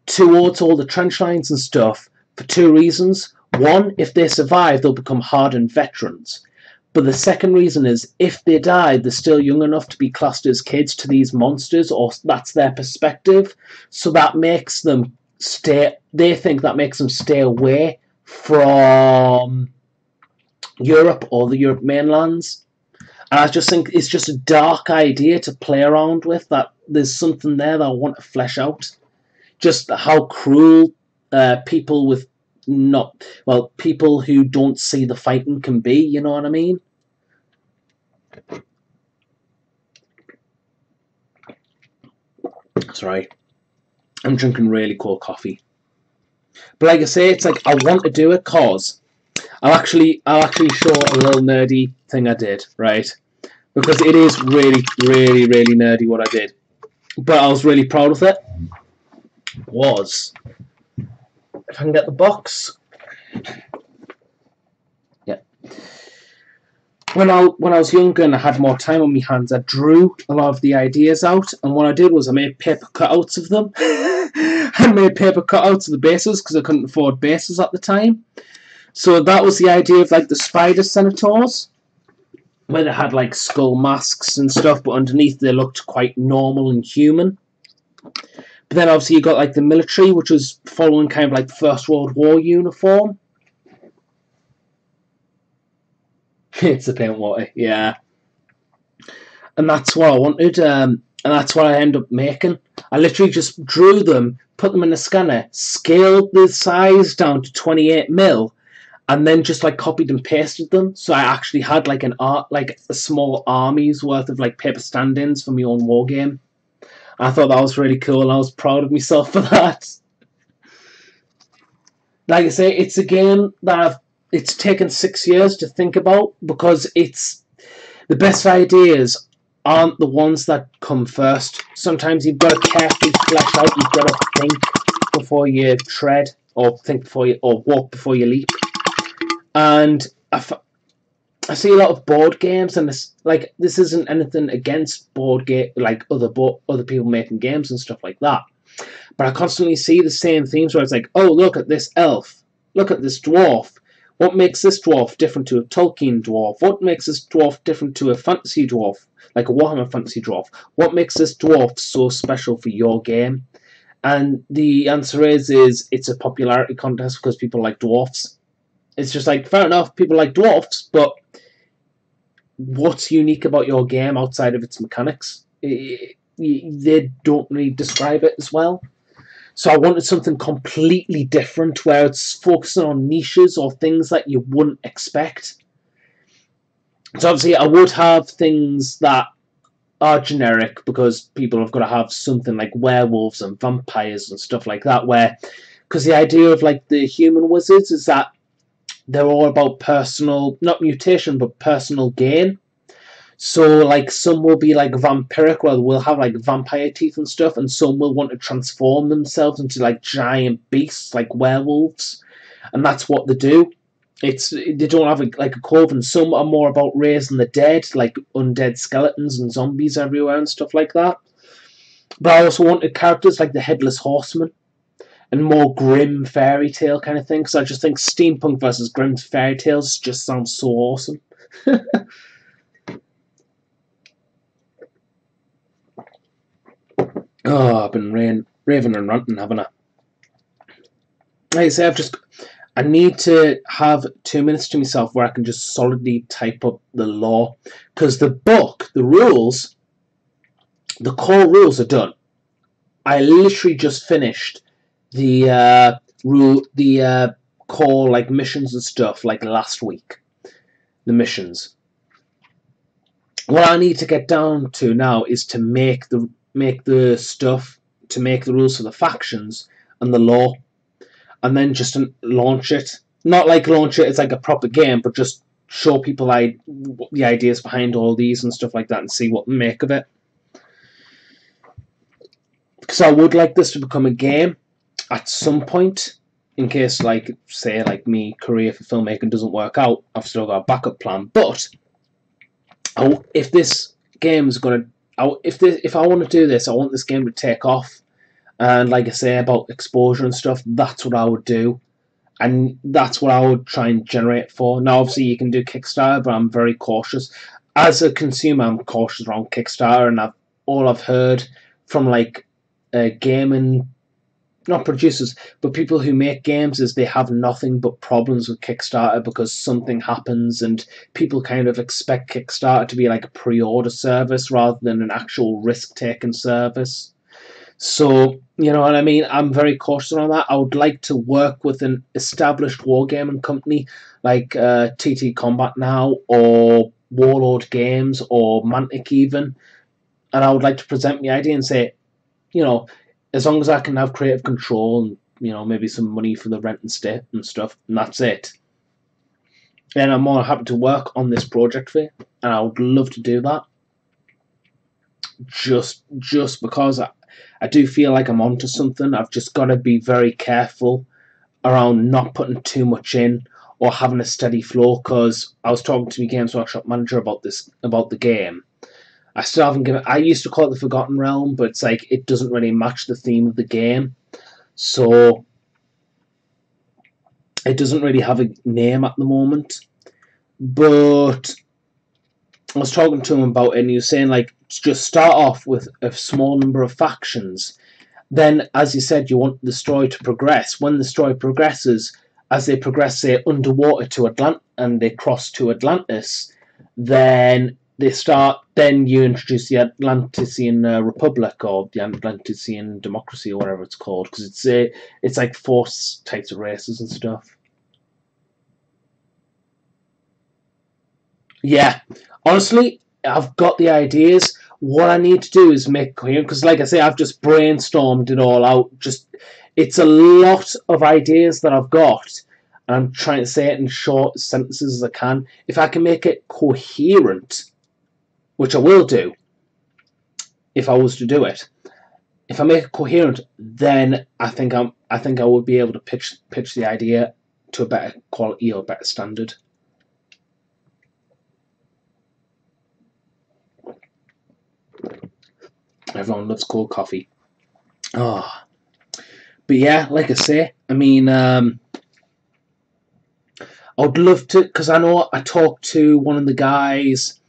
towards all the trench lines and stuff for two reasons. One, if they survive, they'll become hardened veterans. But the second reason is if they die, they're still young enough to be classed as kids to these monsters, or that's their perspective. So that makes them They think that makes them stay away from Europe or the Europe mainlands. And I just think it's just a dark idea to play around with. That there's something there that I want to flesh out. Just how cruel people with people who don't see the fighting can be. You know what I mean? That's right. I'm drinking really cold coffee. But like I say, it's like I want to do it cause I'll actually show a little nerdy thing I did, right? Because it is really, really, really nerdy what I did. But I was really proud of it. Was if I can get the box. Yeah. When I was younger and I had more time on my hands, I drew a lot of the ideas out, and what I did was I made paper cutouts of them. I made paper cutouts of the bases because I couldn't afford bases at the time. So that was the idea of like the spider senators, where they had like skull masks and stuff, but underneath they looked quite normal and human. But then obviously you got like the military, which was following kind of like First World War uniform. It's a paint water, yeah. And that's what I wanted, and that's what I ended up making. I literally just drew them, put them in a scanner, scaled the size down to 28mm, and then just like copied and pasted them. So I actually had like a small army's worth of like paper stand-ins for my own war game. I thought that was really cool, and I was proud of myself for that. Like I say, it's a game that it's taken 6 years to think about, because it's the best ideas aren't the ones that come first. Sometimes you've got to carefully flesh out. You've got to think before you tread, or think before you, or walk before you leap. And I see a lot of board games, and this isn't anything against board game, like other people making games and stuff like that. But I constantly see the same themes where it's like, oh, look at this elf, look at this dwarf. What makes this dwarf different to a Tolkien dwarf? What makes this dwarf different to a fantasy dwarf, like a Warhammer fantasy dwarf? What makes this dwarf so special for your game? And the answer is it's a popularity contest because people like dwarfs. It's just like, fair enough, people like dwarfs, but what's unique about your game outside of its mechanics? They don't really describe it as well. So I wanted something completely different, where it's focusing on niches or things that you wouldn't expect. So obviously I would have things that are generic, because people have got to have something like werewolves and vampires and stuff like that, because the idea of like the human wizards is that they're all about personal, not mutation, but personal gain. So, like, some will be, like, vampiric, where they'll have, like, vampire teeth and stuff, and some will want to transform themselves into, like, giant beasts, like werewolves. And that's what they do. They don't have, a clothing. Some are more about raising the dead, like undead skeletons and zombies everywhere and stuff like that. But I also wanted characters like the Headless Horseman, and more grim fairy tale kind of thing. So I just think steampunk versus grim fairy tales just sounds so awesome. Oh, I've been raving and ranting, haven't I? Like I say, I need to have 2 minutes to myself where I can just solidly type up the lore. Because the book, the rules, the core rules are done. I literally just finished the core like missions and stuff like last week. The missions. What I need to get down to now is to make the stuff, to make the rules for the factions and the lore, and then just launch it. Not like launch it as like a proper game, but just show people the ideas behind all these and stuff like that, and see what they make of it. Because I would like this to become a game at some point, in case, like, say, like, me career for filmmaking doesn't work out. I've still got a backup plan. But if this game is gonna, if I want to do this, I want this game to take off. And like I say about exposure and stuff, that's what I would do, and that's what I would try and generate for. Now, obviously, you can do Kickstarter, but I'm very cautious. As a consumer, I'm cautious around Kickstarter, and all I've heard from like gaming not producers, but people who make games, is they have nothing but problems with Kickstarter because something happens and people kind of expect Kickstarter to be like a pre-order service rather than an actual risk-taking service. So, you know what I mean? I'm very cautious on that. I would like to work with an established wargaming company like TT Combat Now or Warlord Games or Mantic even. And I would like to present my idea and say, you know, as long as I can have creative control and, you know, maybe some money for the rent and stay and stuff, and that's it. Then I'm more happy to work on this project for you, and I would love to do that. Just because I do feel like I'm onto something. I've just got to be very careful around not putting too much in or having a steady flow, because I was talking to my Games Workshop manager about the game. I still haven't given. I used to call it the Forgotten Realm, but it's like it doesn't really match the theme of the game, so it doesn't really have a name at the moment. But I was talking to him about it, and he was saying like just start off with a small number of factions. Then, as you said, you want the story to progress. When the story progresses, as they progress, say underwater to Atlantis, and they cross to Atlantis, then you introduce the Atlantean Republic or the Atlantean Democracy or whatever it's called, because it's like 4 types of races and stuff. Yeah, honestly, I've got the ideas. What I need to do is make coherent, because like I say, I've just brainstormed it all out. It's a lot of ideas that I've got, and I'm trying to say it in short sentences as I can. If I can make it coherent, which I will do if I was to do it. If I make it coherent, then I think I would be able to pitch the idea to a better quality or better standard. Everyone loves cold coffee. Oh. But yeah, like I say, I mean, I would love to, because I know I talked to one of the guys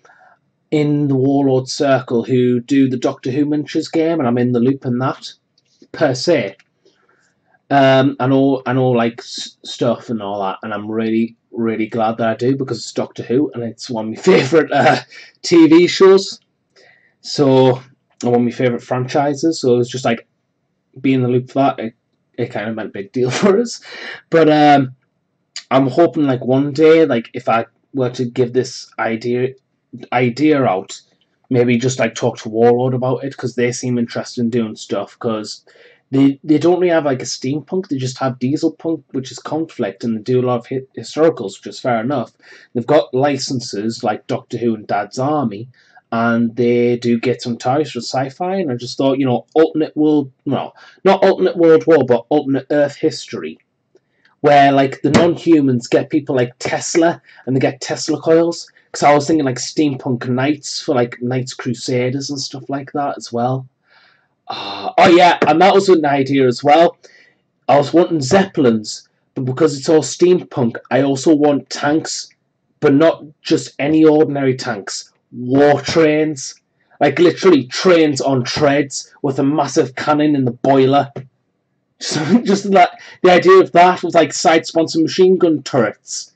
in the Warlord Circle who do the Doctor Who miniatures game, and I'm in the loop in that, per se. I know like stuff and all that, and I'm really, really glad that I do, because it's Doctor Who, and it's one of my favourite TV shows. So, one of my favourite franchises, so it was just like, being in the loop for that, it kind of meant a big deal for us. But I'm hoping like one day, like if I were to give this idea out, maybe just like talk to Warlord about it, because they seem interested in doing stuff, because they don't really have like a steampunk, they just have diesel punk, which is conflict, and they do a lot of historicals, which is fair enough. They've got licenses like Doctor Who and Dad's Army, and they do get some ties for sci-fi, and I just thought, you know, alternate world, well, not alternate world war, but alternate Earth history, where like the non-humans get people like Tesla, and they get Tesla coils. Because I was thinking like steampunk knights for like Knights Crusaders and stuff like that as well. Oh yeah, and that was an idea as well. I was wanting Zeppelins, but because it's all steampunk, I also want tanks, but not just any ordinary tanks. War trains. Like literally trains on treads with a massive cannon in the boiler. Just that, the idea of that was like side-sponsored machine gun turrets.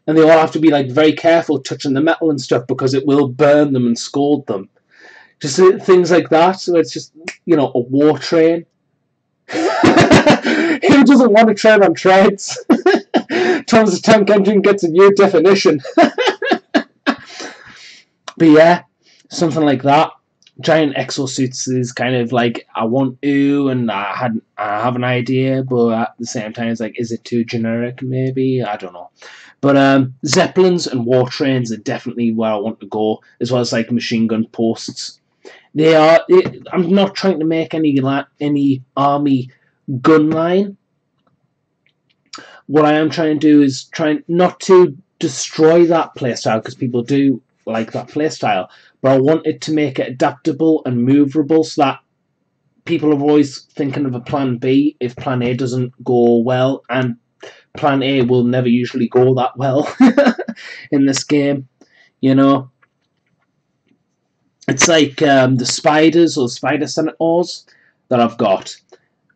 And they all have to be like very careful touching the metal and stuff, because it will burn them and scald them. Just things like that. So it's just, you know, a war train. Who doesn't want a train on treads? Thomas the Tank Engine gets a new definition. But yeah, something like that. Giant exosuits is kind of like I want to, and I have an idea, but at the same time it's like, is it too generic? Maybe, I don't know. But Zeppelins and war trains are definitely where I want to go, as well as like machine gun posts. I'm not trying to make any army gun line. What I am trying to do is try not to destroy that playstyle, because people do like that playstyle, but I want it to make it adaptable and movable, so that people are always thinking of a plan B if plan A doesn't go well, and plan A will never usually go that well in this game, you know. It's like the spiders or spider senators that I've got.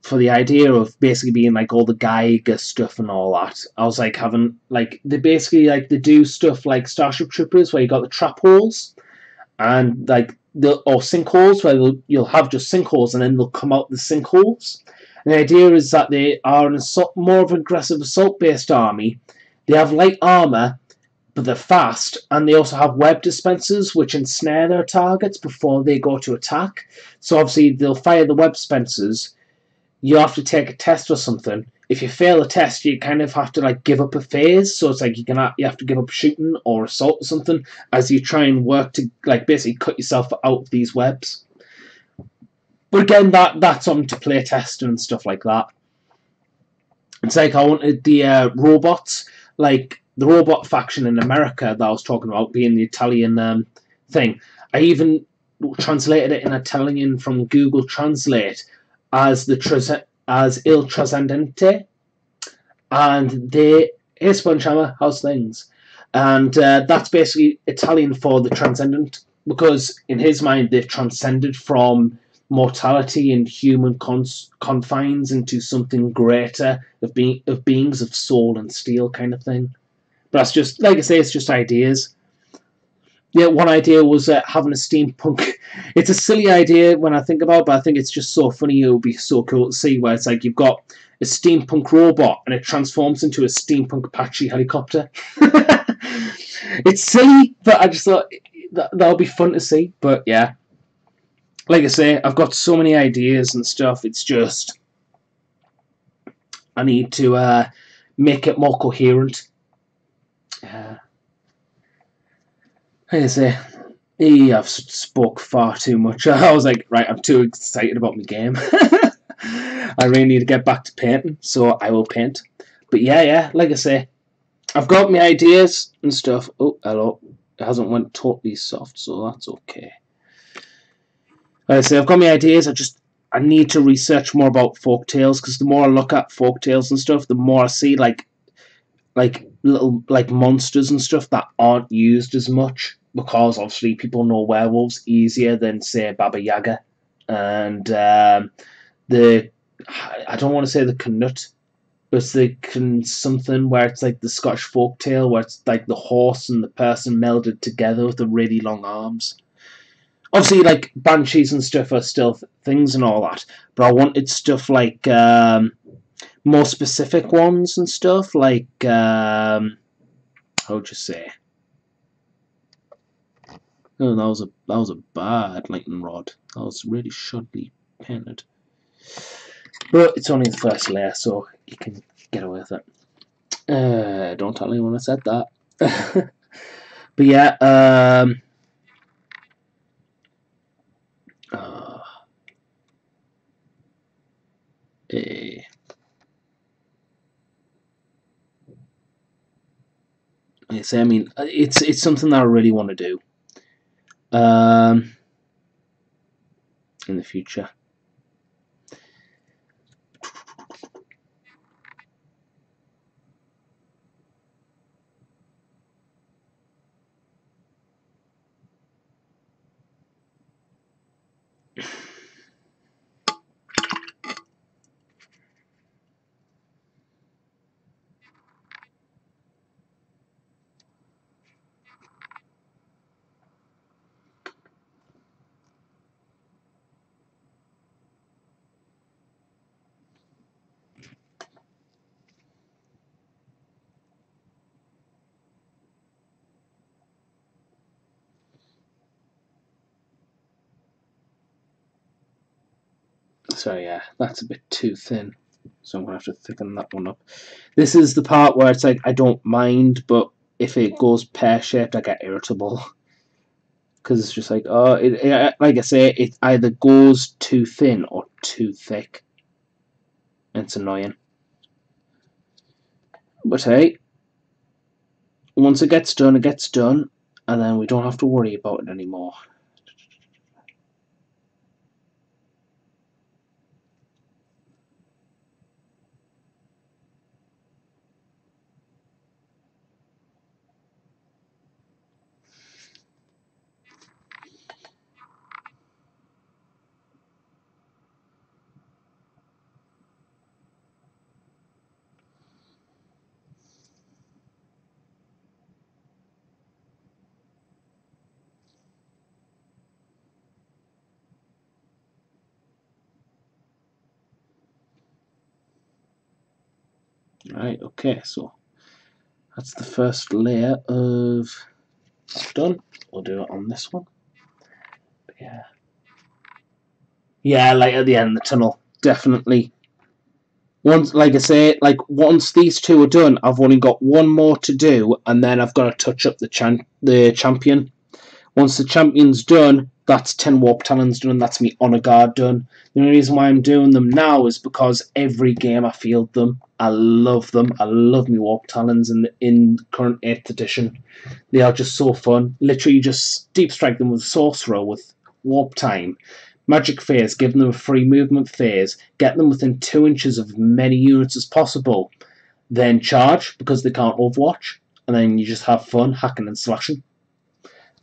for the idea of basically being like all the Geiger stuff and all that. I was like having like they basically like they do stuff like Starship Troopers where you got the trap holes and like the or sinkholes where you'll have just sinkholes and then they'll come out the sinkholes. And the idea is that they are an assault, more of an aggressive assault-based army. They have light armor, but they're fast, and they also have web dispensers which ensnare their targets before they go to attack. So obviously they'll fire the web dispensers. You have to take a test or something. If you fail a test, you kind of have to like give up a phase. So it's like you have to give up shooting or assault or something as you try and work to like basically cut yourself out of these webs. But again, that's something to play test and stuff like that. It's like I wanted the robots, like the robot faction in America that I was talking about being the Italian thing. I even translated it in Italian from Google Translate as as Il Trascendente, and they hey Sponge how's things? And that's basically Italian for the transcendent, because in his mind they've transcended from mortality and human confines into something greater of beings of soul and steel kind of thing. But that's just like I say, it's just ideas. Yeah, one idea was having a steampunk. It's a silly idea when I think about it, but I think it's just so funny. It would be so cool to see where it's like you've got a steampunk robot and it transforms into a steampunk Apache helicopter. It's silly, but I just thought that would be fun to see. But yeah, like I say, I've got so many ideas and stuff. It's just I need to make it more coherent. Like I say, I've spoke far too much. I was like, right, I'm too excited about my game. I really need to get back to painting, so I will paint. But yeah, like I say, I've got my ideas and stuff. Oh, hello. It hasn't went totally soft, so that's okay. Like I say, I've got my ideas. I need to research more about folktales, because the more I look at folktales and stuff, the more I see like little like monsters and stuff that aren't used as much, because obviously people know werewolves easier than say Baba Yaga and the I don't want to say the Canut, but it's the something where it's like the Scottish folktale where it's like the horse and the person melded together with the really long arms. Obviously, like banshees and stuff are still things and all that, but I wanted stuff like more specific ones and stuff like how would you say? Oh, that was a bad lightning rod. That was really shoddily painted. But it's only the first layer, so you can get away with it. Don't tell anyone I said that. But yeah, eh, I mean, it's something that I really want to do in the future. So yeah, that's a bit too thin. So I'm going to have to thicken that one up. This is the part where it's like I don't mind, but if it goes pear-shaped, I get irritable. Because it's just like, oh, like I say, it either goes too thin or too thick. And it's annoying. But hey, once it gets done, and then we don't have to worry about it anymore. Right, okay, so that's the first layer of that done. We'll do it on this one. Yeah. Yeah, like at the end of the tunnel, definitely. Once, like I say, like once these two are done, I've only got one more to do, and then I've got to touch up the champion. Once the champion's done, that's 10 warp talons done, that's me honor guard done. The only reason why I'm doing them now is because every game I field them. I love them. I love me warp talons in current 8th edition. They are just so fun. Literally, you just deep strike them with sorcerer with warp time. Magic phase, giving them a free movement phase, get them within 2 inches of many units as possible, then charge because they can't overwatch, and then you just have fun hacking and slashing.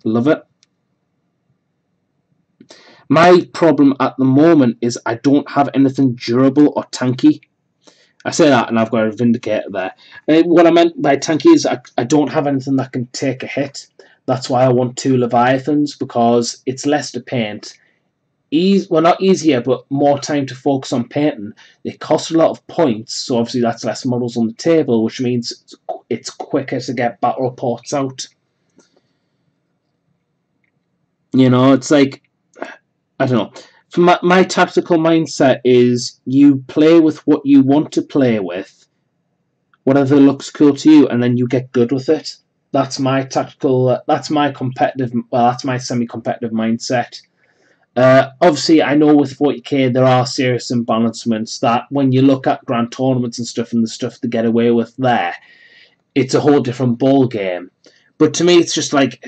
Love it. My problem at the moment is I don't have anything durable or tanky. I say that and I've got a Vindicator there. What I meant by tanky is I don't have anything that can take a hit. That's why I want 2 Leviathans, because it's less to paint. Well, not easier, but more time to focus on painting. They cost a lot of points, so obviously that's less models on the table, which means it's quicker to get battle reports out. You know, it's like, I don't know. For my tactical mindset is you play with what you want to play with, whatever looks cool to you, and then you get good with it. That's my tactical. That's my competitive. Well, that's my semi-competitive mindset. Obviously, I know with 40k there are serious imbalancements that when you look at grand tournaments and stuff and the stuff to get away with there, it's a whole different ball game. But to me, it's just like,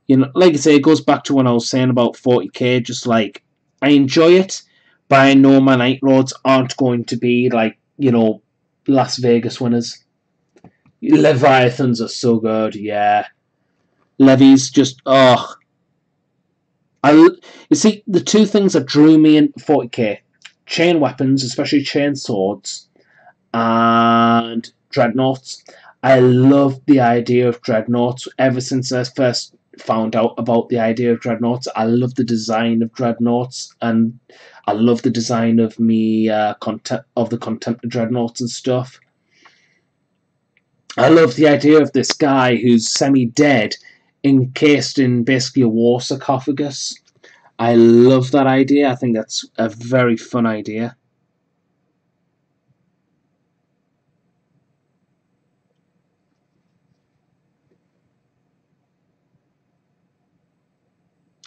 you know, like I say, it goes back to what I was saying about 40k. Just like I enjoy it, but I know my Night Lords aren't going to be like, you know, Las Vegas winners. Leviathans are so good, yeah. Levies just you see, the two things that drew me in 40k: chain weapons, especially chain swords, and dreadnoughts. I love the idea of dreadnoughts. Ever since I first found out about the idea of dreadnoughts, I love the design of dreadnoughts, and I love the design of the contempt of dreadnoughts and stuff. I love the idea of this guy who's semi-dead, encased in basically a war sarcophagus. I love that idea. I think that's a very fun idea.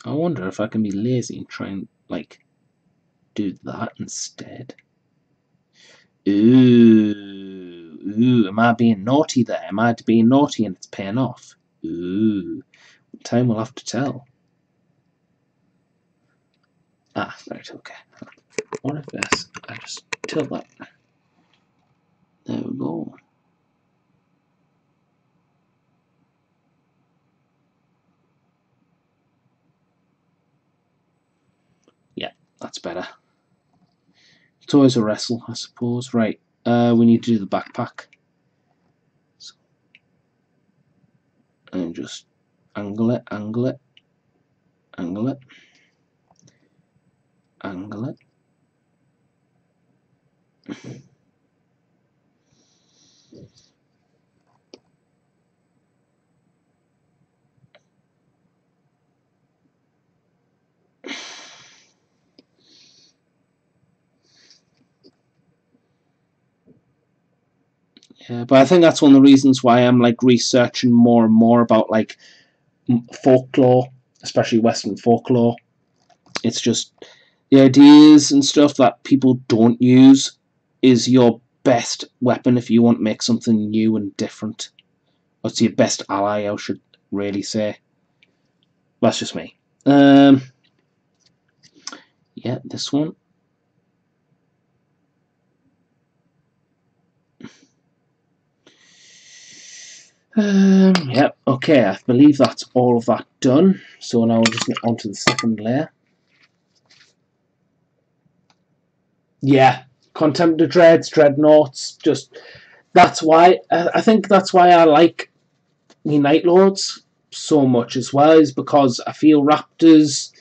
I wonder if I can be lazy and try and, like, do that instead. Ooh, am I being naughty there? Am I being naughty and it's paying off? Ooh, time will have to tell. Ah, right, okay. What if this? I just tilt that. There we go. Yeah, that's better. It's always a wrestle, I suppose. Right, we need to do the backpack. So, and just angle it, angle it, angle it, angle it. Yeah, but I think that's one of the reasons why I'm like researching more and more about like folklore, especially Western folklore. It's just the ideas and stuff that people don't use is your best weapon if you want to make something new and different. What's your best ally, I should really say. That's just me. Yeah, this one. Yep, okay, I believe that's all of that done. So now we'll just get onto the second layer. Yeah, Contempt of Dreads, Dreadnoughts, just that's why I think that's why I like the Night Lords so much as well, is because I feel Raptors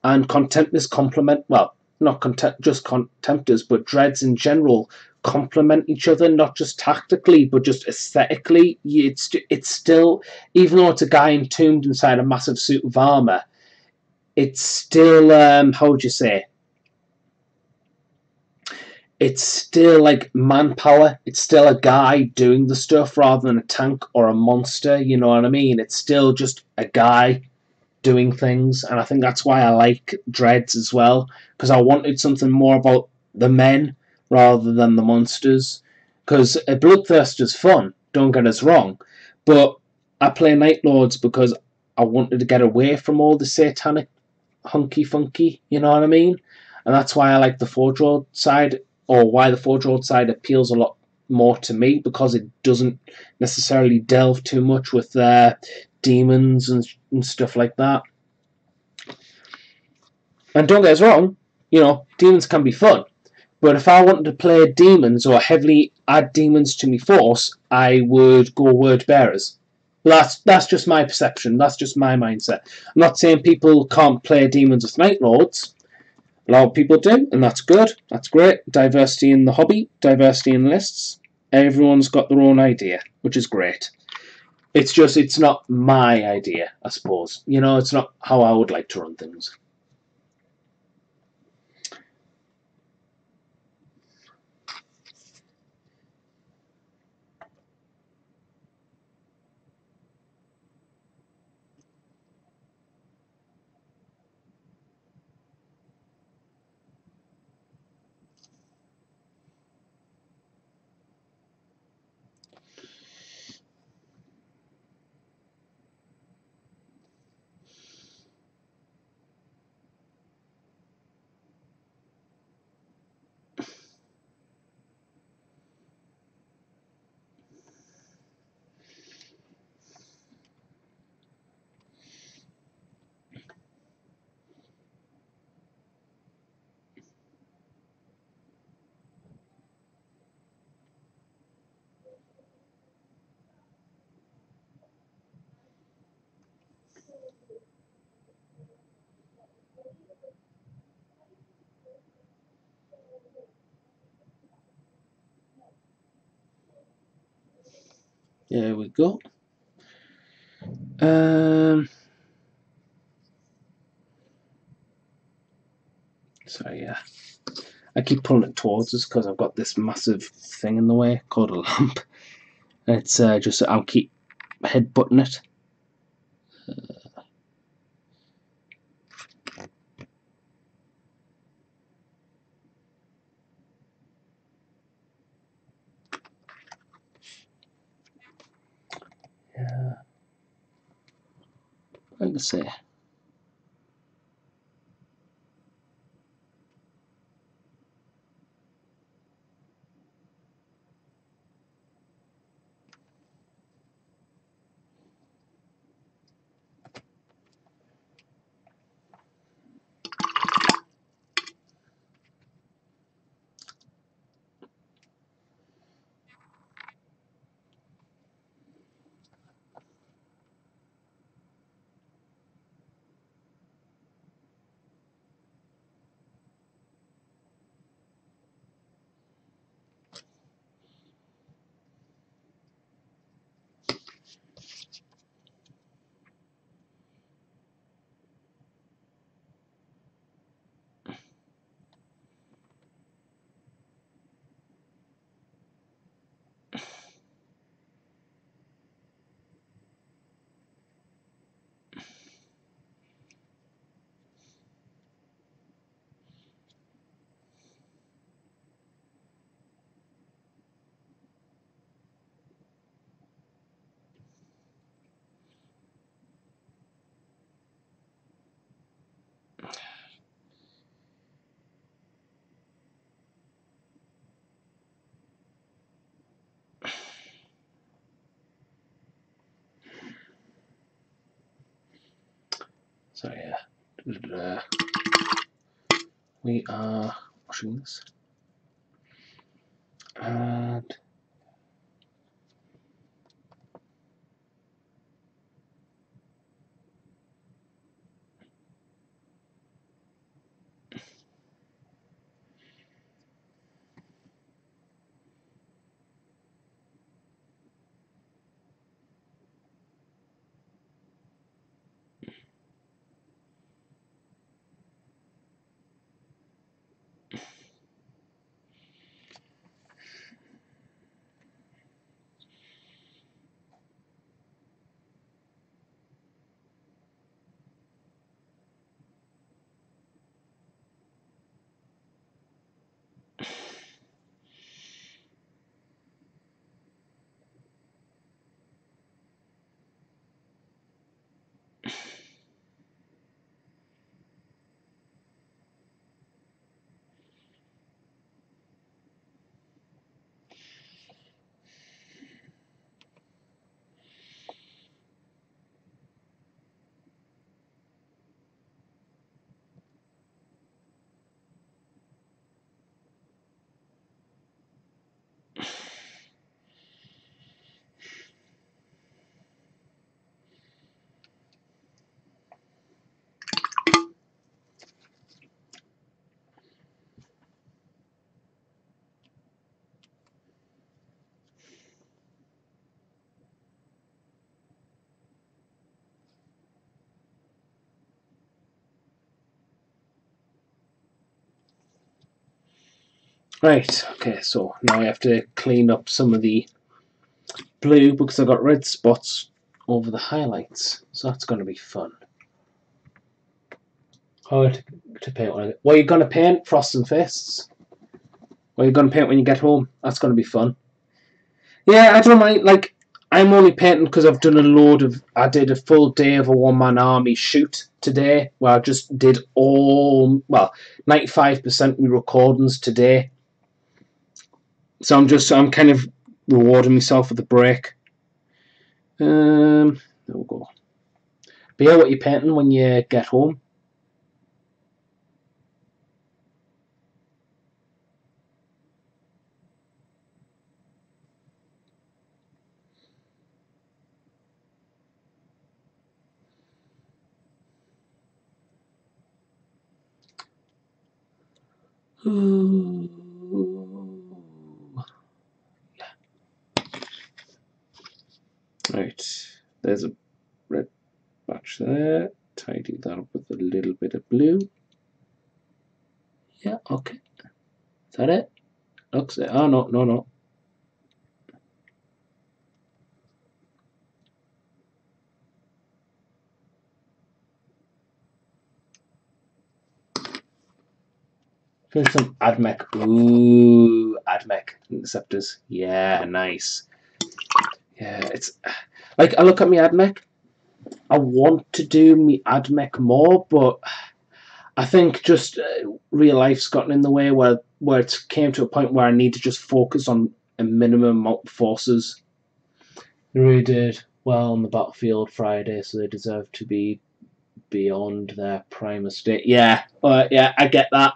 and Contemptors complement, well, not just Contemptors, but Dreads in general complement each other, not just tactically, but just aesthetically. It's still, even though it's a guy entombed inside a massive suit of armor, it's still, how would you say? It's still like manpower. It's still a guy doing the stuff rather than a tank or a monster. You know what I mean? It's still just a guy doing things, and I think that's why I like Dreads as well, because I wanted something more about the men rather than the monsters. Because a Bloodthirst is fun, don't get us wrong, but I play Night Lords because I wanted to get away from all the satanic hunky funky, you know what I mean? And that's why I like the Forge World side, or why the Forge World side appeals a lot more to me, because it doesn't necessarily delve too much with demons and stuff like that. And don't get us wrong, you know, demons can be fun. But if I wanted to play demons or heavily add demons to my force, I would go word bearers. That's just my perception. That's just my mindset. I'm not saying people can't play demons with Night Lords. A lot of people do, and that's good. That's great. Diversity in the hobby, diversity in lists. Everyone's got their own idea, which is great. It's just, it's not my idea, I suppose. You know, it's not how I would like to run things. There we go. So yeah, I keep pulling it towards us because I've got this massive thing in the way called a lamp. It's just, I'll keep headbutting it. Yeah, like I say. So yeah, we are washing this, and Right, okay, so now I have to clean up some of the blue because I got red spots over the highlights, so that's going to be fun. How to paint one of it. What are you going to paint? Frost and Fists? What are you going to paint when you get home? That's going to be fun. Yeah, I don't mind. Like, I'm only painting because I've done a load of. I did a full day of a one-man army shoot today, where I just did 95% of my recordings today. So I'm kind of rewarding myself with a break. There we go. But yeah, what are you painting when you get home? Right, there's a red patch there. Tidy that up with a little bit of blue. Yeah, okay. Is that it? Looks it. Oh, no. Finish some AdMech. Ooh, AdMech interceptors. Yeah, nice. Yeah, it's like I look at me AdMech. I want to do me AdMech more, but I think just real life's gotten in the way where it came to a point where I need to just focus on a minimum amount of forces. They really did well on the battlefield Friday, so they deserve to be beyond their prime estate. Yeah, yeah, I get that.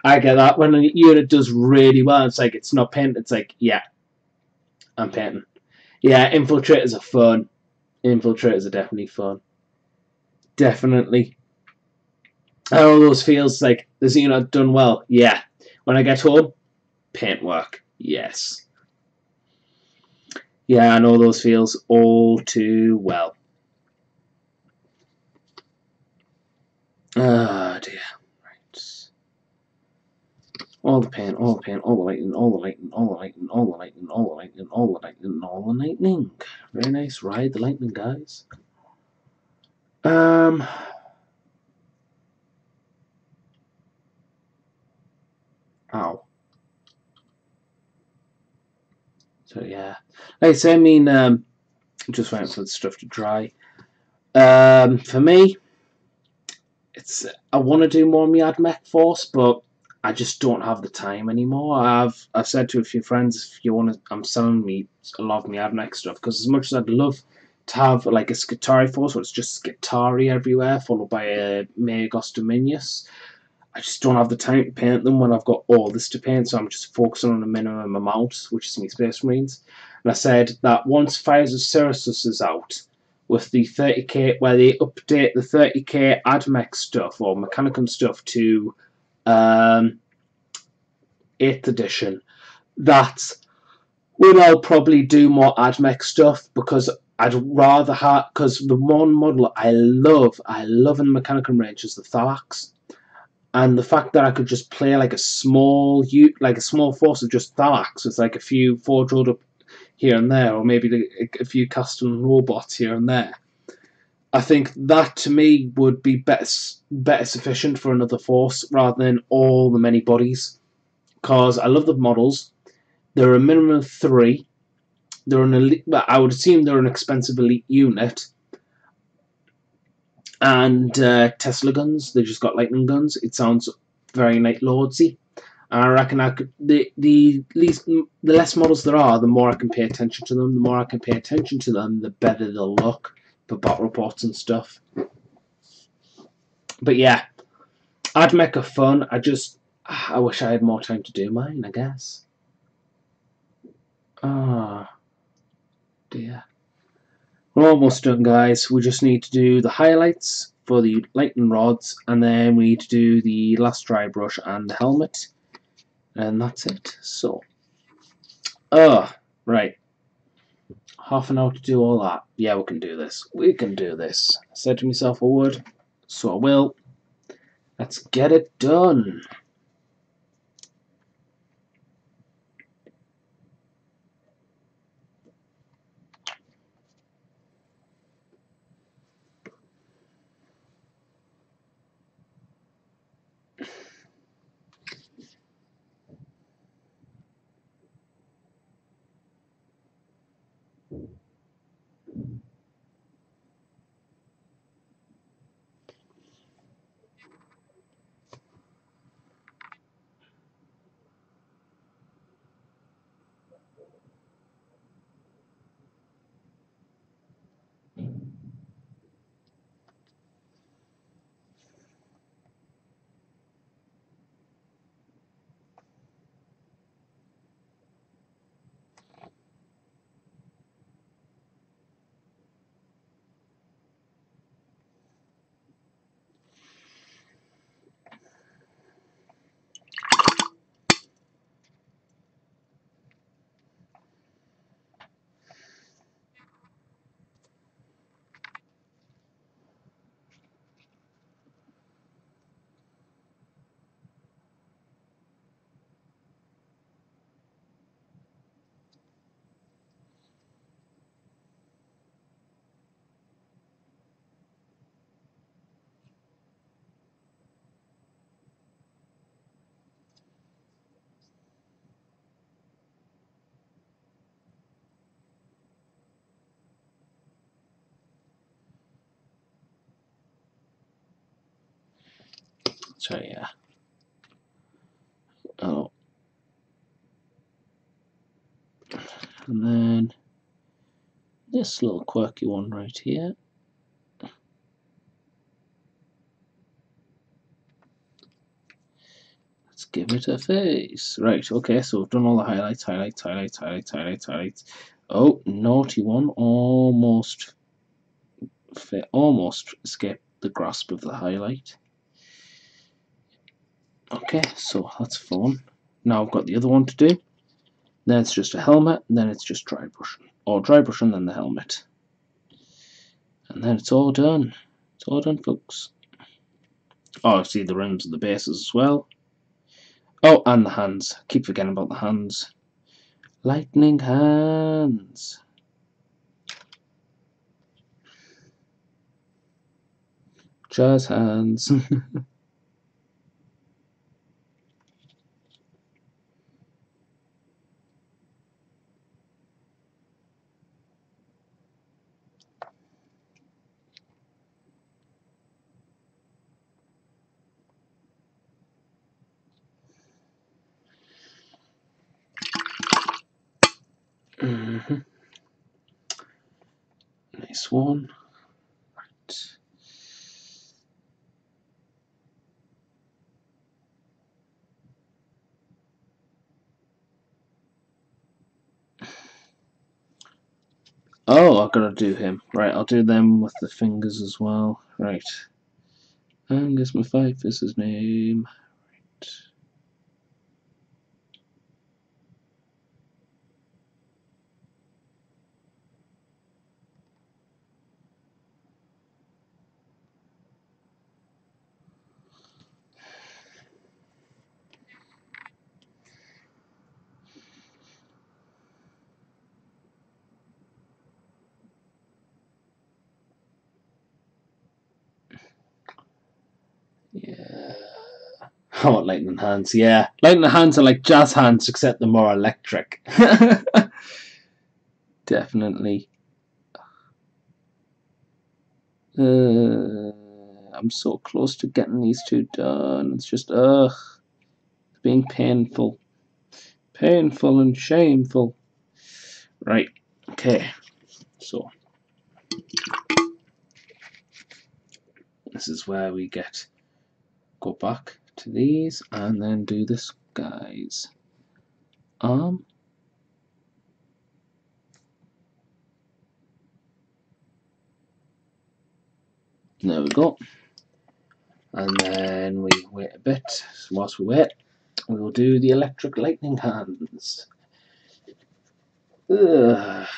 I get that. When a unit does really well, it's like it's not painted. It's like, yeah, I'm painting. Yeah, infiltrators are fun. Infiltrators are definitely fun. Definitely. All those feels like this unit done well. Yeah. When I get home, paint work. Yes. Yeah, I know those feels all too well. Ah, dear. Right. All the paint, all the paint, all the lightning, all the lightning, all the lightning, all the lightning, all the lightning, all the lightning, all the lightning. Very nice. Ride the lightning, guys. Um. Ow. So yeah. Like I say, I mean, just waiting for the stuff to dry. For me, I want to do more Miad Mech Force, but I just don't have the time anymore. I've said to a few friends, if you want to, I'm selling me a lot of Miad Mech stuff because as much as I'd love to have like a Skitari Force where it's just Skitari everywhere, followed by a Magos Dominius, I just don't have the time to paint them when I've got all this to paint, so I'm just focusing on a minimum amount, which is my Space Marines. And I said that once Fires of Ceresus is out, with the 30k, where they update the 30k AdMech stuff or Mechanicum stuff to 8th edition, that's when I'll probably do more AdMech stuff because I'd rather have, because the one model I love in the Mechanicum range is the Thalax. And the fact that I could just play like a small force of just Thalax with like a few forge up here and there, or maybe a few custom robots here and there. I think that to me would be better sufficient for another force rather than all the many bodies. Because I love the models. They're a minimum of 3. They're an elite. Well, I would assume they're an expensive elite unit. And Tesla guns. They just got lightning guns. It sounds very Night Lordsy. I reckon I could the less models there are, the more I can pay attention to them. The more I can pay attention to them, the better they'll look for battle reports and stuff. But yeah, AdMech are fun. I wish I had more time to do mine, I guess. Ah, oh, dear. We're almost done, guys. We just need to do the highlights for the lightning rods, and then we need to do the last dry brush and the helmet, and that's it. So, right. Half an hour to do all that. Yeah, we can do this. We can do this. I said to myself I would, so I will. Let's get it done. So yeah. Oh. And then this little quirky one right here. Let's give it a face. Right, okay, so we've done all the highlights. Oh, naughty one. Almost escaped the grasp of the highlight. Okay, so that's fun. Now I've got the other one to do. Then it's just a helmet, and then it's just dry brushing. Or dry brush and then the helmet. And then it's all done. It's all done, folks. Oh, I see the rims and the bases as well. Oh, and the hands. Keep forgetting about the hands. Lightning hands. Jazz hands. Nice one. Right. Oh, I've got to do him. Right, I'll do them with the fingers as well. Right. Angus Mafife is his name. Right. Yeah. I want lightning hands, yeah. Lightning hands are like jazz hands, except they're more electric. Definitely. I'm so close to getting these two done. It's just, it's being painful. Painful and shameful. Right, okay. So, this is where we go back to these and then do this guy's arm. There we go. And then we wait a bit. So whilst we wait, we will do the electric lightning hands. Ugh.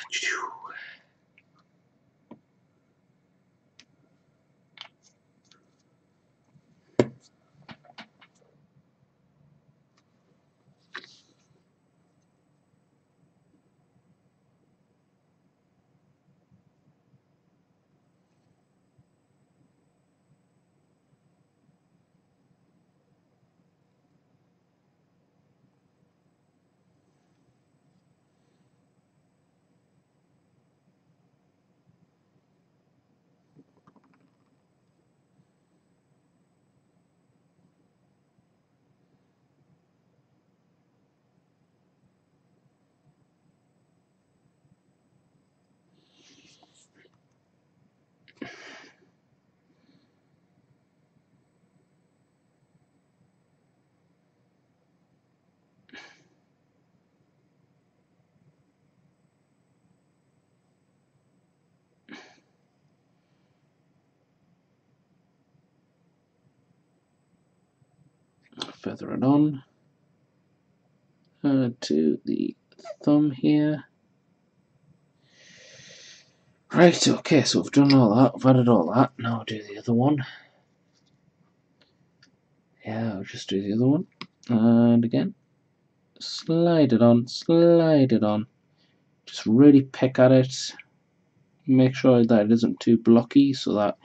Feather it on to the thumb here. Right, okay, so we've done all that, we've added all that. Now I'll do the other one. Yeah, I'll just do the other one. And again, slide it on, slide it on. Just really pick at it. Make sure that it isn't too blocky so that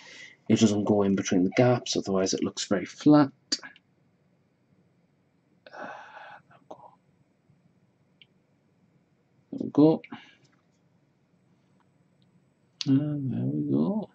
it doesn't go in between the gaps, otherwise it looks very flat. There we go. And there we go.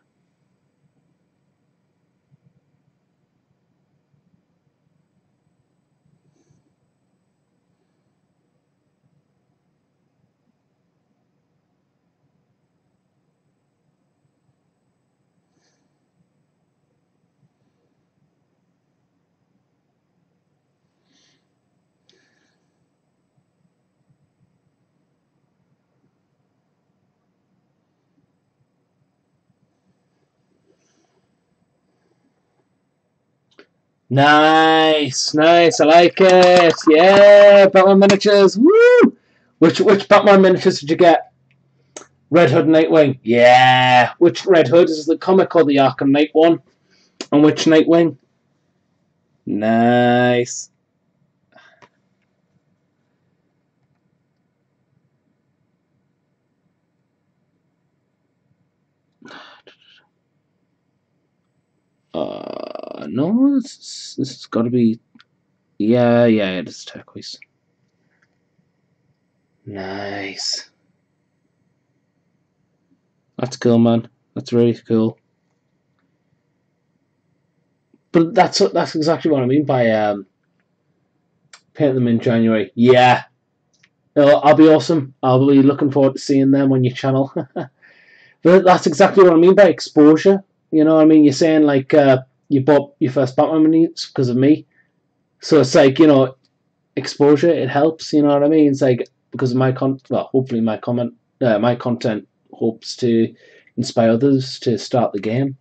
Nice, nice. I like it. Yeah, Batman miniatures. Woo! Which Batman miniatures did you get? Red Hood, Nightwing. Yeah. Which Red Hood is the comic or the Arkham Knight one? And which Nightwing? Nice. No, this has got to be. Yeah, yeah, it is turquoise. Nice. That's cool, man. That's really cool. But that's exactly what I mean by paint them in January. Yeah, I'll be awesome. I'll be looking forward to seeing them on your channel. But that's exactly what I mean by exposure. You know what I mean? You're saying like you bought your first Batman minis because of me. So it's like, exposure, it helps, you know what I mean? It's like because of my hopefully my content hopes to inspire others to start the game.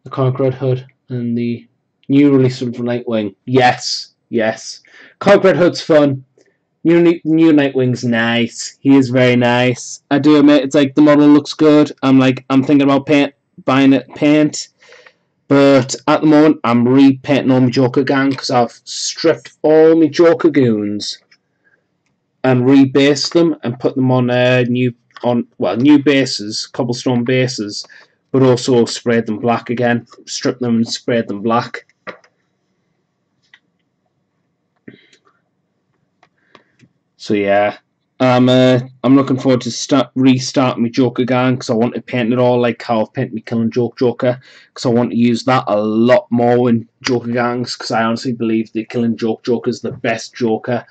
The Comic Red Hood and the new release of Nightwing. Yes, yes. Comic Red Hood's fun. New Nightwing's nice. He is very nice. I do admit it's like the model looks good. I'm thinking about buying it paint. But at the moment, I'm repainting all my Joker gang because I've stripped all my Joker goons and rebased them and put them on new bases, cobblestone bases, but also sprayed them black again. Stripped them and sprayed them black. So yeah, I'm looking forward to restart my Joker gang because I want to paint it all like how I've painted my Killing Joke Joker because I want to use that a lot more in Joker gangs because I honestly believe the Killing Joke Joker is the best Joker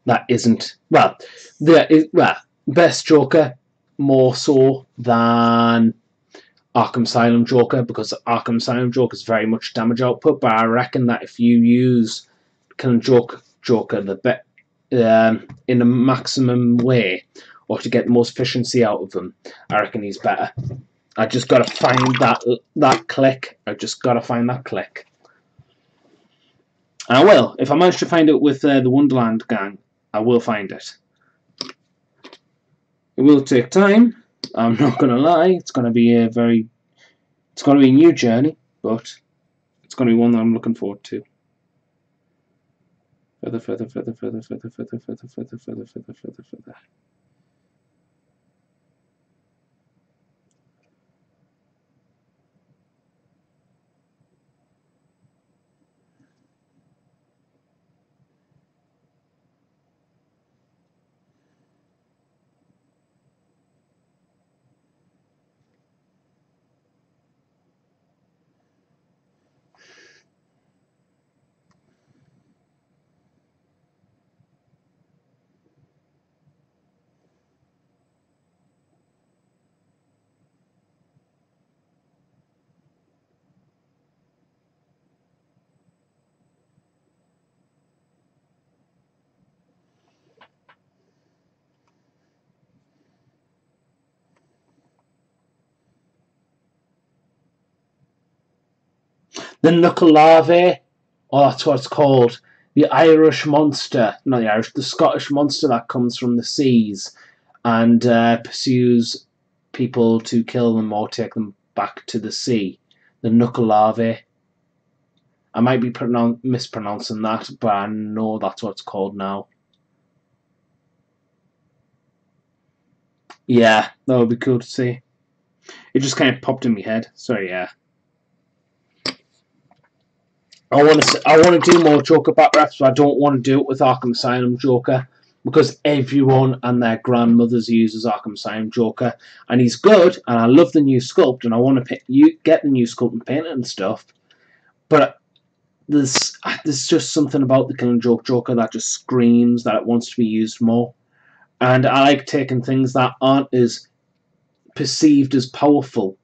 that isn't best Joker more so than Arkham Asylum Joker because Arkham Asylum Joker is very much damage output, but I reckon that if you use Killing Joke Joker in a maximum way or to get the most efficiency out of them, I reckon he's better. I just got to find that click. I just got to find that click. And I will. If I manage to find it with the Wonderland gang, I will find it. It will take time. I'm not going to lie. It's going to be a new journey, but it's going to be one that I'm looking forward to. Further. The Knuckle Larvae, that's what it's called. The Irish monster, not the Irish, the Scottish monster that comes from the seas and pursues people to kill them or take them back to the sea. The Knuckle Larvae. I might be mispronouncing that, but I know that's what it's called now. Yeah, that would be cool to see. It just kind of popped in my head. So yeah. I want to do more Joker back reps, but I don't want to do it with Arkham Asylum Joker because everyone and their grandmothers uses Arkham Asylum Joker, and he's good, and I love the new sculpt, and I want to get the new sculpt and paint it and stuff. But there's just something about the Killing Joke Joker that just screams that it wants to be used more, and I like taking things that aren't as perceived as powerful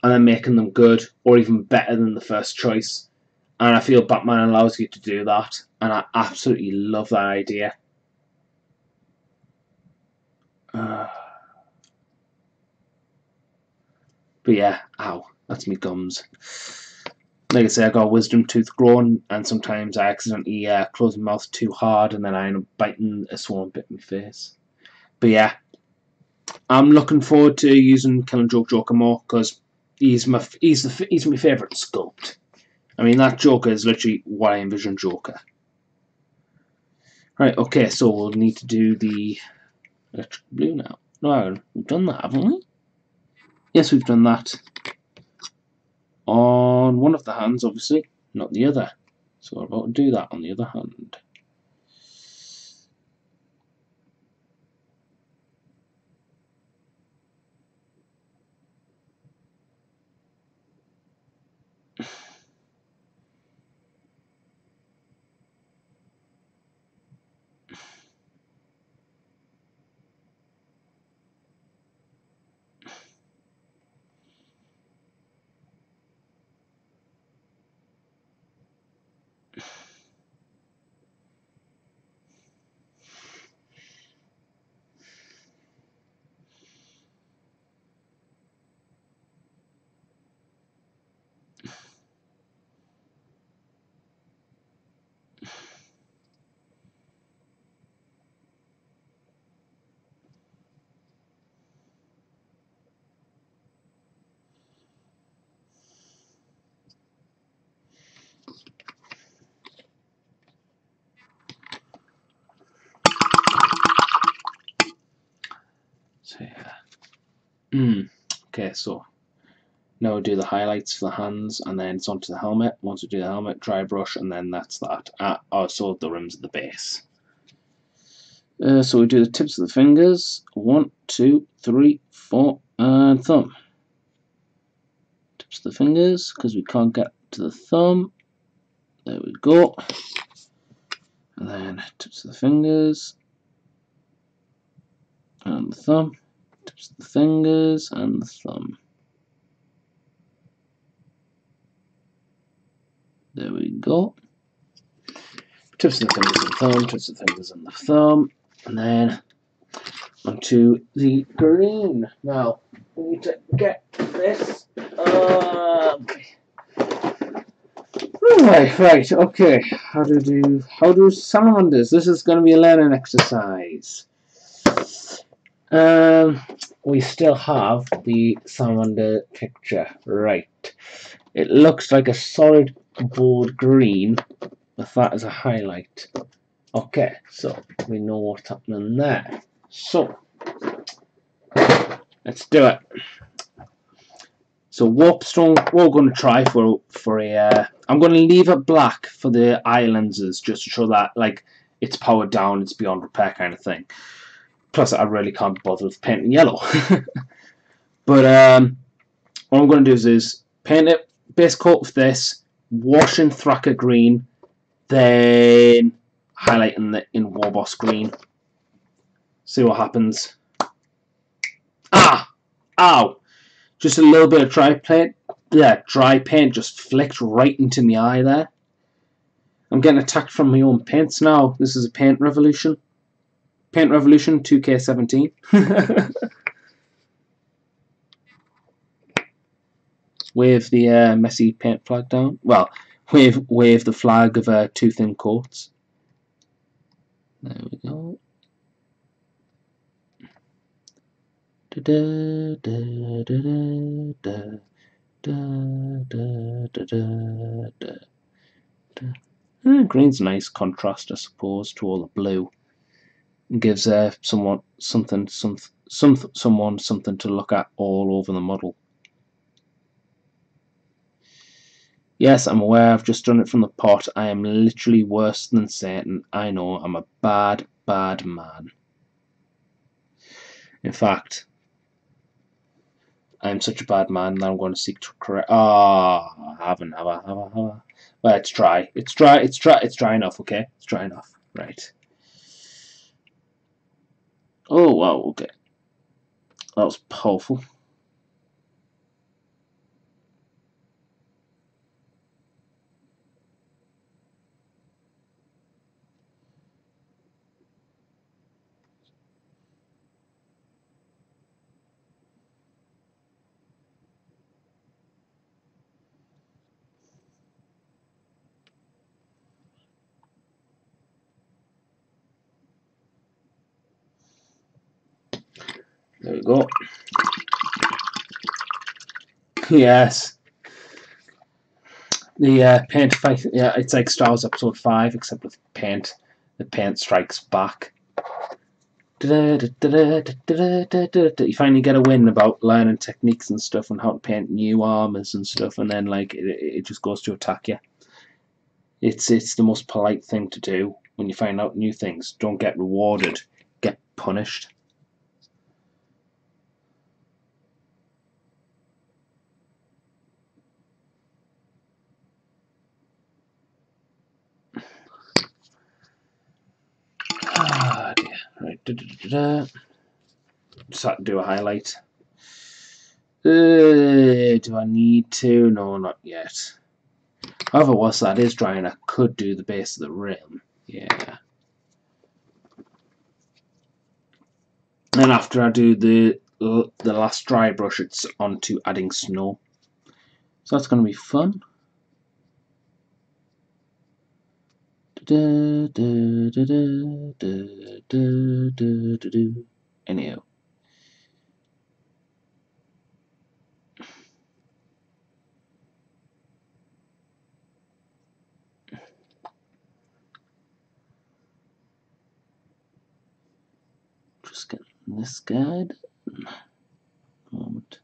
and then making them good or even better than the first choice. And I feel Batman allows you to do that, and I absolutely love that idea. But yeah, ow, that's me gums. Like I say, I got a wisdom tooth growing, and sometimes I accidentally close my mouth too hard, and then I end up biting a swollen bit in my face. But yeah, I'm looking forward to using Killing Joke Joker more because he's my favourite sculpt. I mean, that Joker is literally what I envision Joker. Right, okay, so we'll need to do the electric blue now. No, we've done that, haven't we? Yes, we've done that. On one of the hands, obviously, not the other. So we're about to do that on the other hand. So yeah. Okay, so now we do the highlights for the hands, and then it's onto the helmet. Once we do the helmet, dry brush, and then that's that. Also the rims at the base. So we do the tips of the fingers. 1, 2, 3, 4, and thumb. Tips of the fingers, because we can't get to the thumb. There we go. And then tips of the fingers, and the thumb. Tips of the fingers, and the thumb. There we go. Tips of the fingers and thumb, tips of the fingers and the thumb. And then onto the green. Now, we need to get this. Right, okay. How do salamanders? This is going to be a learning exercise. We still have the salamander picture, right. It looks like a solid bold green with that as a highlight. Okay, so we know what's happening there. So, let's do it. So warpstone, what we're going to try for a, I'm going to leave it black for the eye lenses just to show that like it's powered down, it's beyond repair kind of thing. Plus, I really can't bother with painting yellow. But what I'm going to do is paint it base coat of this, wash in Thraka green, then highlight in Warboss green. See what happens. Ah! Ow! Just a little bit of dry paint. Yeah, dry paint just flicked right into my eye there. I'm getting attacked from my own paints now. This is a paint revolution. Paint revolution 2K17. Wave the messy paint flag down. Well, wave the flag of two thin coats. There we go. Da da da da da da da da da da da. Green's a nice contrast, I suppose, to all the blue. It gives someone something to look at all over the model. Yes, I'm aware I've just done it from the pot. I am literally worse than Satan. I know, I'm a bad, bad man. In fact, I'm such a bad man that I'm going to seek to correct. I haven't, have I? Well, it's dry. It's dry enough, okay? It's dry enough. Right. Oh, wow, okay. That was powerful. There we go. Yes. The paint fight, yeah, it's like Star Wars Episode 5, except with paint. The paint strikes back. You finally get a win about learning techniques and stuff and how to paint new armors and stuff, and then like it just goes to attack you. It's the most polite thing to do when you find out new things. Don't get rewarded, get punished. Ah, dear. Right, just have to do a highlight. Do I need to? No, not yet. However, whilst that is drying, I could do the base of the rim. Yeah. And after I do the last dry brush, it's on to adding snow. So that's going to be fun. Anyhow. Just getting this guy done. Moment.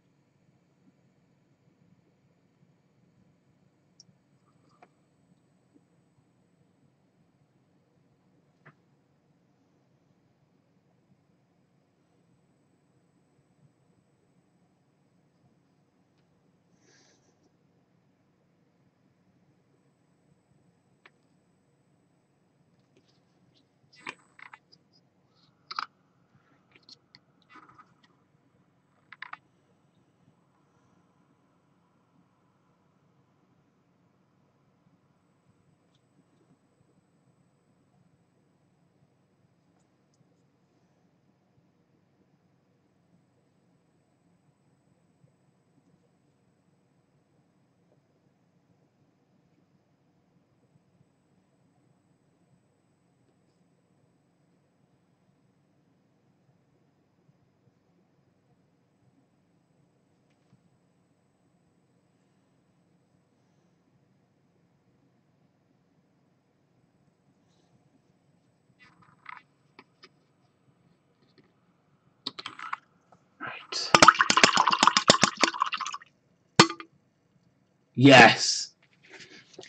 Right. Yes.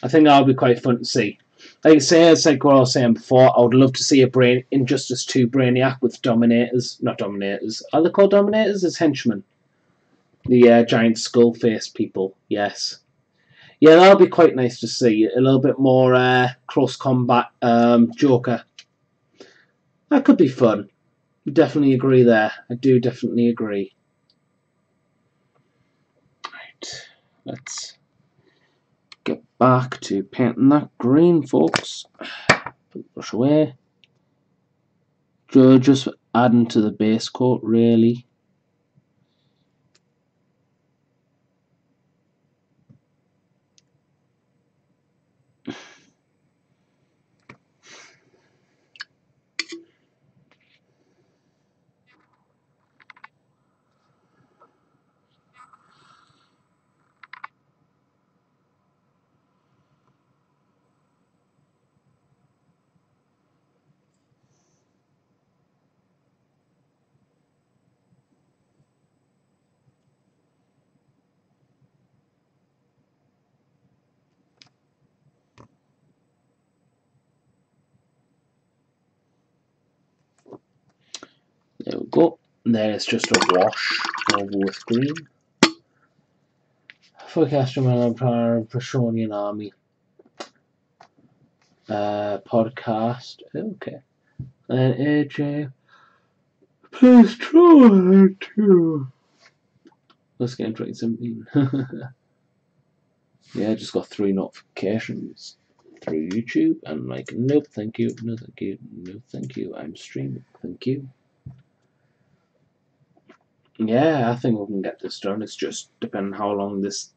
I think that'll be quite fun to see. Like I say, it's like what I was saying before, I would love to see a Injustice 2 Brainiac with Dominators. Not Dominators. Are they called Dominators? It's henchmen. The giant skull face people. Yes. Yeah, that'll be quite nice to see. A little bit more cross combat Joker. That could be fun. Definitely agree there. I do definitely agree. Right. Let's get back to painting that green, folks. Put the brush away. Just adding to the base coat, really. There we go. There's just a wash over with green. Forecast from an Prashonian army. Podcast. Okay. And AJ. Please try to. Let's get into 2017. Yeah, I just got 3 notifications through YouTube. And like, nope, thank you, no thank you, no thank you. I'm streaming, thank you. Yeah, I think we can get this done. It's just depending how long this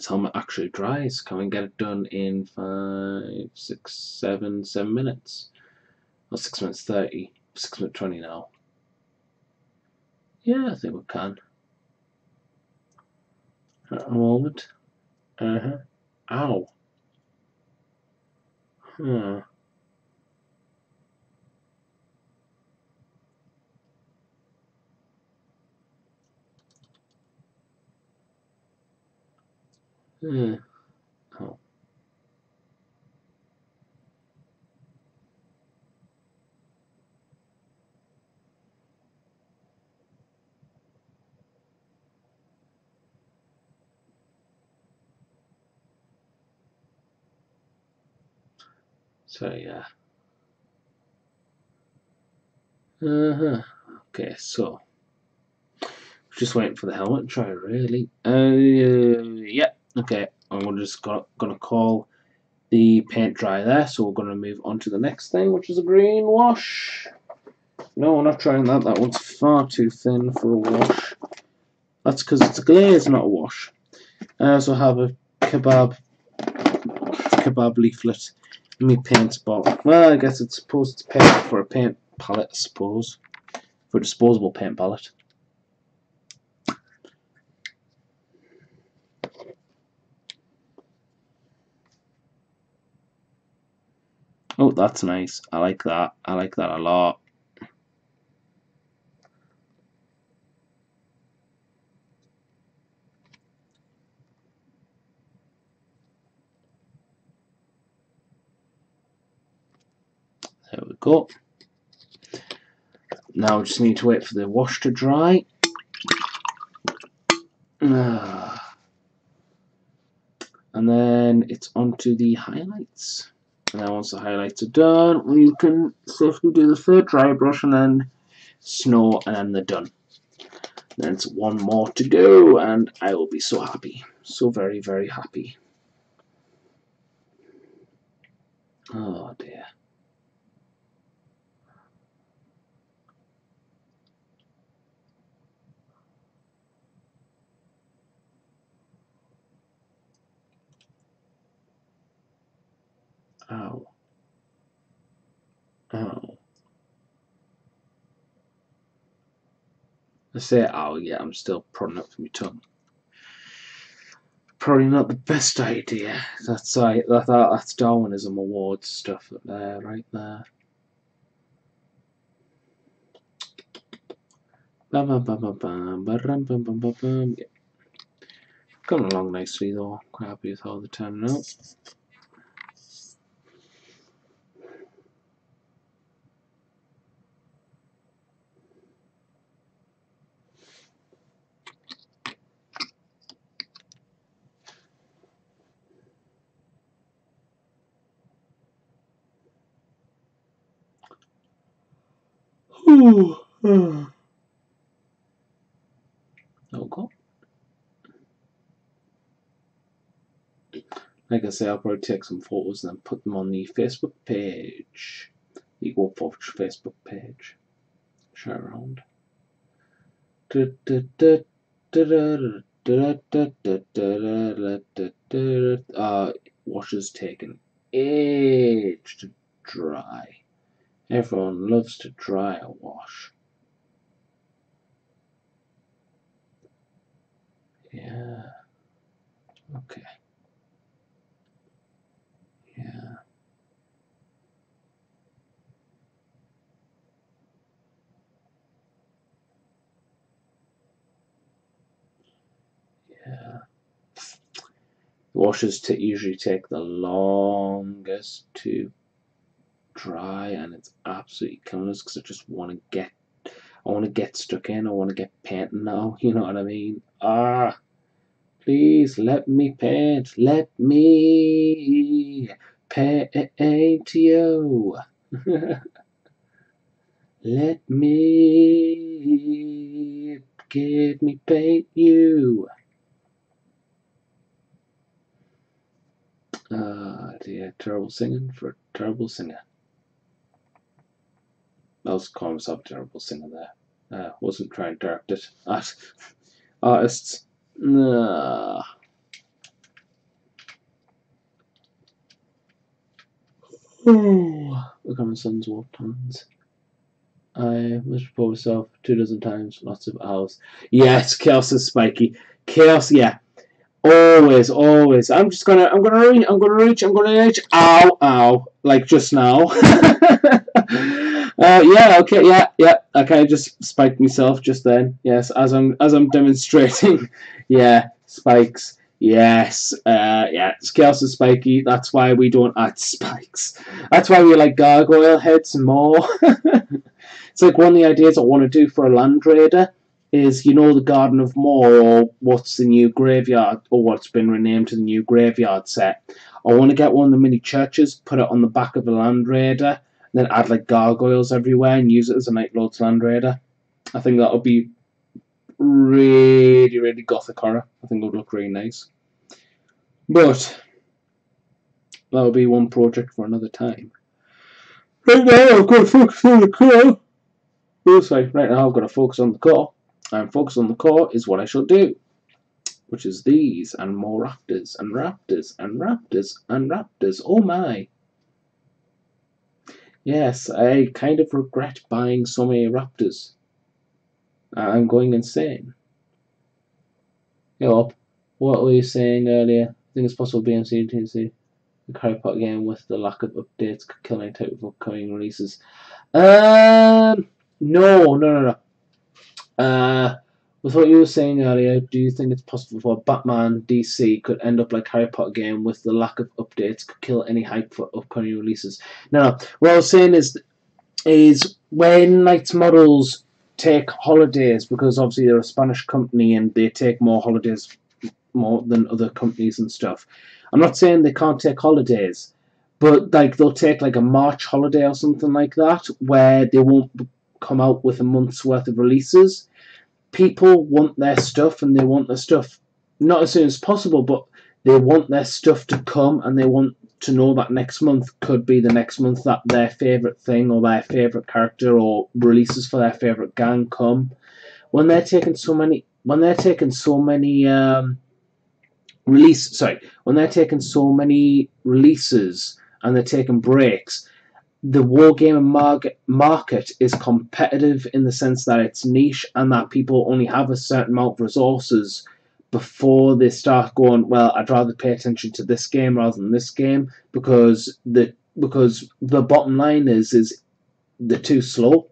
helmet actually dries. Can we get it done in 5, 6, 7 minutes? Or 6 minutes 30. 6 minute 20 now. Yeah, I think we can. At the moment. Ow. Huh. Oh. So yeah. Okay, so just waiting for the helmet to try really. Yeah. Okay, I'm just gonna call the paint dry there, so we're gonna move on to the next thing, which is a green wash. No, we're not trying that. That one's far too thin for a wash. That's because it's a glaze, not a wash. I also have a kebab leaflet in my paint bottle. Well, I guess it's supposed to paint for a paint palette, I suppose. For a disposable paint palette. Oh, that's nice. I like that. I like that a lot. There we go. Now we just need to wait for the wash to dry. And then it's onto the highlights. And then once the highlights are done, we can safely do the third dry brush and then snow, and then they're done. Then it's one more to go, and I will be so happy. So very, very happy. Oh dear. Ow. Ow. I say ow, yeah, I'm still prodding up my tongue. Probably not the best idea. That's Darwinism awards stuff there, right there. Bam, bam, bam, bam, bam, bam, bam, bam, bam, bam. Yeah. Coming along nicely though. Quite happy with how they're turning out. Oh god. Like I say, I'll probably take some photos and then put them on the Facebook page. The Equal Forge Facebook page. Share around. Wash is taking age to dry. Everyone loves to dry a wash. Yeah. Okay. Yeah. Yeah. Washes usually take the longest to dry, and it's absolutely killing us because I just want to get. I want to get stuck in. I want to get painting now. You know what I mean? Please let me paint. Let me paint you. Let me give me paint you. Dear, terrible singing for a terrible singer. I was calling myself a terrible singer there. Wasn't trying to direct it at artists. Nah. Oh, look at my son's warped hands. I must report myself 2 dozen times, lots of hours. Yes, chaos is spiky. Chaos, yeah. Always, always. I'm gonna reach. Ow, ow. Like just now. Yeah, okay, yeah. Okay, I just spiked myself just then. Yes, as I'm demonstrating. Yeah, spikes. Yes, yeah, chaos is spiky. That's why we don't add spikes. That's why we like gargoyle heads more. It's like one of the ideas I want to do for a Land Raider is, the Garden of Moor, or what's the new graveyard, or what's been renamed to the new graveyard set. I want to get one of the mini churches, put it on the back of a Land Raider, and then add like gargoyles everywhere and use it as a Night Lord's Land Raider. I think that would be really, really gothic horror. I think it would look really nice. But that would be one project for another time. Right now, I've got to focus on the core. Right now, I've got to focus on the core. And focus on the core is what I shall do, which is these and more raptors and raptors and raptors and raptors. Oh my! Yes, I kind of regret buying so many raptors. I'm going insane. Yo, what were you saying earlier? I think it's possible BMC to the Harry Potter game with the lack of updates could kill any type of upcoming releases. No. With what you were saying earlier, do you think it's possible for Batman DC could end up like Harry Potter game with the lack of updates could kill any hype for upcoming releases? No. What I was saying is when Knight's models take holidays, because obviously they're a Spanish company and they take more holidays more than other companies and stuff. I'm not saying they can't take holidays, but like they'll take like a March holiday or something like that where they won't come out with a month's worth of releases. People want their stuff, and they want their stuff not as soon as possible, but they want their stuff to come, and they want to know that next month could be the next month that their favourite thing or their favourite character or releases for their favourite gang come. When they're taking so many when they're taking so many releases and they're taking breaks, the wargaming market is competitive in the sense that it's niche and that people only have a certain amount of resources before they start going, well, I'd rather pay attention to this game rather than this game, because the bottom line is they're too slow.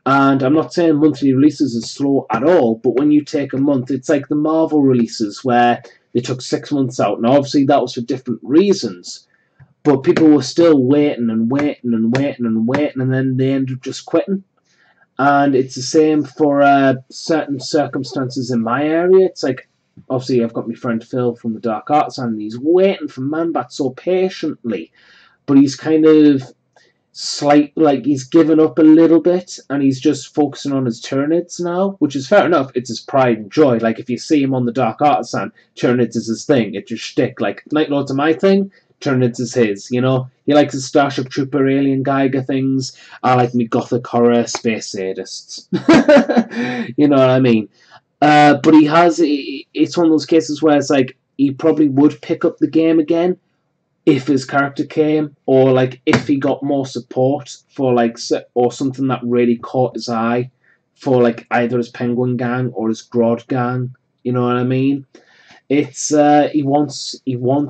And I'm not saying monthly releases are slow at all, but when you take a month, it's like the Marvel releases where they took 6 months out. Now, obviously, that was for different reasons, but people were still waiting, and then they ended up just quitting. And it's the same for certain circumstances in my area. It's like, obviously, I've got my friend Phil from the Dark Arts, and he's waiting for Man-Bat so patiently, but he's kind of he's given up a little bit, and he's just focusing on his Tyranids now, which is fair enough. It's his pride and joy. Like, if you see him on the Dark Artisan, Tyranids is his thing. It's your shtick. Like, Night Lords are my thing, Tyranids is his, He likes his Starship Trooper, Alien Geiger things. I like me gothic horror, space sadists. You know what I mean? But it's one of those cases where it's like, he probably would pick up the game again if his character came, or like if he got more support for like, or something that really caught his eye for like either his Penguin gang or his Grodd gang. You know what I mean? It's he wants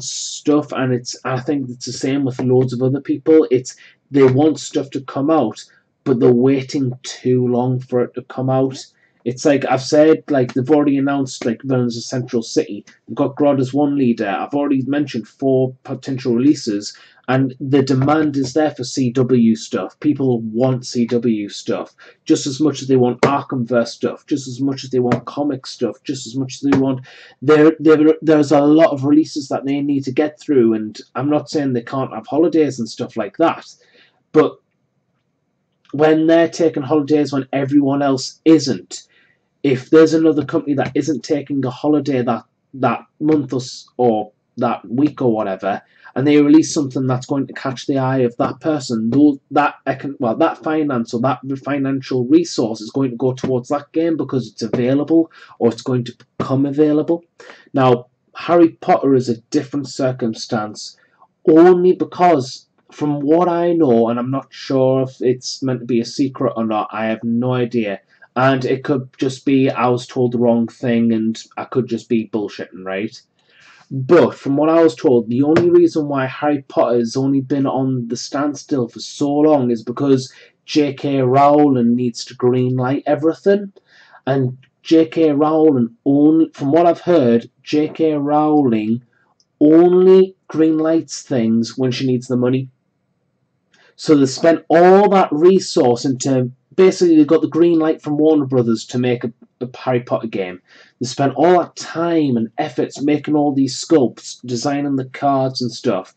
stuff, and I think it's the same with loads of other people. They want stuff to come out, but they're waiting too long for it to come out. It's like I've said, like they've already announced like Villains of Central City. They've got Grodd as one leader. I've already mentioned 4 potential releases, and the demand is there for CW stuff. People want CW stuff just as much as they want Arkhamverse stuff, just as much as they want comic stuff, just as much as they want. There's a lot of releases that they need to get through, and I'm not saying they can't have holidays and stuff like that, but when they're taking holidays when everyone else isn't, if there's another company that isn't taking a holiday that month or that week or whatever, and they release something that's going to catch the eye of that person, that finance or that financial resource is going to go towards that game because it's available or it's going to become available. Now, Harry Potter is a different circumstance, only because from what I know, and I'm not sure if it's meant to be a secret or not, I have no idea. And it could just be I was told the wrong thing and I could just be bullshitting, right? But from what I was told, the only reason why Harry Potter has only been on the standstill for so long is because J.K. Rowling needs to greenlight everything. And J.K. Rowling only, from what I've heard, J.K. Rowling only greenlights things when she needs the money. So they spent all that resource into, basically they got the green light from Warner Brothers to make a Harry Potter game. They spent all that time and efforts making all these sculpts, designing the cards and stuff,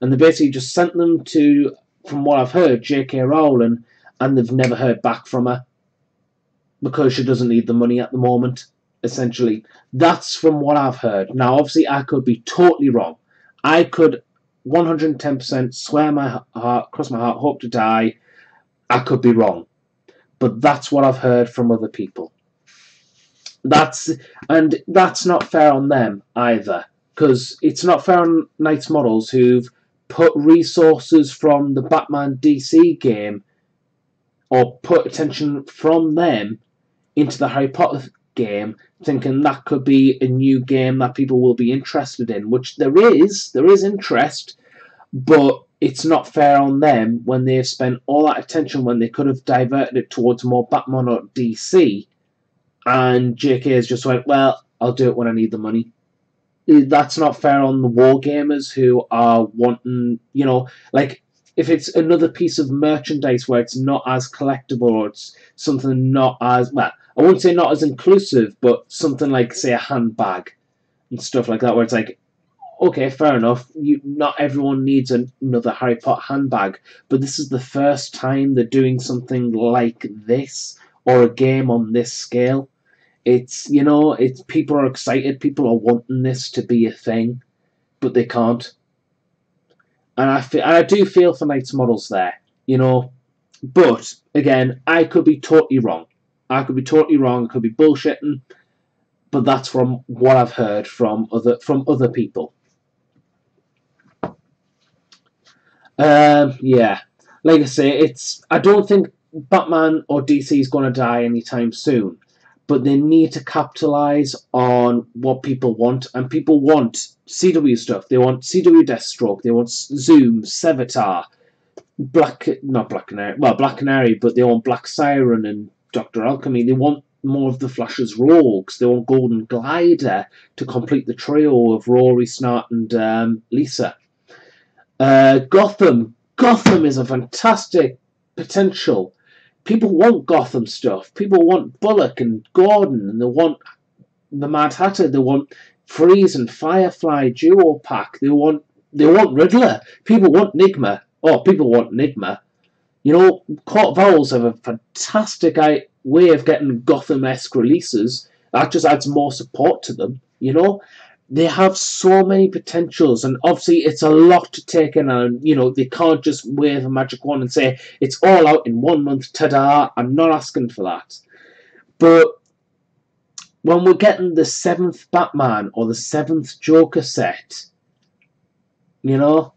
and they basically just sent them to, from what I've heard, J.K. Rowling, and they've never heard back from her because she doesn't need the money at the moment. Essentially, that's from what I've heard. Now, obviously, I could be totally wrong. I could 110% swear my heart, cross my heart, hope to die. I could be wrong, but that's what I've heard from other people. That's not fair on them either, because it's not fair on Knights Models who've put resources from the Batman DC game or put attention from them into the Harry Potter game, thinking that could be a new game that people will be interested in, which there is interest, but it's not fair on them when they've spent all that attention when they could have diverted it towards more Batman or DC, and JK has just went, well, I'll do it when I need the money. That's not fair on the wargamers who are wanting, like, if it's another piece of merchandise where it's not as collectible or it's something not as, well, I wouldn't say not as inclusive, but something like, say, a handbag and stuff like that, where it's like, okay, fair enough, not everyone needs another Harry Potter handbag, but this is the first time they're doing something like this, or a game on this scale. It's, it's people are excited, people are wanting this to be a thing, but they can't. And I do feel for Knights Models there, but, again, I could be totally wrong. I could be bullshitting, but that's from what I've heard from other people. Yeah, like I say, I don't think Batman or DC is going to die anytime soon, but they need to capitalize on what people want, and people want CW stuff. They want CW Deathstroke. They want Zoom, Sevatar, Black Canary, but they want Black Siren and Dr. Alchemy. They want more of the Flash's rogues. They want Golden Glider to complete the trio of Rory, Snart, and Lisa. Gotham is a fantastic potential. People want Gotham stuff. People want Bullock and Gordon, and they want the Mad Hatter. They want Freeze and Firefly duo pack. They want Riddler. People want Nigma. Court of Owls have a fantastic way of getting Gotham-esque releases. That just adds more support to them. They have so many potentials, and obviously it's a lot to take in, and they can't just wave a magic wand and say it's all out in 1 month, ta-da. I'm not asking for that. But when we're getting the 7th Batman or the 7th Joker set, yeah,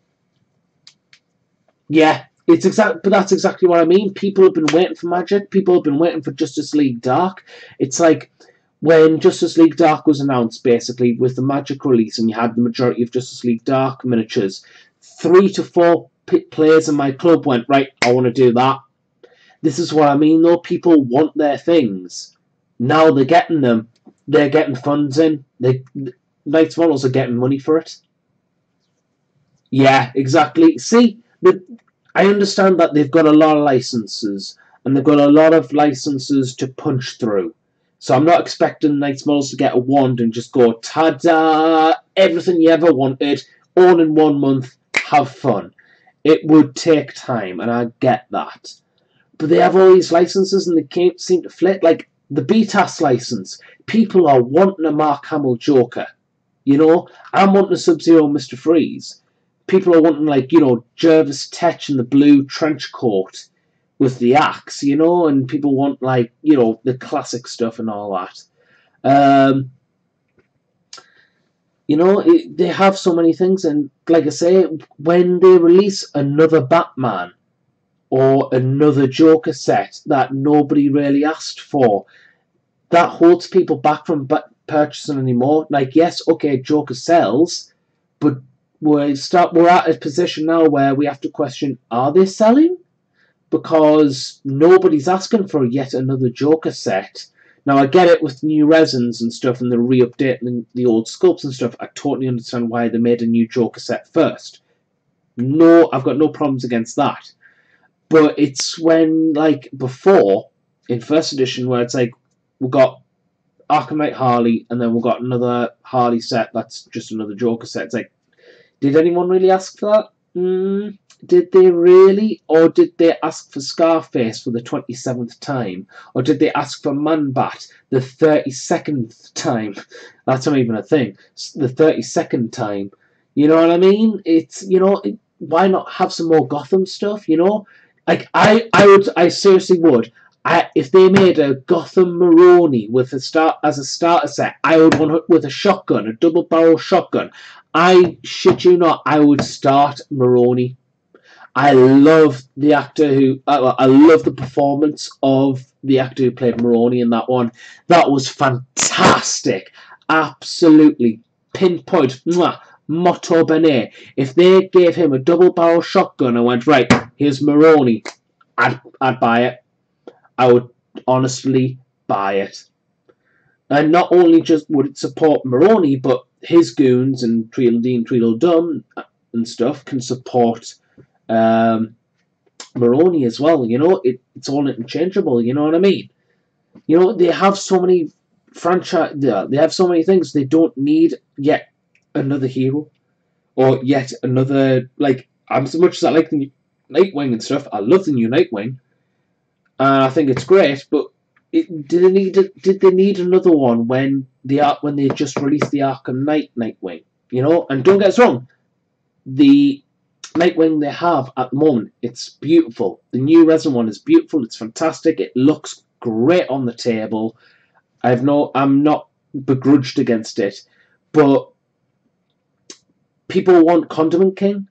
but that's exactly what I mean. People have been waiting for magic. People have been waiting for Justice League Dark. It's like when Justice League Dark was announced, basically, with the Magic release, and you had the majority of Justice League Dark miniatures, 3 to 4 players in my club went, right, I want to do that. This is what I mean, though. People want their things. Now they're getting them. They're getting funds in. Knights Models are getting money for it. Yeah, exactly. See, I understand that they've got a lot of licenses, and they've got a lot of licenses to punch through. So I'm not expecting Knights Models to get a wand and just go, ta-da, everything you ever wanted, all in 1 month, have fun. It would take time, and I get that. But they have all these licenses, and they can't seem to flip. Like, the BTAS license, people are wanting a Mark Hamill Joker. I'm wanting a Sub-Zero Mr. Freeze. People are wanting, like, Jervis Tetch in the blue trench coat with the axe, and people want, like, the classic stuff and all that. You know, they have so many things, and like I say, when they release another Batman or another Joker set that nobody really asked for, that holds people back from purchasing anymore. Like, yes, okay, Joker sells, but we're at a position now where we have to question: are they selling? Because nobody's asking for yet another Joker set. Now, I get it with new resins and stuff, and they're re-updating the old sculpts and stuff. I totally understand why they made a new Joker set first. No, I've got no problems against that. But it's when, like, before, in first edition, where it's like, we've got Arkham Knight Harley, and then we've got another Harley set that's just another Joker set. It's like, did anyone really ask for that? Did they really? Or did they ask for Scarface for the 27th time? Or did they ask for Man-Bat the 32nd time? That's not even a thing. The 32nd time. You know what I mean? It's, you know, why not have some more Gotham stuff, you know? Like, I seriously would. If they made a Gotham Maroni with as a starter set, I would want it with a shotgun, a double barrel shotgun. I shit you not, I would start Maroni. I love the actor who. I love the performance of the actor who played Maroni in that one. That was fantastic. Absolutely pinpoint. Mwah, motto bene. If they gave him a double barrel shotgun and went, right, here's Maroni, I'd buy it. I would honestly buy it. And not only just would it support Maroni, but his goons and Tweedledee Tweedledum and stuff can support Maroni as well. You know, it's all interchangeable. You know what I mean? You know, they have so many franchise. They have so many things. They don't need yet another hero or yet another. Like, as much as I like the new Nightwing and stuff, I love the new Nightwing, and I think it's great. But did they need another one when they just released the Arkham Knight Nightwing? You know, and don't get us wrong, the Nightwing they have at the moment, it's beautiful. The new resin one is beautiful. It's fantastic. It looks great on the table. I'm not begrudged against it, but people want Condiment King.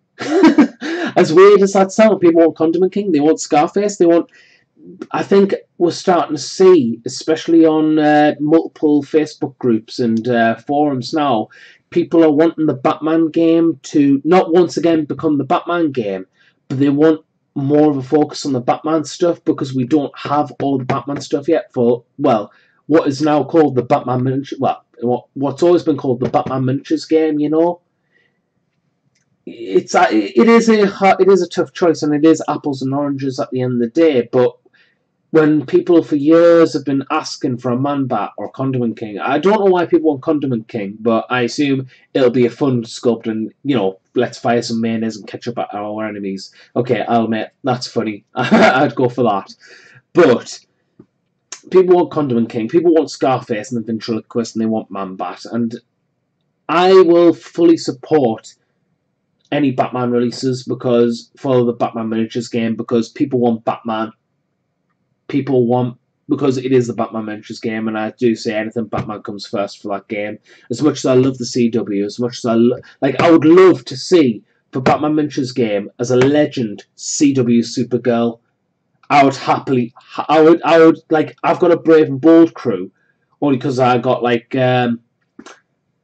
As weird as that sounds, people want Condiment King. They want Scarface. They want. I think we're starting to see, especially on multiple Facebook groups and forums now, people are wanting the Batman game to not once again become the Batman game, but they want more of a focus on the Batman stuff because we don't have all the Batman stuff yet for, well, what is now called the Batman Miniatures, well, what's always been called the Batman Miniatures game, you know? It is a tough choice, and it is apples and oranges at the end of the day, but when people for years have been asking for a Man-Bat or Condiment King, I don't know why people want Condiment King, but I assume it'll be a fun sculpt and, you know, let's fire some mayonnaise and ketchup at our enemies. Okay, I'll admit, that's funny. I'd go for that. But people want Condiment King, people want Scarface and the Ventriloquist, and they want Man-Bat. And I will fully support any Batman releases because for the Batman Miniatures game, because people want Batman. People want, because it is the Batman Miniatures game, and I do say anything Batman comes first for that game. As much as I love the CW, as much as I would love to see for Batman Miniatures game as a legend CW Supergirl. I would happily, I would like. I've got a Brave and Bold crew, only because I got like Ben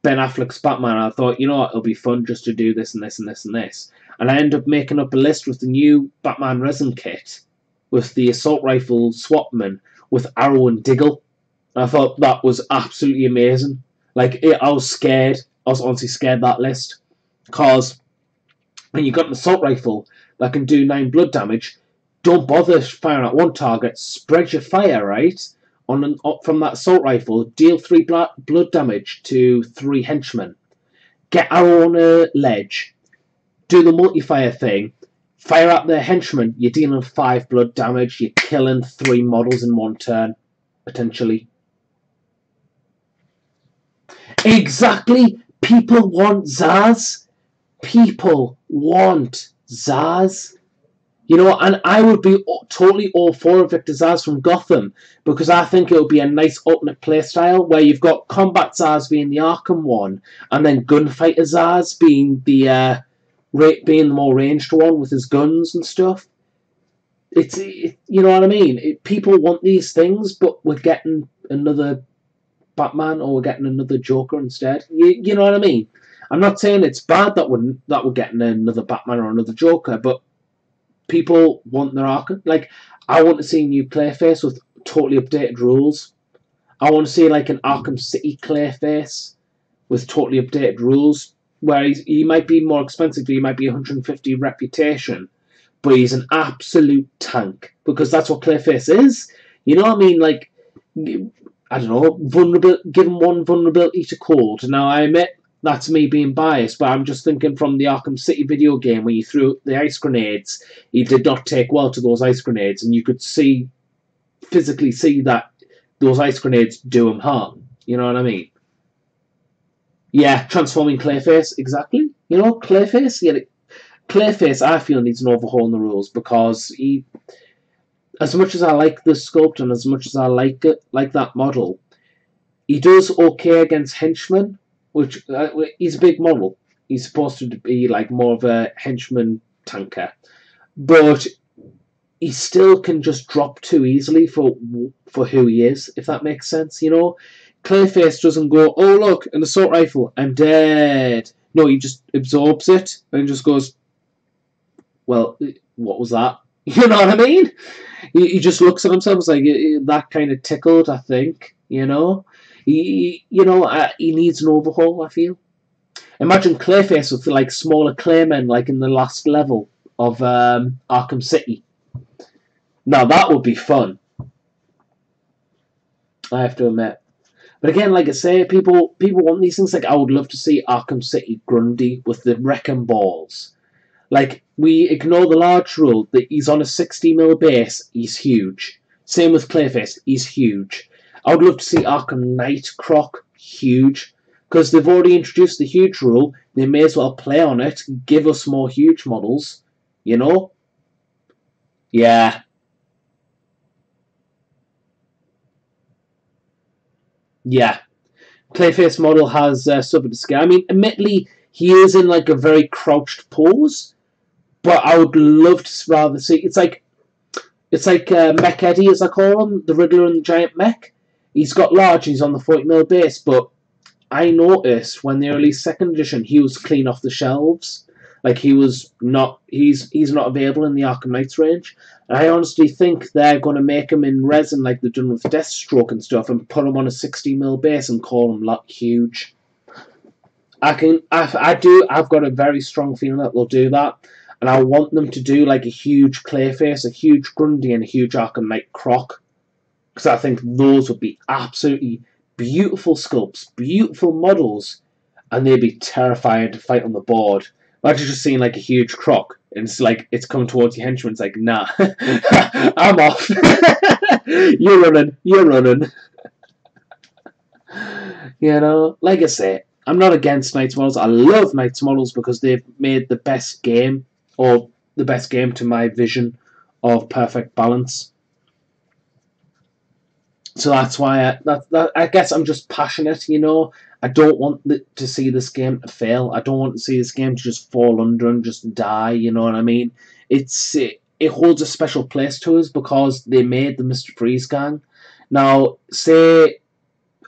Affleck's Batman. I thought, you know what, it'll be fun just to do this and this and this and this, and I end up making up a list with the new Batman resin kit, with the assault rifle swapman, with Arrow and Diggle. I thought that was absolutely amazing. Like, I was scared. I was honestly scared that list. Because when you got an assault rifle that can do 9 blood damage, don't bother firing at one target. Spread your fire, right? From that assault rifle, deal 3 blood damage to 3 henchmen. Get Arrow on a ledge. Do the multi-fire thing. Fire at the henchman, you're dealing 5 blood damage, you're killing 3 models in one turn, potentially. Exactly! People want Zaz. People want Zaz. You know, and I would be totally all for Victor Zsasz from Gotham, because I think it would be a nice alternate playstyle where you've got Combat Zsasz being the Arkham one, and then Gunfighter Zsasz being the more ranged one with his guns and stuff. You know what I mean? People want these things, but we're getting another Batman or we're getting another Joker instead. You know what I mean? I'm not saying it's bad that we're getting another Batman or another Joker, but people want their Arkham. Like, I want to see a new Clayface with totally updated rules. I want to see like an Arkham City Clayface with totally updated rules, where he might be more expensive, he might be 150 reputation, but he's an absolute tank, because that's what Clayface is. You know what I mean? Like, I don't know, give him one vulnerability to cold. Now, I admit that's me being biased, but I'm just thinking from the Arkham City video game when you threw the ice grenades, he did not take well to those ice grenades, and you could physically see that those ice grenades do him harm. You know what I mean? Yeah, transforming Clayface, exactly. You know, Clayface, Clayface, I feel, needs an overhaul in the rules, because he, as much as I like the sculpt and as much as I like that model, he does okay against henchmen, which he's a big model. He's supposed to be like more of a henchman tanker, but he still can just drop too easily for who he is, if that makes sense. You know, Clayface doesn't go, oh look, an assault rifle, I'm dead. No, he just absorbs it and just goes, well, what was that? You know what I mean? He just looks at himself and like, that kind of tickled, I think. You know, he needs an overhaul, I feel. Imagine Clayface with like smaller Claymen, like in the last level of Arkham City. Now that would be fun, I have to admit. But again, like I say, people want these things. Like, I would love to see Arkham City Grundy with the wrecking balls. Like, we ignore the large rule that he's on a 60mm base, he's huge. Same with Clayface, he's huge. I would love to see Arkham Knight Croc huge, because they've already introduced the huge rule. They may as well play on it, give us more huge models, you know? Yeah. Yeah. Clayface model has suffered a scare. I mean, admittedly, he is in like a very crouched pose, but I would love to rather see. It's like Mech Eddie, as I call him, the Riddler and the Giant Mech. He's got large, he's on the 40mm base, but I noticed when they released second edition, he was clean off the shelves. Like, he's not available in the Arkham Knights range. And I honestly think they're going to make him in resin like they've done with Deathstroke and stuff, and put him on a 60mm base and call him huge. I've got a very strong feeling that they'll do that. And I want them to do like a huge Clayface, a huge Grundy, and a huge Arkham Knight Croc. Because I think those would be absolutely beautiful sculpts, beautiful models, and they'd be terrifying to fight on the board. Imagine just seeing like a huge Croc, and it's coming towards your henchman. It's like, nah, I'm off. You're running. You know, like I say, I'm not against Knights models. I love Knights models because they've made the best game, or the best game to my vision of perfect balance. So that's why I guess I'm just passionate, you know. I don't want to see this game to fail. I don't want to see this game to just fall under and just die, you know what I mean? It holds a special place to us because they made the Mr. Freeze gang. Now, say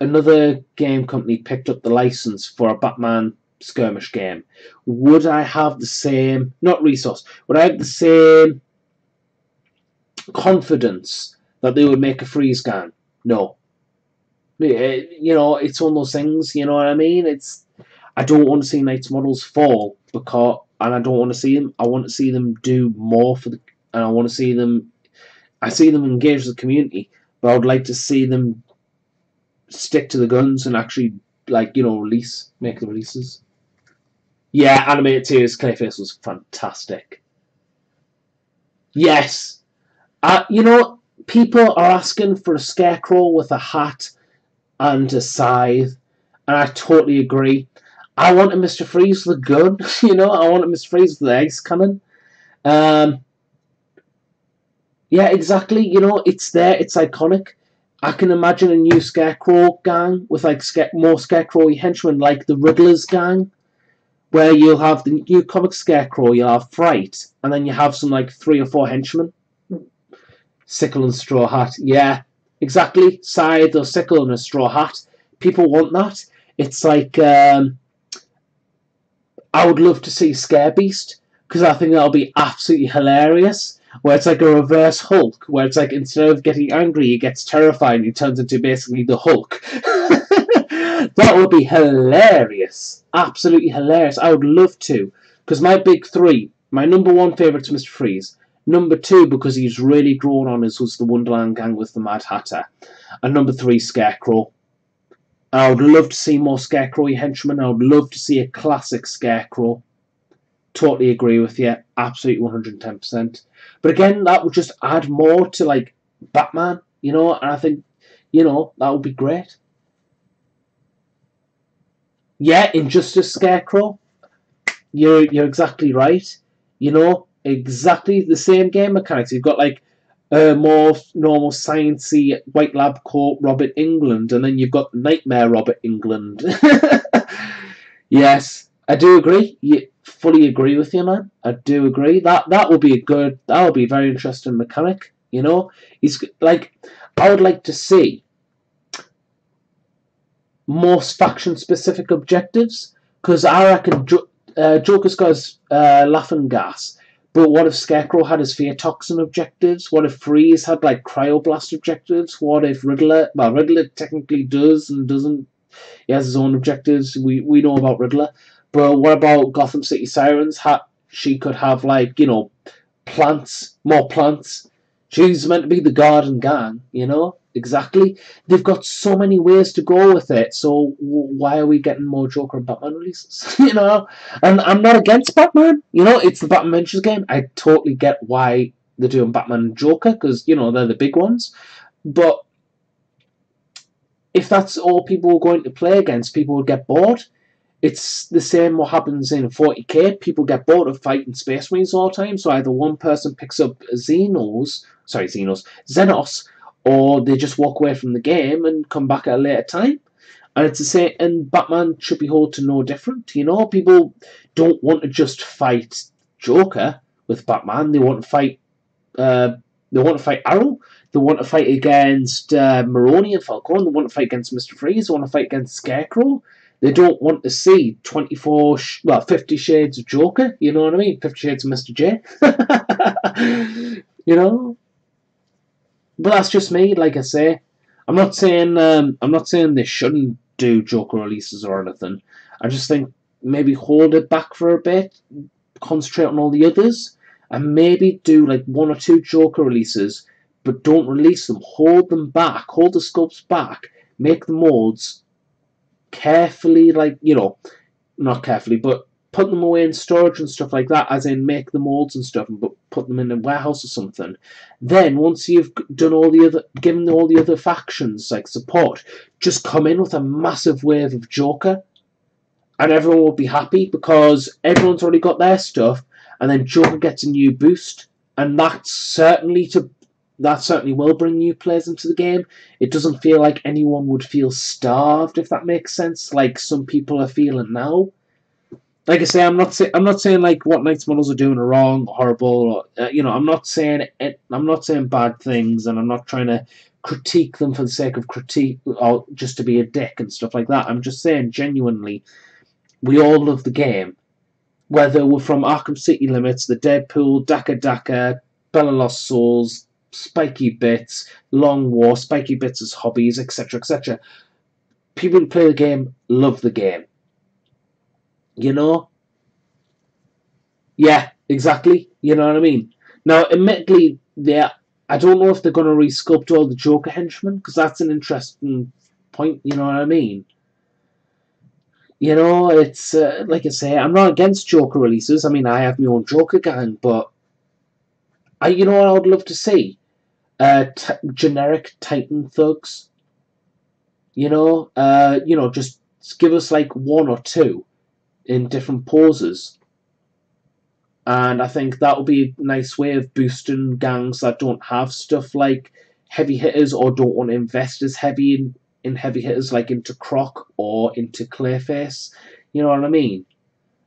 another game company picked up the license for a Batman skirmish game. Would I have the same, not resource, would I have the same confidence that they would make a Freeze gang? No. You know, it's one of those things, you know what I mean? I don't want to see Knights models fall, and I don't want to see them. I want to see them do more and I want to see them, I see them engage the community, but I would like to see them stick to the guns and actually, like, you know, make the releases. Yeah, animated series Clayface was fantastic. Yes. You know, people are asking for a Scarecrow with a hat and a scythe, and I totally agree. I want a Mr. Freeze with a gun, you know, I want a Mr. Freeze with the ice cannon. Yeah, exactly. You know, it's there. It's iconic. I can imagine a new Scarecrow gang with like more Scarecrow henchmen, like the Riddler's gang, where you'll have the new comic Scarecrow, you'll have Fright, and then you have some like 3 or 4 henchmen. Sickle and Straw Hat. Yeah, exactly. Scythe or Sickle and a Straw Hat. People want that. It's like I would love to see Scare Beast because I think that'll be absolutely hilarious. Where it's like a reverse Hulk, where it's like instead of getting angry, he gets terrified and he turns into basically the Hulk. That would be hilarious. Absolutely hilarious. I would love to. Because my big three, my number one favourite is Mr. Freeze. Number two, because he's really grown on us, was the Wonderland Gang with the Mad Hatter. And number three, Scarecrow. I would love to see more Scarecrow henchmen. I would love to see a classic Scarecrow. Totally agree with you. Absolutely 110%. But again, that would just add more to like Batman, and I think, that would be great. Yeah, Injustice Scarecrow. You're exactly right. Exactly the same game mechanics. You've got like a more normal sciencey white lab coat Robert England, and then you've got Nightmare Robert England. Yes, I do agree. Fully agree with you, man. I do agree. That will be that will be a very interesting mechanic. He's like, I would like to see more faction specific objectives because I reckon Joker's got his laughing gas. But what if Scarecrow had his fear toxin objectives? What if Freeze had like cryoblast objectives? What if Riddler? Well, Riddler technically does and doesn't. He has his own objectives. We know about Riddler. But what about Gotham City Sirens? She could have like plants, more plants. She's meant to be the garden gang, Exactly. They've got so many ways to go with it. So why are we getting more Joker and Batman releases? And I'm not against Batman. It's the Batman Adventures game. I totally get why they're doing Batman and Joker because they're the big ones. But if that's all people were going to play against, people would get bored. It's the same what happens in 40k. People get bored of fighting Space Marines all the time, so either one person picks up Xenos, or they just walk away from the game and come back at a later time. And it's the same, and Batman should be held to no different. People don't want to just fight Joker with Batman. They want to fight. They want to fight Arrow. They want to fight against Maroni and Falcone. They want to fight against Mr. Freeze. They want to fight against Scarecrow. They don't want to see 50 Shades of Joker. You know what I mean? 50 Shades of Mr. J. But that's just me. Like I say, I'm not saying they shouldn't do Joker releases or anything. I just think maybe hold it back for a bit, concentrate on all the others, and maybe do like 1 or 2 Joker releases, but don't release them. Hold them back. Hold the sculpts back. Make the molds carefully, not carefully, but put them away in storage and stuff like that, as in make the molds and stuff, but put them in a warehouse or something. Then once you've given all the other factions like support, just come in with a massive wave of Joker, and everyone will be happy because everyone's already got their stuff, and then Joker gets a new boost, and that certainly will bring new players into the game. It doesn't feel like anyone would feel starved, if that makes sense, like some people are feeling now. Like I say, I'm not saying like what Knights models are doing are wrong, or horrible. Or, I'm not saying bad things, and I'm not trying to critique them for the sake of critique or just to be a dick and stuff like that. I'm just saying genuinely, we all love the game, whether we're from Arkham City Limits, the Deadpool, Daka Daka, Bella Lost Souls, Spiky Bits, Long War, Spiky Bits as hobbies, etc., etc. People who play the game love the game. Yeah, exactly. You know what I mean? Now, admittedly, I don't know if they're going to resculpt all the Joker henchmen, because that's an interesting point, you know what I mean? It's, like I say, I'm not against Joker releases. I mean, I have my own Joker gang, but what I would love to see? Generic Titan thugs. Just give us like 1 or 2 in different poses. and I think that will be a nice way of boosting gangs that don't have stuff like heavy hitters or don't want to invest as heavy in heavy hitters like into Croc or into Clayface. You know what I mean?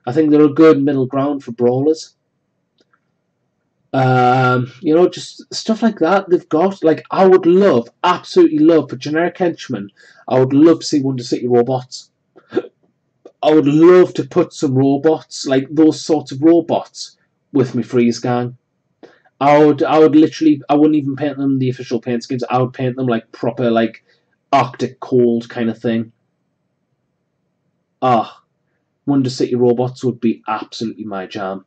I think they're a good middle ground for brawlers. You know, just stuff like that they've got. Like, I would love, absolutely love, for generic henchmen, I would love to see Wonder City robots. I would love to put some robots, like those sorts of robots, with my freeze gang. I would literally, I wouldn't even paint them the official paint schemes. I would paint them like proper, like Arctic cold kind of thing. Ah, Wonder City robots would be absolutely my jam.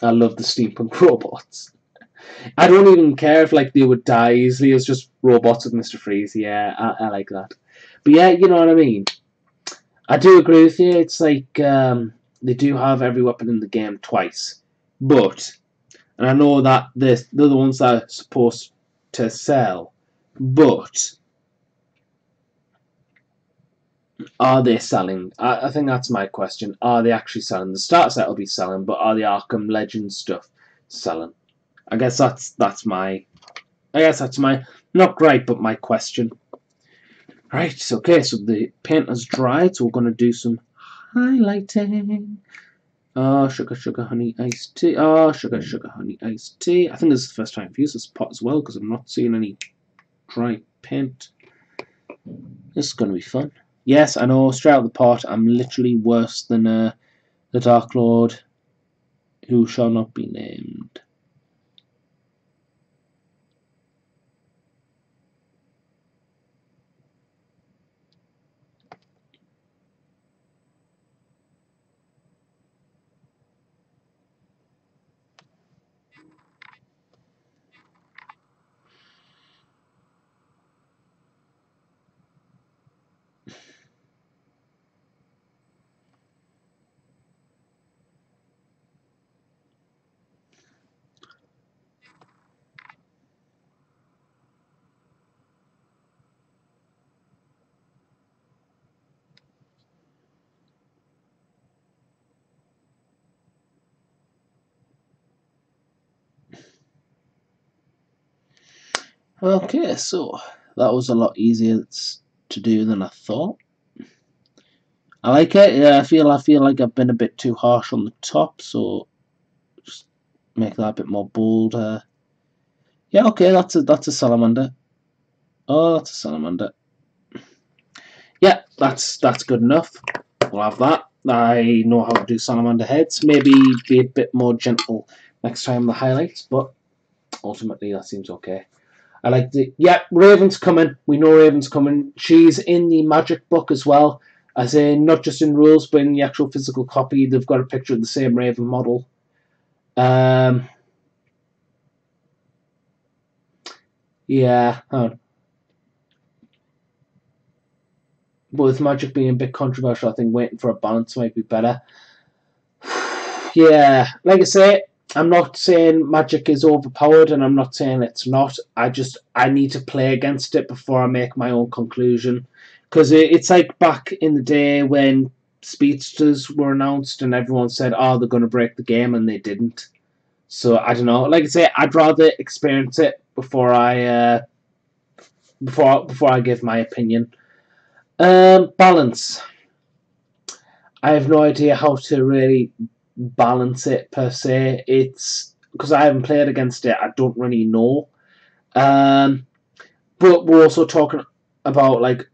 I love the steampunk robots. I don't even care if like they would die easily. It's just robots with Mr. Freeze. Yeah, I like that. But yeah, you know what I mean. I do agree with you. It's like they do have every weapon in the game twice, but and I know that they're the ones that are supposed to sell, but are they selling? I think that's my question. Are they actually selling? The start set will be selling, but are the Arkham Legends stuff selling? I guess that's my not great, but my question. Right, okay, so the paint has dried, so we're going to do some highlighting. Oh, sugar, sugar, honey, iced tea. Oh, sugar, sugar, honey, iced tea. I think this is the first time I've used this pot as well, because I'm not seeing any dry paint. This is going to be fun. Yes, I know, straight out the pot, I'm literally worse than the Dark Lord, who shall not be named. Okay, so that was a lot easier to do than I thought. I like it. Yeah, I feel like I've been a bit too harsh on the top, so just make that a bit more bold. Yeah, okay, that's a salamander. Oh, that's a salamander. Yeah, that's good enough. We'll have that. I know how to do salamander heads. Maybe be a bit more gentle next time the highlights, but ultimately that seems okay. I like the Raven's coming. We know Raven's coming. She's in the Magic book as well, as in not just in rules, but in the actual physical copy. They've got a picture of the same Raven model. Yeah. But with Magic being a bit controversial, I think waiting for a balance might be better. Yeah, like I say, I'm not saying Magic is overpowered, and I'm not saying it's not. I need to play against it before I make my own conclusion. Because it's like back in the day when speedsters were announced and everyone said, "Oh, they're going to break the game," and they didn't. So I don't know. Like I say, I'd rather experience it before I give my opinion. Balance. I have no idea how to really balance it per se. It's because I haven't played against it. I don't really know. But we're also talking about like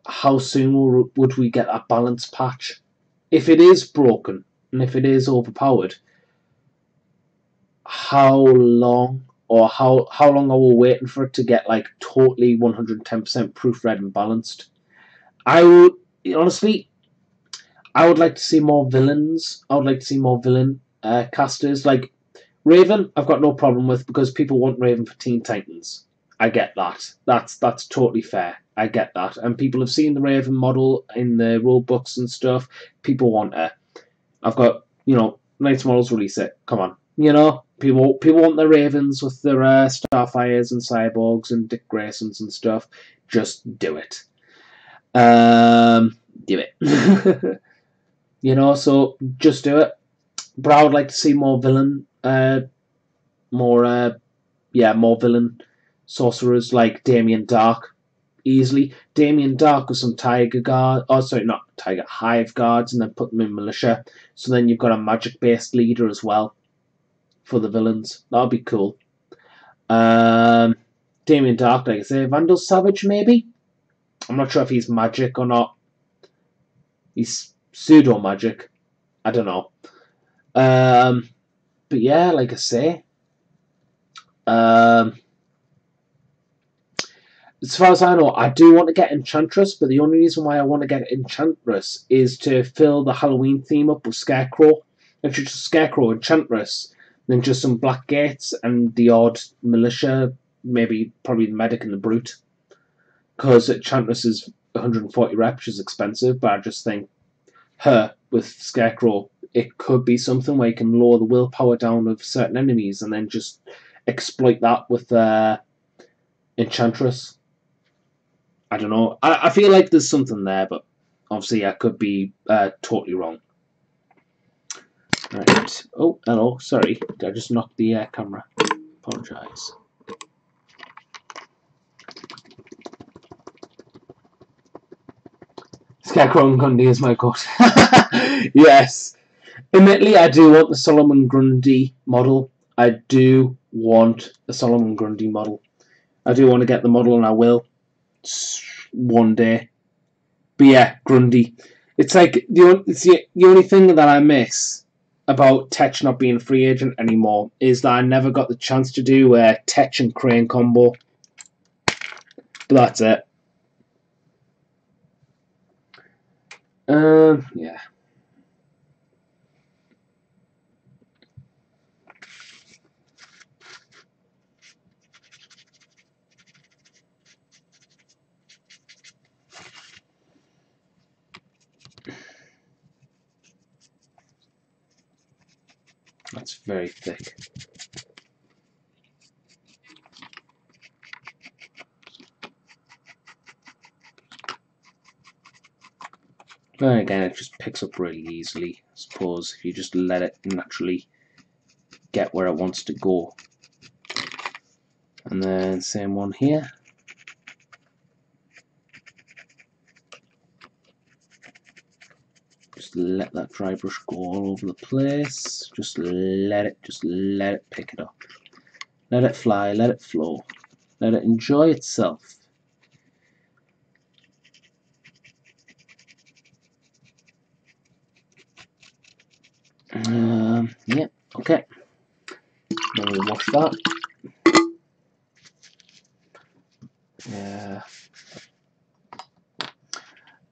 how soon would we get a balance patch? If it is broken and if it is overpowered, how long or how long are we waiting for it to get like totally 110% proofread and balanced? I would honestly, I would like to see more villains. I would like to see more villain casters. Like Raven, I've got no problem with because people want Raven for Teen Titans. I get that. That's totally fair. I get that. And people have seen the Raven model in the rule books and stuff. People want her. I've got, Knights models release it. Come on. People want their Ravens with their Starfires and Cyborgs and Dick Graysons and stuff. Just do it. Do it. So just do it. But I would like to see more villain, more more villain sorcerers like Damien Dark. Easily, Damien Dark with some Tiger Guard. Oh, sorry, not Tiger Hive guards, and then put them in militia. So then you've got a magic-based leader as well for the villains. That'll be cool. Damien Dark, like I say, Vandal Savage maybe. I'm not sure if he's magic or not. He's pseudo magic. I don't know. But yeah, like I say, as far as I know, I do want to get Enchantress, but the only reason why I want to get Enchantress is to fill the Halloween theme up with Scarecrow. If it's just Scarecrow, Enchantress, then just some Black Gates and the odd militia, maybe probably the Medic and the Brute. Because Enchantress is 140 reps, which is expensive, but I just think her with Scarecrow, it could be something where you can lower the willpower down of certain enemies and then just exploit that with Enchantress. I don't know. I feel like there's something there, but obviously I could be totally wrong. Right. Oh, hello. Sorry. I just knocked the camera. Apologise. Scarecrow and Grundy is my goat. Yes. Admittedly, I do want the Solomon Grundy model. I do want the Solomon Grundy model. I do want to get the model, and I will one day. But yeah, Grundy. It's like the only thing that I miss about Tetch not being a free agent anymore is that I never got the chance to do a Tetch and Crane combo. But that's it. Yeah. That's very thick. But again, it just picks up really easily, I suppose, if you just let it naturally get where it wants to go. And then same one here. Just let that dry brush go all over the place. Just let it pick it up. Let it fly, let it flow. Let it enjoy itself. Yeah, okay. Then we'll wash that.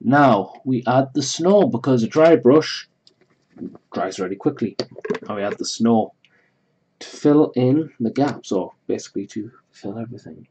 Now we add the snow because a dry brush dries really quickly. Now we add the snow to fill in the gaps, or basically to fill everything.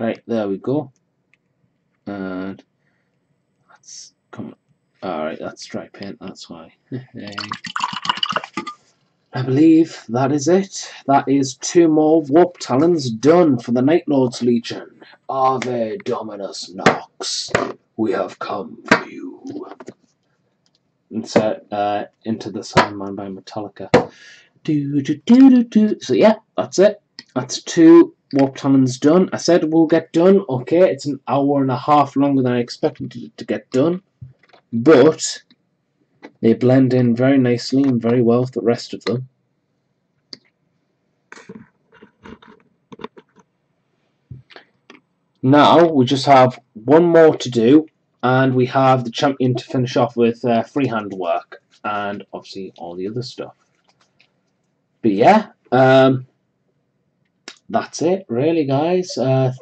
Right, there we go. And that's come. Alright, that's dry paint, that's why. I believe that is it. That is 2 more Warp Talons done for the Night Lord's Legion. Ave Dominus Nox, we have come for you. Insert Into the Sandman by Metallica. So yeah, that's it. That's 2 Warp Talons done. I said we'll get done. Okay, it's an hour and a half longer than I expected it to get done. But they blend in very nicely and very well with the rest of them. Now we just have 1 more to do, and we have the champion to finish off with freehand work and obviously all the other stuff. But yeah, that's it really, guys.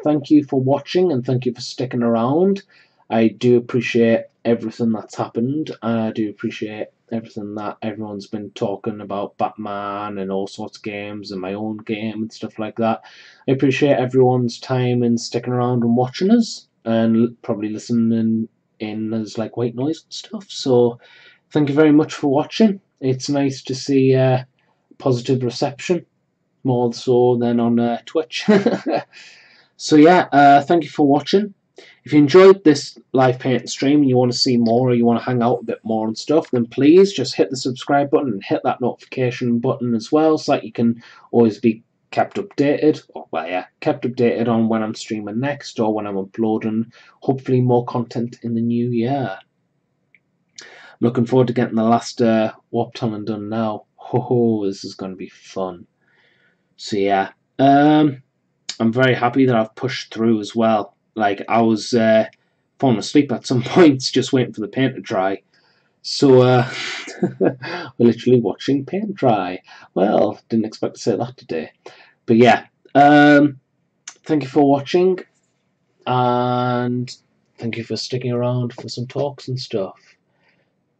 Thank you for watching and thank you for sticking around. I do appreciate everything that's happened. I do appreciate everything that everyone's been talking about Batman and all sorts of games and my own game and stuff like that. I appreciate everyone's time and sticking around and watching us and probably listening in as like white noise and stuff. So thank you very much for watching. It's nice to see positive reception, more so than on Twitch. So yeah, thank you for watching. If you enjoyed this live paint stream and you want to see more or you want to hang out a bit more and stuff, then please just hit the subscribe button and hit that notification button as well, so that you can always be kept updated, kept updated on when I'm streaming next or when I'm uploading hopefully more content in the new year. Looking forward to getting the last Warp Talon done now. Ho, this is going to be fun. So yeah, I'm very happy that I've pushed through as well. Like, I was falling asleep at some points just waiting for the paint to dry. So we're literally watching paint dry. Well, didn't expect to say that today. But yeah, thank you for watching, and thank you for sticking around for some talks and stuff.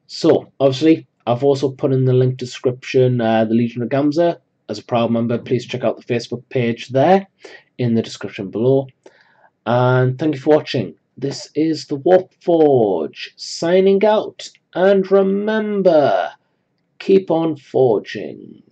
So, obviously, I've also put in the link description the Legion of Gamza. As a proud member, please check out the Facebook page there in the description below. And thank you for watching. This is the Warp Forge signing out. And remember, keep on forging.